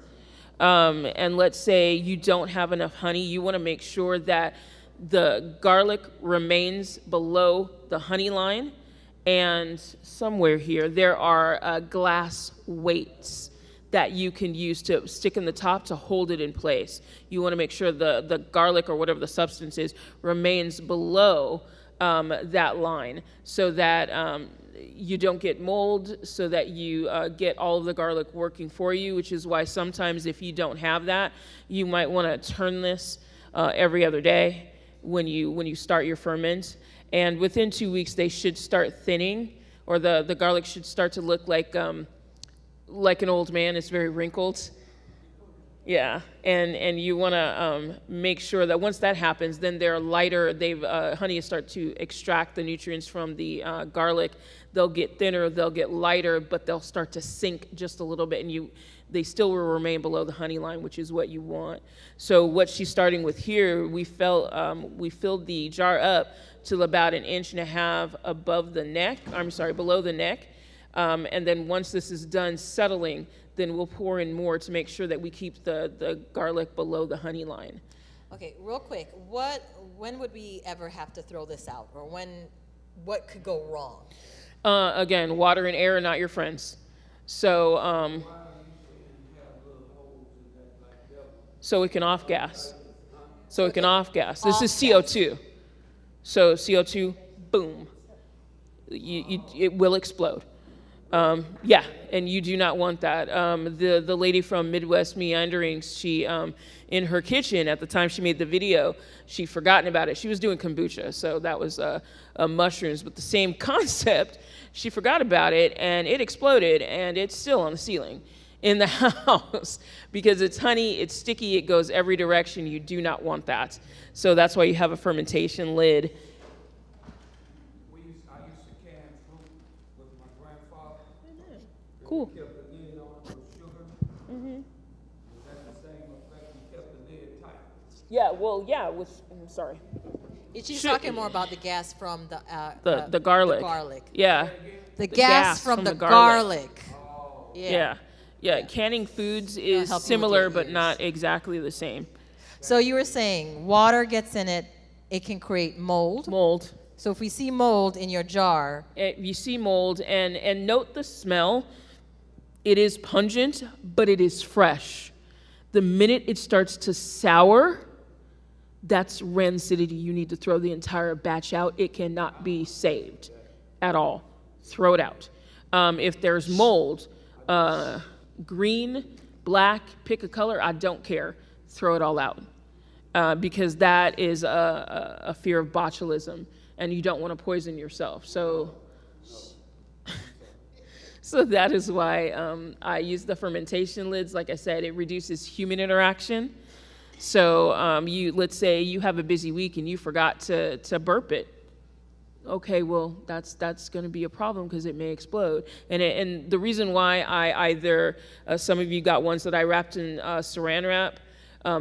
and let's say you don't have enough honey. You want to make sure that the garlic remains below the honey line, and somewhere here there are glass weights that you can use to stick in the top to hold it in place. You want to make sure the garlic or whatever the substance is remains below that line, so that you don't get mold, so that you get all of the garlic working for you, which is why sometimes if you don't have that, you might want to turn this every other day when you start your ferment. And within 2 weeks, they should start thinning, or the garlic should start to look like an old man. It's very wrinkled. Yeah, and you want to make sure that once that happens, then they're lighter. Honey start to extract the nutrients from the garlic. They'll get thinner, they'll get lighter, but they'll start to sink just a little bit, and they still will remain below the honey line, which is what you want. So what she's starting with here, we filled the jar up to about 1.5 inches above the neck. Below the neck. And then once this is done settling, then we'll pour in more to make sure that we keep the garlic below the honey line. Okay, real quick, when would we ever have to throw this out, or what could go wrong? Again, water and air are not your friends. So, so it can off gas. This is CO2. So CO2, boom, it will explode. Yeah, and you do not want that. The lady from Midwest Meanderings, she, in her kitchen at the time she made the video, she'd forgotten about it. She was doing kombucha, so that was mushrooms, but the same concept, she forgot about it, and it exploded, and it's still on the ceiling in the house because it's honey, it's sticky, it goes every direction. You do not want that. So that's why you have a fermentation lid. I used to can fruit with my grandfather. Cool. We kept the lid on with sugar. Was that the same effect? We kept the lid tight. Yeah, well, yeah, I'm sorry. She's talking more about the gas from the garlic. The garlic. Yeah. The gas from the garlic. Yeah. Yeah, canning foods It'll is help you with similar, your but ears. not exactly the same. So you were saying water gets in it, it can create mold. Mold. So if we see mold in your jar, You see mold, and note the smell. It is pungent, but it is fresh. The minute it starts to sour, that's rancidity. You need to throw the entire batch out. It cannot be saved at all. Throw it out. If there's mold, green, black, pick a color, I don't care. Throw it all out. Because that is a fear of botulism, and you don't want to poison yourself. So that is why I use the fermentation lids. Like I said, it reduces human interaction. So let's say you have a busy week and you forgot to burp it. Okay, well, that's going to be a problem because it may explode. And the reason why I either, some of you got ones that I wrapped in saran wrap,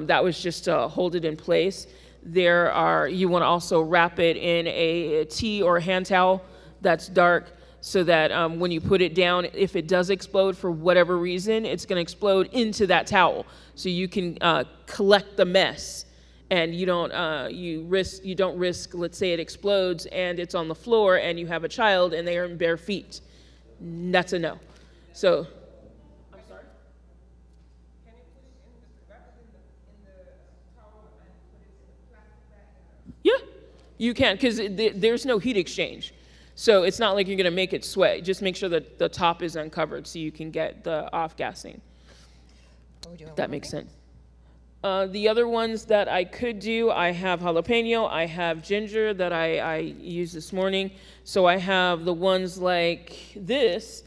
that was just to hold it in place. You want to also wrap it in a tea or a hand towel that's dark so that when you put it down, if it does explode for whatever reason, it's going to explode into that towel. So you can collect the mess. And you don't risk, let's say it explodes and it's on the floor and you have a child and they are in bare feet. That's a no. So, I'm sorry? Can you put it wrap it in the towel and put it in the plastic bag? Yeah, you can, because there's no heat exchange. So it's not like you're gonna make it sweat. Just make sure that the top is uncovered so you can get the off-gassing. That makes sense. The other ones that I could do, I have jalapeno, I have ginger that I used this morning. So I have the ones like this.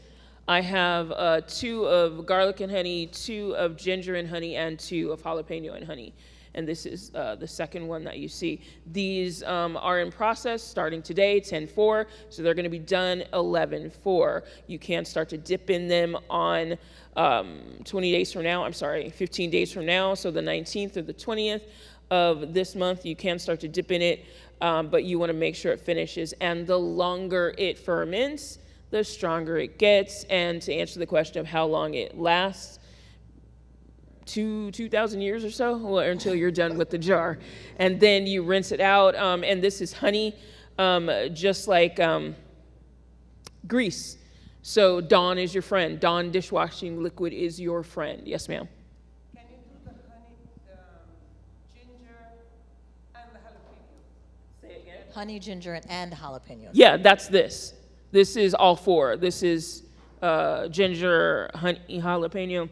I have 2 of garlic and honey, 2 of ginger and honey, and 2 of jalapeno and honey. And this is the second one that you see. These are in process starting today, 10/4, so they're gonna be done 11/4. You can start to dip in them on 15 days from now, so the 19th or the 20th of this month, you can start to dip in it, but you wanna make sure it finishes. And the longer it ferments, the stronger it gets. And to answer the question of how long it lasts, 2,000 years or so, or until you're done with the jar. And then you rinse it out, and this is honey, just like grease. So Dawn is your friend. Dawn dishwashing liquid is your friend. Yes, ma'am? Can you do the honey, the ginger, and the jalapeno? Say again. honey, ginger, and jalapenos. Yeah, that's this. This is all 4. This is ginger, honey, jalapeno,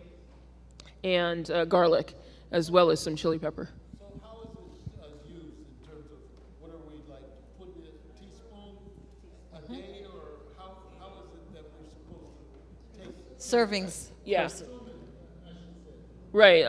and garlic, as well as some chili pepper. So how is it used in terms of what are we like putting a teaspoon a day, or how is it that we're supposed to take it? Servings. Yeah. versus- Right,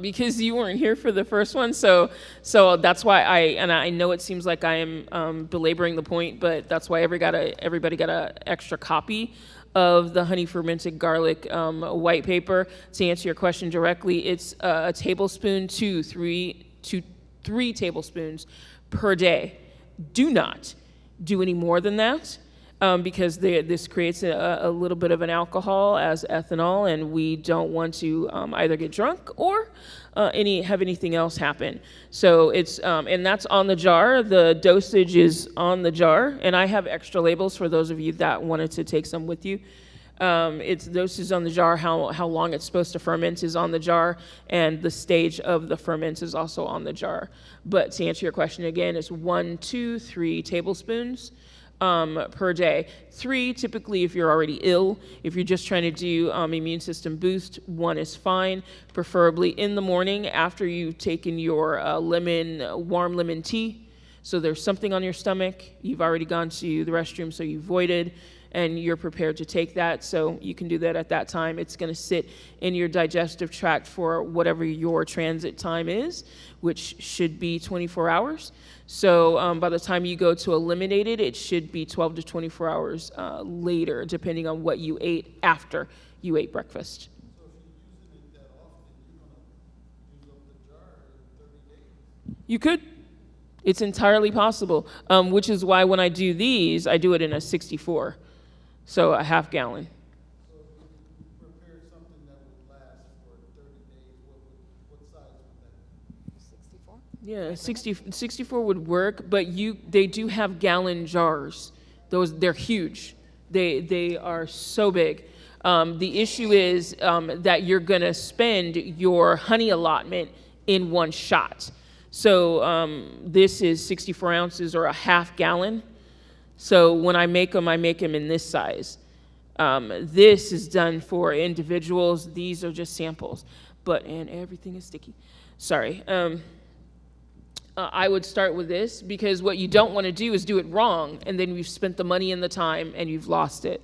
because you weren't here for the first one, so that's why I know it seems like I am belaboring the point, but that's why everybody got a extra copy of the honey fermented garlic white paper. To answer your question directly, it's a tablespoon to 3 tablespoons per day. Do not do any more than that. Because this creates a little bit of an alcohol as ethanol, and we don't want to either get drunk or have anything else happen. So it's, and that's on the jar. The dosage is on the jar, and I have extra labels for those of you that wanted to take some with you. It's dosage on the jar, how long it's supposed to ferment is on the jar, and the stage of the ferment is also on the jar. But to answer your question again, it's 1, 2, 3 tablespoons. Per day. 3, typically if you're already ill. If you're just trying to do immune system boost, 1 is fine, preferably in the morning after you've taken your warm lemon tea. So there's something on your stomach, you've already gone to the restroom, so you voided, and you're prepared to take that, so you can do that at that time. It's gonna sit in your digestive tract for whatever your transit time is, which should be 24 hours. So by the time you go to eliminate it, it should be 12 to 24 hours later, depending on what you ate after you ate breakfast. So if you're using it that often, you're gonna use up the jar in 30 days. You could. It's entirely possible, which is why when I do these, I do it in a 64, so a half gallon. So if you prepare something that would Yeah, 64 would work, but they do have gallon jars. They're huge. They are so big. The issue is that you're gonna spend your honey allotment in one shot. So this is 64 ounces or a half gallon. So when I make them in this size. This is done for individuals. These are just samples, and everything is sticky. Sorry. I would start with this because what you don't want to do is do it wrong, and then you've spent the money and the time and you've lost it.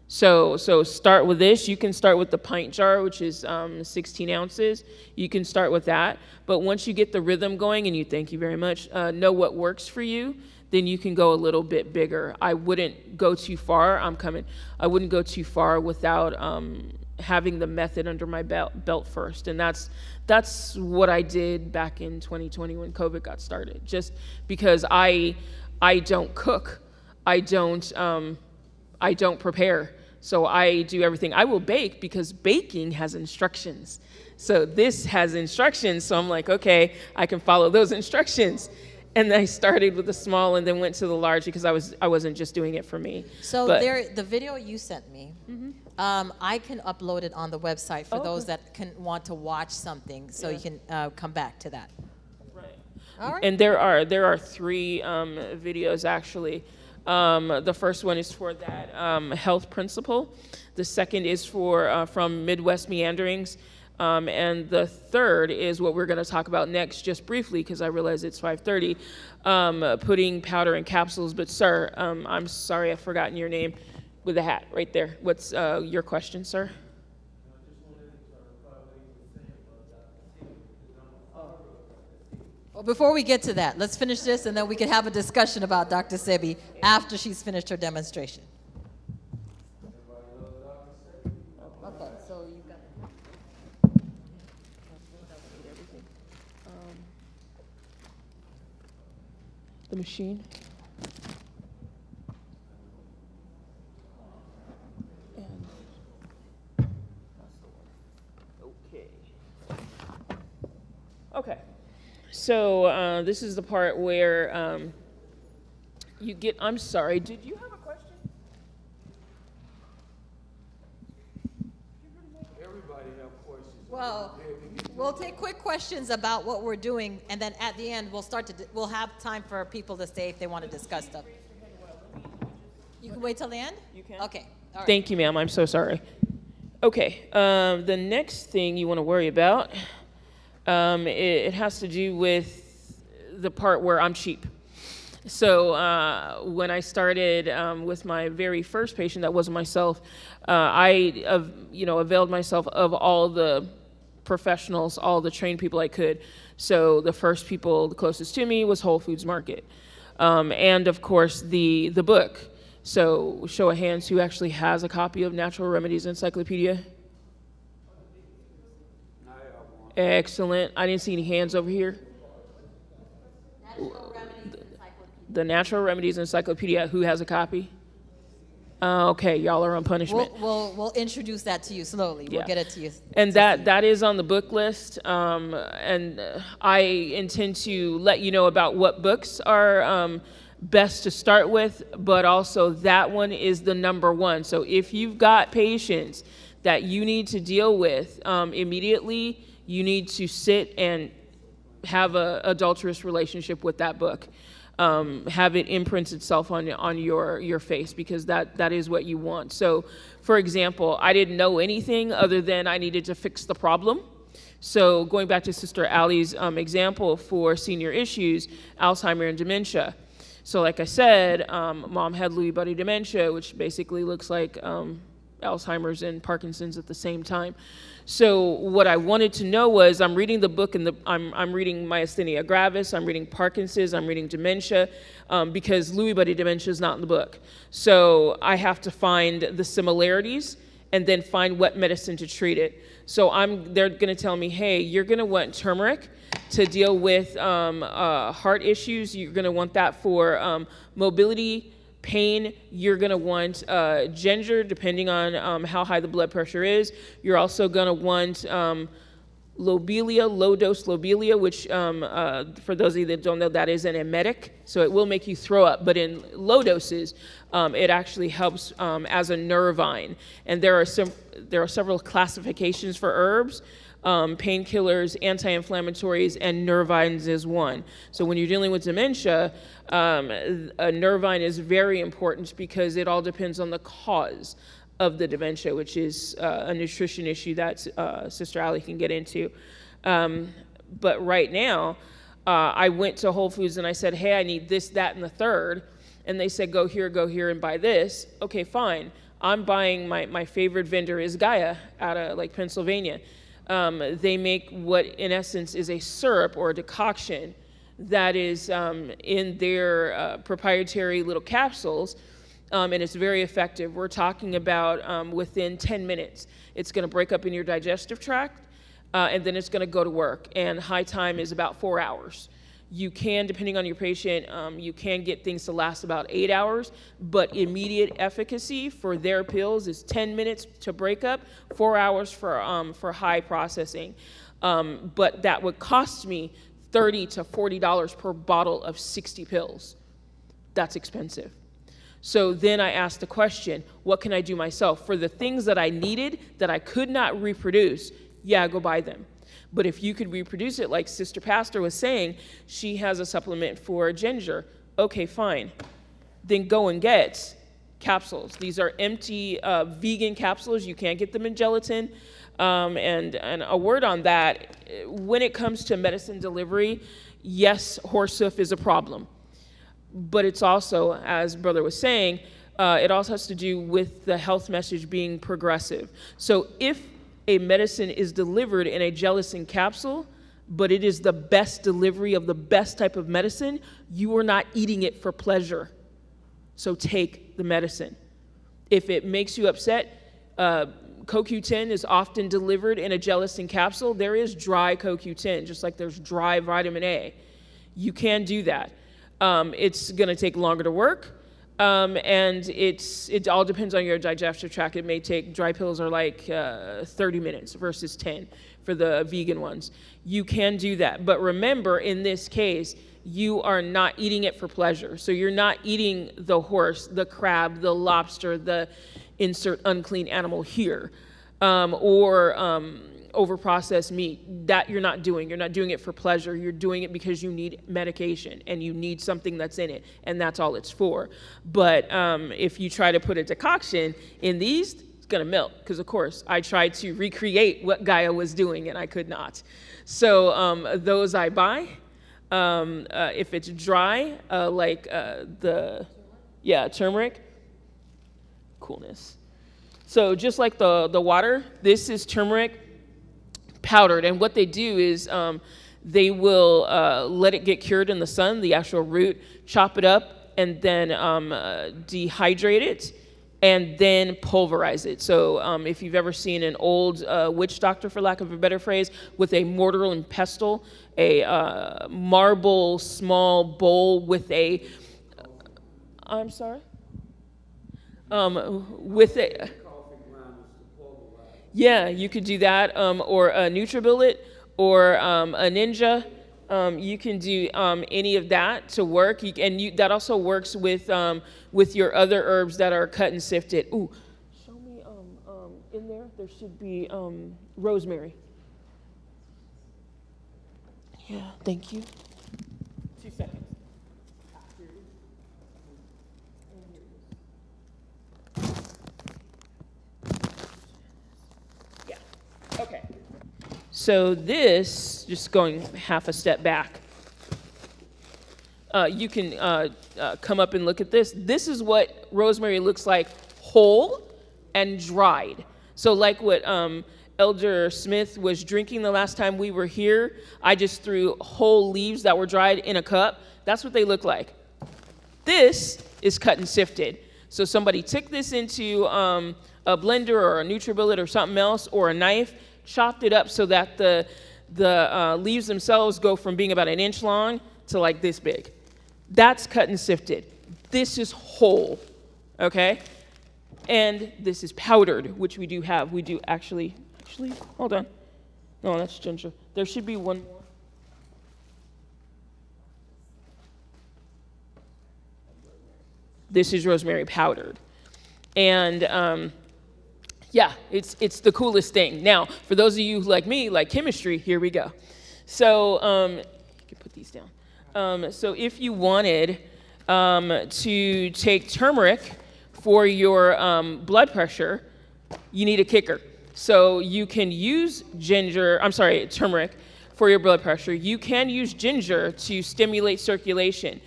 So start with this. You can start with the pint jar, which is 16 ounces. You can start with that. But once you get the rhythm going and you, thank you very much, know what works for you, then you can go a little bit bigger. I wouldn't go too far. I wouldn't go too far without having the method under my belt first. And that's what I did back in 2020 when COVID got started. Just because I don't cook, I don't prepare. So I do everything. I will bake because baking has instructions. So this has instructions. So I'm like, okay, I can follow those instructions. And I started with the small and then went to the large because I wasn't just doing it for me. So the video you sent me, I can upload it on the website for those that want to watch something. So you can come back to that. Right. All right. And there are 3 videos actually. The first one is for that health principle. The second is from Midwest Meanderings. And the third is what we're going to talk about next, just briefly, because I realize it's 5:30, putting powder in capsules. But sir, I'm sorry, I've forgotten your name with the hat right there. What's your question, sir? Well, before we get to that, let's finish this, and then we can have a discussion about Dr. Sebi after she's finished her demonstration. Okay, so you've got the machine. Okay. So this is the part where you get, I'm sorry, did you have a question? Everybody have questions. Well, we'll take quick questions about what we're doing, and then at the end, we'll have time for people to stay if they want to discuss stuff. You can wait till the end? You can. Okay. All right. Thank you, ma'am. I'm so sorry. Okay. The next thing you want to worry about, it has to do with the part where I'm cheap. So when I started with my very first patient, that wasn't myself, I availed myself of all the professionals, all the trained people I could. So the first people the closest to me was Whole Foods Market. And of course the book. So show of hands, who actually has a copy of Natural Remedies Encyclopedia? Excellent. I didn't see any hands over here. The Natural Remedies Encyclopedia, who has a copy? Okay, y'all are on punishment. We'll introduce that to you slowly. Yeah. We'll get it to you. And that is on the book list. And I intend to let you know about what books are best to start with, but also that one is the #1. So if you've got patients that you need to deal with immediately, you need to sit and have an adulterous relationship with that book. Have it imprint itself on your face, because that is what you want. So, for example, I didn't know anything other than I needed to fix the problem. So going back to Sister Allie's example for senior issues, Alzheimer and dementia. So like I said, mom had Lewy body dementia, which basically looks like Alzheimer's and Parkinson's at the same time. So what I wanted to know was, I'm reading the book, and I'm reading myasthenia gravis, I'm reading Parkinson's, I'm reading dementia, because Lewy body dementia is not in the book. So I have to find the similarities and then find what medicine to treat it. So they're going to tell me, hey, you're going to want turmeric to deal with heart issues. You're going to want that for mobility, pain. You're going to want ginger, depending on how high the blood pressure is. You're also going to want lobelia, low-dose lobelia, which for those of you that don't know, that is an emetic, so it will make you throw up. But in low doses, it actually helps as a nervine. And there are several classifications for herbs. Painkillers, anti-inflammatories, and nervines is one. So when you're dealing with dementia, a nervine is very important because it all depends on the cause of the dementia, which is a nutrition issue that Sister Allie can get into. But right now, I went to Whole Foods and I said, hey, I need this, that, and the third. And they said, go here, and buy this. Okay, fine. I'm buying, my favorite vendor is Gaia out of like Pennsylvania. They make what in essence is a syrup or a decoction that is in their proprietary little capsules, and it's very effective. We're talking about within 10 minutes, it's gonna break up in your digestive tract, and then it's gonna go to work, and high time is about 4 hours. You can, depending on your patient, you can get things to last about 8 hours, but immediate efficacy for their pills is 10 minutes to break up, 4 hours for high processing. But that would cost me $30 to $40 per bottle of 60 pills. That's expensive. So then I asked the question, what can I do myself? For the things that I needed that I could not reproduce, yeah, go buy them. But if you could reproduce it, like Sister Pastor was saying, she has a supplement for ginger. Okay, fine. Then go and get capsules. These are empty vegan capsules. You can't get them in gelatin. And a word on that, when it comes to medicine delivery, yes, horsehoof is a problem. But it's also, as Brother was saying, it also has to do with the health message being progressive. So if a medicine is delivered in a gelatin capsule, but it is the best delivery of the best type of medicine, you are not eating it for pleasure. So take the medicine. If it makes you upset, CoQ10 is often delivered in a gelatin capsule. There is dry CoQ10, just like there's dry vitamin A. You can do that. It's gonna take longer to work. And it all depends on your digestive tract. It may take, dry pills are like 30 minutes versus 10 for the vegan ones. You can do that. But remember, in this case, you are not eating it for pleasure. So you're not eating the horse, the crab, the lobster, the insert unclean animal here, or overprocessed meat. That you're not doing. You're not doing it for pleasure. You're doing it because you need medication and you need something that's in it, and that's all it's for. But if you try to put a decoction in these, it's gonna melt, because of course I tried to recreate what Gaia was doing and I could not. So those I buy. If it's dry, like turmeric, coolness. So just like the water, this is turmeric powdered, and what they do is they will let it get cured in the sun, the actual root, chop it up, and then dehydrate it, and then pulverize it. So if you've ever seen an old witch doctor, for lack of a better phrase, with a mortar and pestle, a marble small bowl with a, I'm sorry? With a, yeah, you could do that, or a NutriBullet, or a Ninja. You can do any of that to work, that also works with your other herbs that are cut and sifted. Ooh, show me in there. There should be rosemary. Yeah, thank you. 2 seconds. Okay, so this, just going half a step back, you can come up and look at this. This is what rosemary looks like whole and dried. So like what Elder Smith was drinking the last time we were here, I just threw whole leaves that were dried in a cup. That's what they look like. This is cut and sifted. So somebody took this into a blender or a NutriBullet or something else, or a knife, chopped it up so that the leaves themselves go from being about 1 inch long to like this big. That's cut and sifted. This is whole, okay? And this is powdered, which we do have. We do actually, hold on. No, that's ginger. There should be one more. This is rosemary powdered. And yeah, it's the coolest thing. Now, for those of you like me, like chemistry, here we go. So you can put these down. So if you wanted to take turmeric for your blood pressure, you need a kicker. So you can use turmeric for your blood pressure. You can use ginger to stimulate circulation.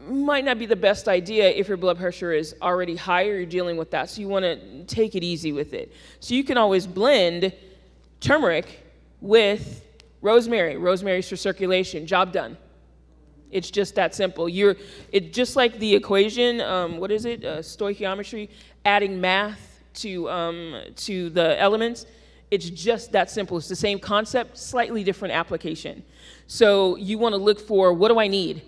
Might not be the best idea if your blood pressure is already high or you're dealing with that. So you want to take it easy with it. So you can always blend turmeric with rosemary. Rosemary's for circulation. Job done. It's just that simple. It's just like the equation. What is it? Stoichiometry. Adding math to the elements. It's just that simple. It's the same concept, slightly different application. So you want to look for, what do I need?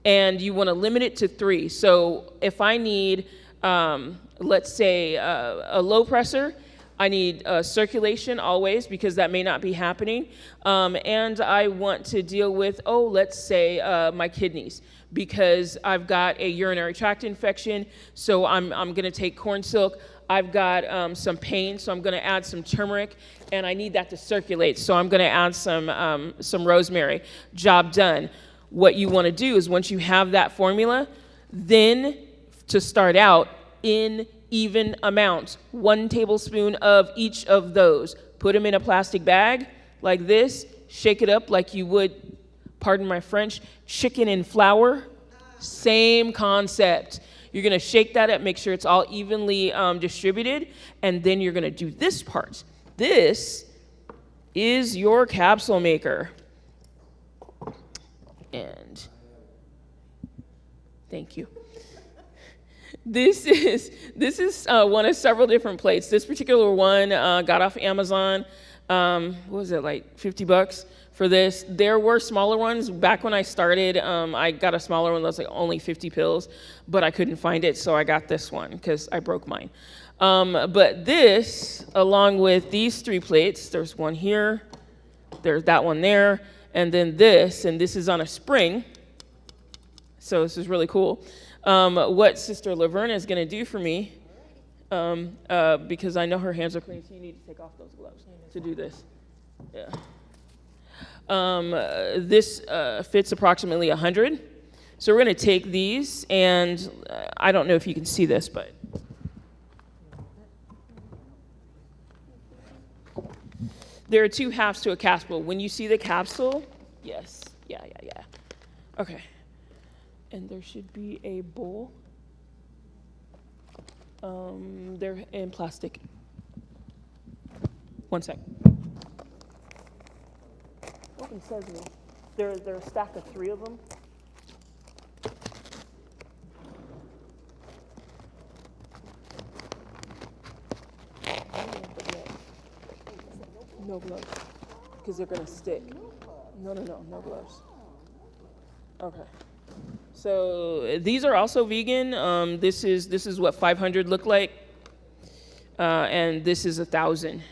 And you want to limit it to 3. So if I need, let's say, a low pressure, I need circulation always, because that may not be happening. And I want to deal with, let's say, my kidneys, because I've got a urinary tract infection, so I'm going to take corn silk. I've got some pain, so I'm going to add some turmeric, and I need that to circulate, so I'm going to add some rosemary. Job done. What you want to do is, once you have that formula, then to start out in even amounts, 1 tablespoon of each of those. Put them in a plastic bag like this, shake it up like you would, pardon my French, chicken and flour. Same concept. You're going to shake that up, make sure it's all evenly distributed, and then you're going to do this part. This is your capsule maker. And thank you. This is one of several different plates. This particular one got off Amazon. What was it, like $50 for this? There were smaller ones. Back when I started, I got a smaller one that was like only 50 pills, but I couldn't find it, so I got this one because I broke mine. But this, along with these 3 plates, there's one here, there's that one there, and then this, and this is on a spring. So this is really cool. What Sister Laverna is going to do for me, because I know her hands are clean, so you need to take off those gloves to do this. Yeah. This fits approximately 100. So we're going to take these, and I don't know if you can see this, but there are 2 halves to a capsule. When you see the capsule, yes, yeah. Okay. And there should be a bowl. They're in plastic. 1 sec. Open sesame. There are a stack of 3 of them. No gloves, because they're gonna stick. No gloves. Okay. So these are also vegan. This is what 500 look like, and this is 1,000.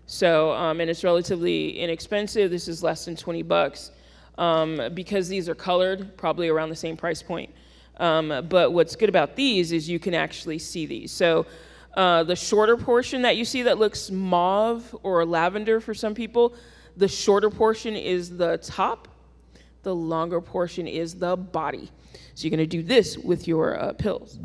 So and it's relatively inexpensive. This is less than $20, because these are colored, probably around the same price point. But what's good about these is you can actually see these. So the shorter portion that you see that looks mauve or lavender for some people, the shorter portion is the top. The longer portion is the body. So you're going to do this with your pills.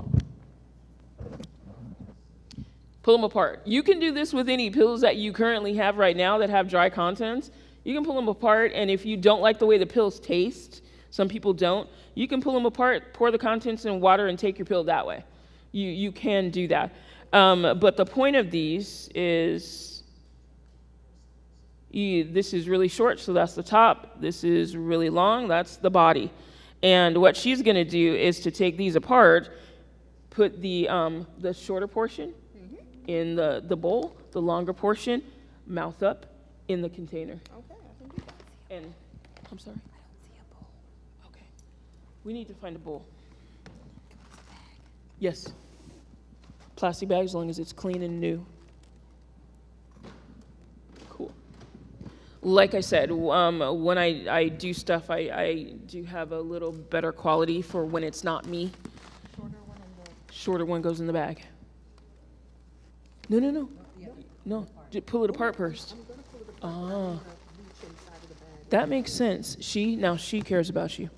Pull them apart. You can do this with any pills that you currently have right now that have dry contents. You can pull them apart, and if you don't like the way the pills taste, some people don't, you can pull them apart, pour the contents in water, and take your pill that way. You can do that. But the point of these is, this is really short, so that's the top. This is really long, that's the body. And what she's going to do is to take these apart, put the shorter portion in the bowl, the longer portion, mouth up in the container. Okay, I can do that. And, I'm sorry? I don't see a bowl. Okay. We need to find a bowl. Yes. Plastic bag, as long as it's clean and new. Cool. Like I said, when I do stuff, I do have a little better quality for when it's not me. Shorter one goes in the bag. No. No, just pull it apart first. Ah. That makes sense. Now she cares about you.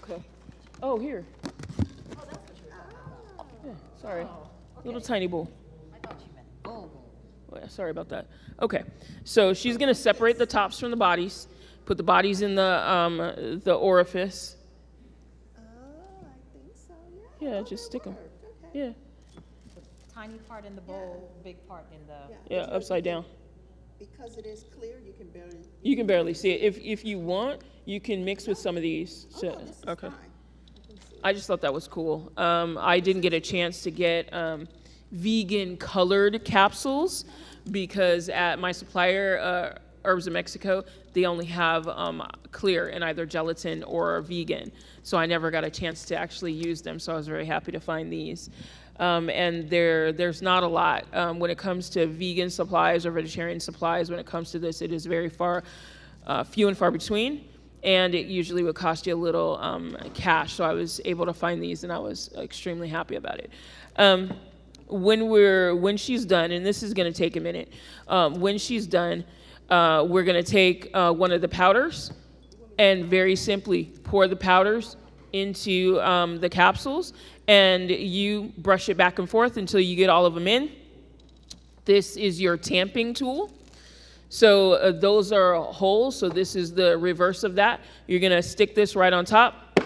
Okay. Oh, here. Yeah, sorry. Little tiny bowl. Sorry about that. Okay, so she's gonna separate the tops from the bodies, put the bodies in the orifice. Oh, I think so, yeah. Yeah, just stick them. Yeah. Tiny part in the bowl, big part in the. Yeah, upside down. Because it is clear, you can barely. You can barely see it. If you want, you can mix with some of these. Oh, no, this is Okay. fine. I can see it. I just thought that was cool. I didn't get a chance to get vegan colored capsules because at my supplier, Herbs of Mexico, they only have clear in either gelatin or vegan. So I never got a chance to actually use them. So I was very happy to find these. And there's not a lot. When it comes to vegan supplies or vegetarian supplies, when it comes to this, it is very few and far between. And it usually would cost you a little cash. So I was able to find these, and I was extremely happy about it. When she's done, and this is going to take a minute, when she's done, we're going to take one of the powders and very simply pour the powders into the capsules, and you brush it back and forth until you get all of them in. This is your tamping tool. So those are holes, so this is the reverse of that. You're gonna stick this right on top,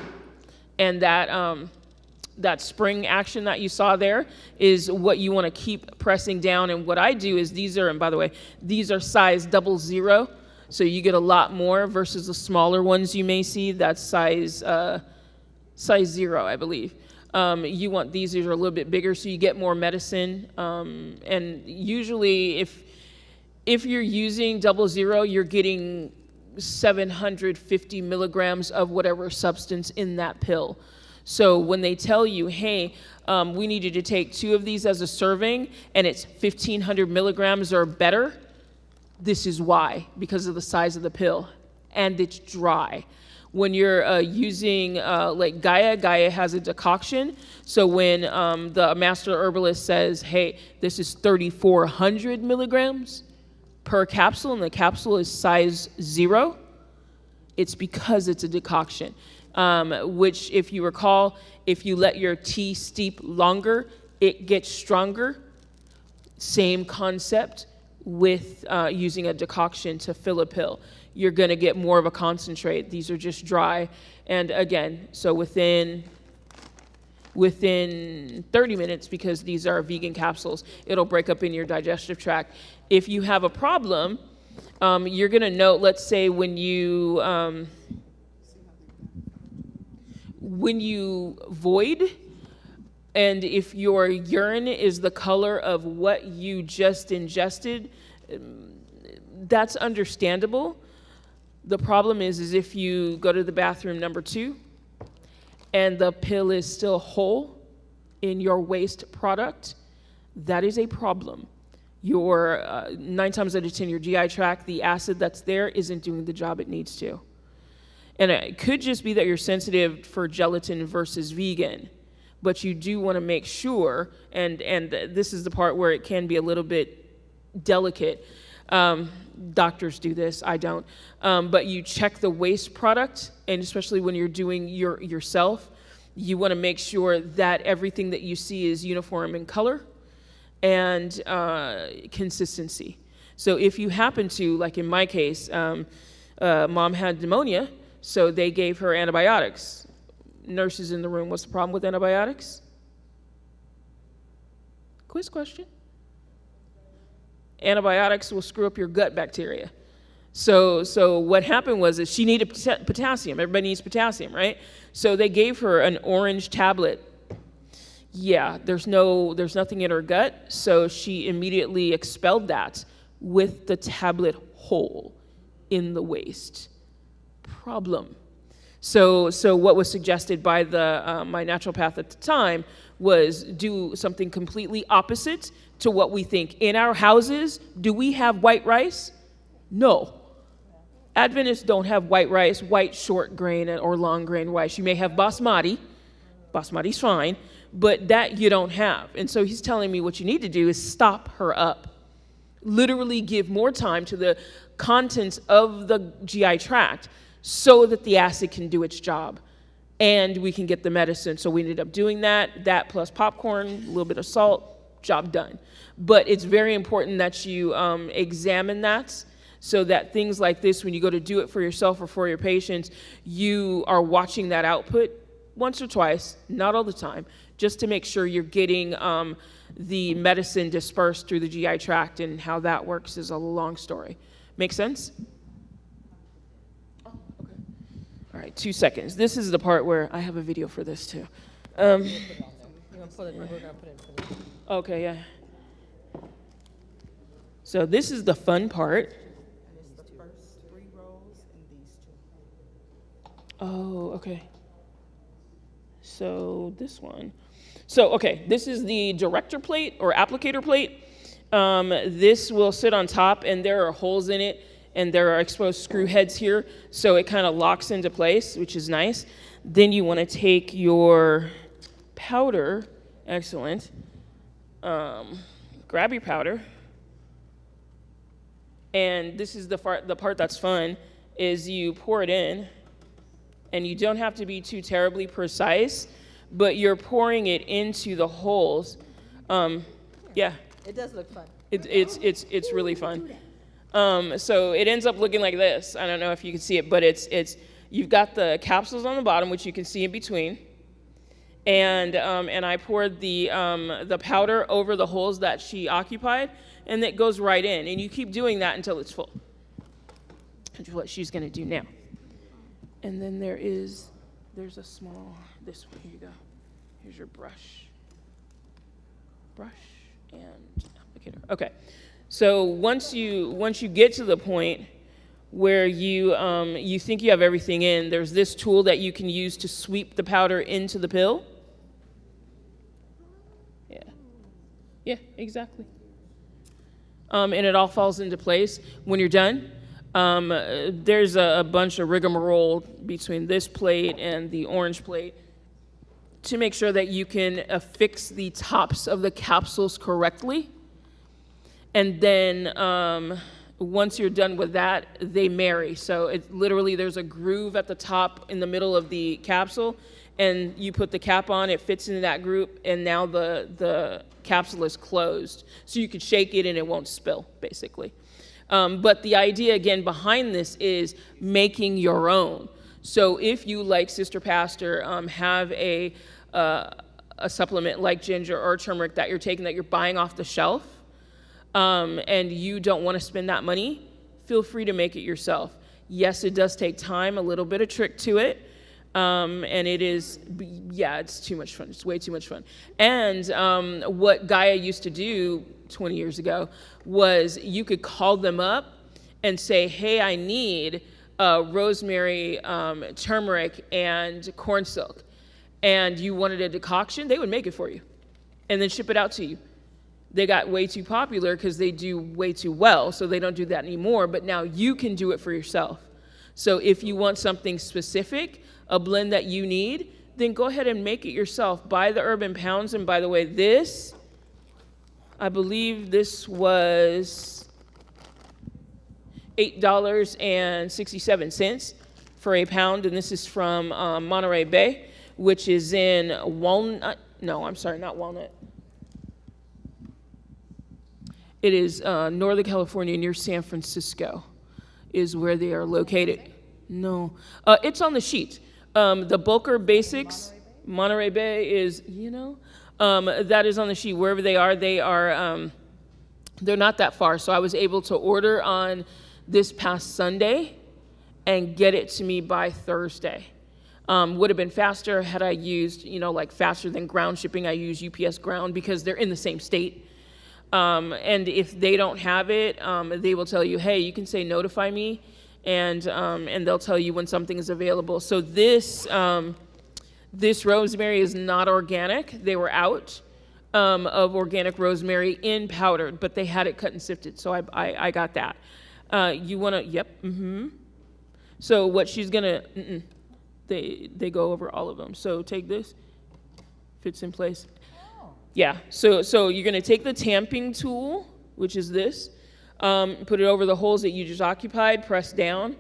and that spring action that you saw there is what you wanna keep pressing down. And what I do is and by the way, these are size 00, so you get a lot more versus the smaller ones you may see. That's size 0, I believe. You want these are a little bit bigger so you get more medicine. And usually if you're using 00, you're getting 750 milligrams of whatever substance in that pill. So when they tell you, hey, we need you to take 2 of these as a serving and it's 1,500 milligrams or better, this is why, because of the size of the pill. And it's dry. When you're using, like Gaia has a decoction. So when the master herbalist says, hey, this is 3,400 milligrams per capsule, and the capsule is size 0, it's because it's a decoction. Which, if you recall, if you let your tea steep longer, it gets stronger. Same concept with using a decoction to fill a pill. You're going to get more of a concentrate. These are just dry. And again, so within 30 minutes, because these are vegan capsules, it'll break up in your digestive tract. If you have a problem, you're going to note, let's say when you void, and if your urine is the color of what you just ingested, that's understandable. The problem is if you go to the bathroom number 2 and the pill is still whole in your waste product, that is a problem. Your 9 times out of 10, your GI tract, the acid that's there isn't doing the job it needs to. And it could just be that you're sensitive for gelatin versus vegan, but you do want to make sure, and this is the part where it can be a little bit delicate. Doctors do this, I don't. But you check the waste product, and especially when you're doing yourself, you want to make sure that everything that you see is uniform in color and consistency. So if you happen to, like in my case, mom had pneumonia, so they gave her antibiotics. Nurses in the room, what's the problem with antibiotics? Quiz question. Antibiotics will screw up your gut bacteria. So what happened was that she needed potassium. Everybody needs potassium, right? So they gave her an orange tablet. Yeah, there's nothing in her gut, so she immediately expelled that with the tablet whole in the waste. Problem. So what was suggested by my naturopath at the time was do something completely opposite to what we think. In our houses, do we have white rice? No. Adventists don't have white rice, white short grain or long grain rice. You may have basmati. Basmati's fine, but that you don't have. And so he's telling me what you need to do is stop her up. Literally give more time to the contents of the GI tract so that the acid can do its job and we can get the medicine. So we ended up doing that plus popcorn, a little bit of salt, job done. But it's very important that you examine that so that things like this, when you go to do it for yourself or for your patients, you are watching that output once or twice, not all the time, just to make sure you're getting the medicine dispersed through the GI tract, and how that works is a long story. Make sense? Oh, okay. All right, 2 seconds. This is the part where I have a video for this too. Okay, yeah. So this is the fun part. It's the first 3 rows and these 2. Oh, okay. So this one. So, okay, this is the director plate or applicator plate. This will sit on top, and there are holes in it, and there are exposed screw heads here, so it kind of locks into place, which is nice. Then you want to take your powder. Excellent. Grab your powder. And this is the part that's fun, is you pour it in, and you don't have to be too terribly precise, but you're pouring it into the holes. Yeah. It does look fun. It's really fun. So it ends up looking like this. I don't know if you can see it, but you've got the capsules on the bottom, which you can see in between, and I poured the powder over the holes that she occupied, and it goes right in, and you keep doing that until it's full. Which is what she's going to do now. And then there's a small, this one, here you go. Here's your brush and applicator. Okay, so once you get to the point where you think you have everything in, there's this tool that you can use to sweep the powder into the pill. Yeah, exactly. And it all falls into place when you're done. There's a bunch of rigmarole between this plate and the orange plate to make sure that you can affix the tops of the capsules correctly. And then once you're done with that, they marry. So it's literally, there's a groove at the top in the middle of the capsule, and you put the cap on, it fits into that groove, and now the capsule is closed. So you can shake it and it won't spill, basically. But the idea, again, behind this is making your own. So if you, like Sister Pastor, have a supplement like ginger or turmeric that you're taking that you're buying off the shelf, and you don't want to spend that money, feel free to make it yourself. Yes, it does take time, a little bit of trick to it, and it is, yeah, it's too much fun. It's way too much fun. And what Gaia used to do 20 years ago was you could call them up and say, hey, I need rosemary, turmeric, and corn silk, and you wanted a decoction, they would make it for you and then ship it out to you. They got way too popular because they do way too well, so they don't do that anymore, but now you can do it for yourself. So if you want something specific, a blend that you need, then go ahead and make it yourself. Buy the herb in pounds, and by the way, this, I believe this was $8.67 for a pound, and this is from Monterey Bay, which is in Walnut, no, I'm sorry, not Walnut. It is Northern California near San Francisco is where they are located. No, it's on the sheet. The Bulker Basics, Monterey Bay is, that is on the sheet. Wherever they are, they're not that far. So I was able to order on this past Sunday and get it to me by Thursday. Would have been faster had I used, like faster than ground shipping. I use UPS ground because they're in the same state. And if they don't have it, they will tell you, hey, you can say notify me, and they'll tell you when something is available. So this this rosemary is not organic. They were out of organic rosemary in powdered, but they had it cut and sifted, so I got that. You want to, yep, So what she's gonna, they go over all of them. So take this, fits in place. Yeah, so you're gonna take the tamping tool, which is this, put it over the holes that you just occupied, press down,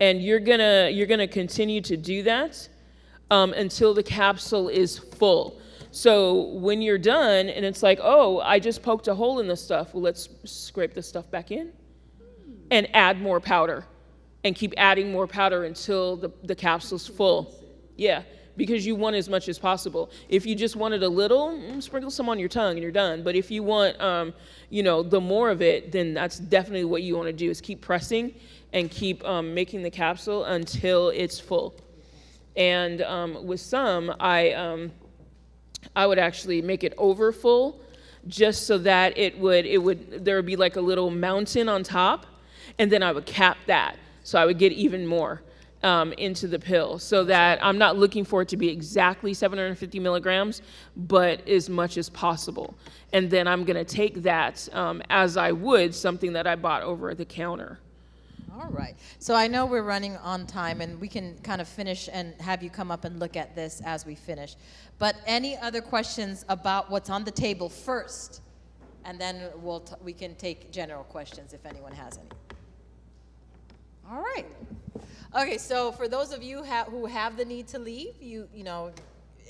and you're gonna continue to do that until the capsule is full. So when you're done and it's like, oh, I just poked a hole in this stuff, well, let's scrape this stuff back in and add more powder and keep adding more powder until the capsule's full. Yeah, because you want as much as possible. If you just wanted a little, sprinkle some on your tongue and you're done. But if you want, the more of it, then that's definitely what you want to do, is keep pressing and keep making the capsule until it's full. And with some, I would actually make it over full, just so that there would be like a little mountain on top, and then I would cap that. So I would get even more into the pill, so that I'm not looking for it to be exactly 750 milligrams, but as much as possible. And then I'm gonna take that as I would something that I bought over at the counter. All right. So I know we're running on time, and we can kind of finish and have you come up and look at this as we finish. But any other questions about what's on the table first? And then we can take general questions if anyone has any. All right. Okay, so for those of you who have the need to leave, you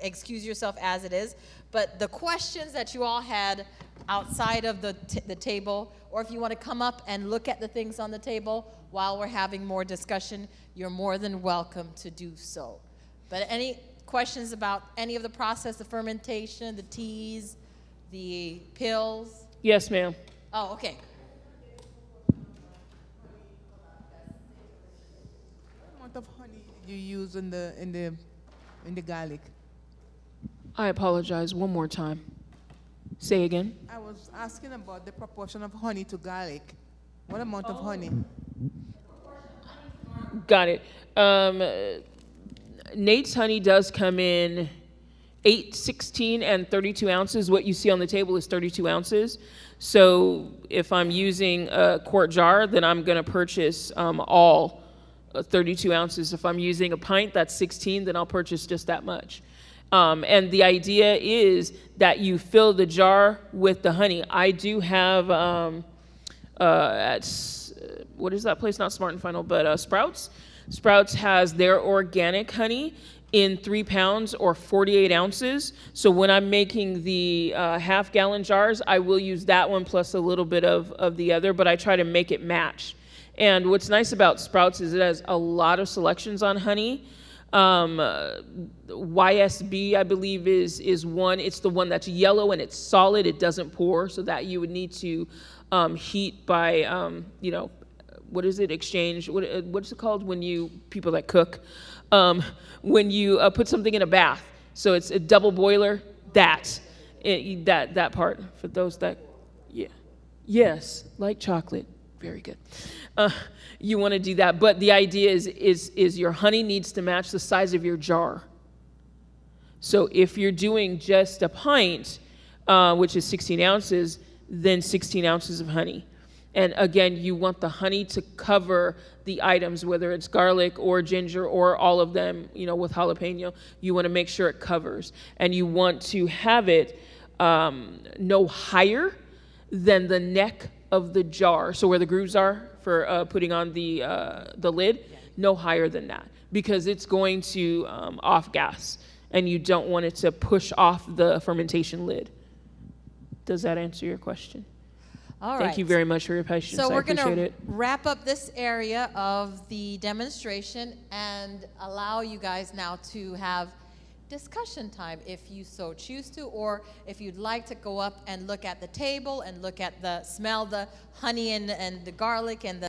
excuse yourself as it is. But the questions that you all had outside of the table, or if you want to come up and look at the things on the table while we're having more discussion, you're more than welcome to do so. But any questions about any of the process, the fermentation, the teas, the pills? Yes, ma'am. Oh, okay. What amount of honey you use in the garlic? I apologize, one more time. Say again. I was asking about the proportion of honey to garlic. What amount of honey? Got it. Nate's honey does come in 8, 16, and 32 ounces. What you see on the table is 32 ounces. So if I'm using a quart jar, then I'm going to purchase all 32 ounces. If I'm using a pint, that's 16, then I'll purchase just that much. And the idea is that you fill the jar with the honey. I do have, what is that place? Not Smart and Final, but Sprouts. Sprouts has their organic honey in 3 pounds or 48 ounces. So when I'm making the half-gallon jars, I will use that one plus a little bit of the other, but I try to make it match. And what's nice about Sprouts is it has a lot of selections on honey. YSB, I believe, is one. It's the one that's yellow and it's solid. It doesn't pour, so that you would need to heat by, what is it? Exchange. What's it called when people that cook, when you put something in a bath? So it's a double boiler. That part for those that, yeah, yes, like chocolate. Very good. You want to do that, but the idea is your honey needs to match the size of your jar. So if you're doing just a pint, which is 16 ounces, then 16 ounces of honey. And again, you want the honey to cover the items, whether it's garlic or ginger or all of them, with jalapeno. You want to make sure it covers. And you want to have it no higher than the neck of the jar. So where the grooves are for putting on the lid, no higher than that, because it's going to off gas, and you don't want it to push off the fermentation lid. Does that answer your question? All right. Thank you very much for your patience. So we're going to it. wrap up this area of the demonstration and allow you guys now to have discussion time if you so choose to, or if you'd like to go up and look at the table and smell the honey and the garlic and the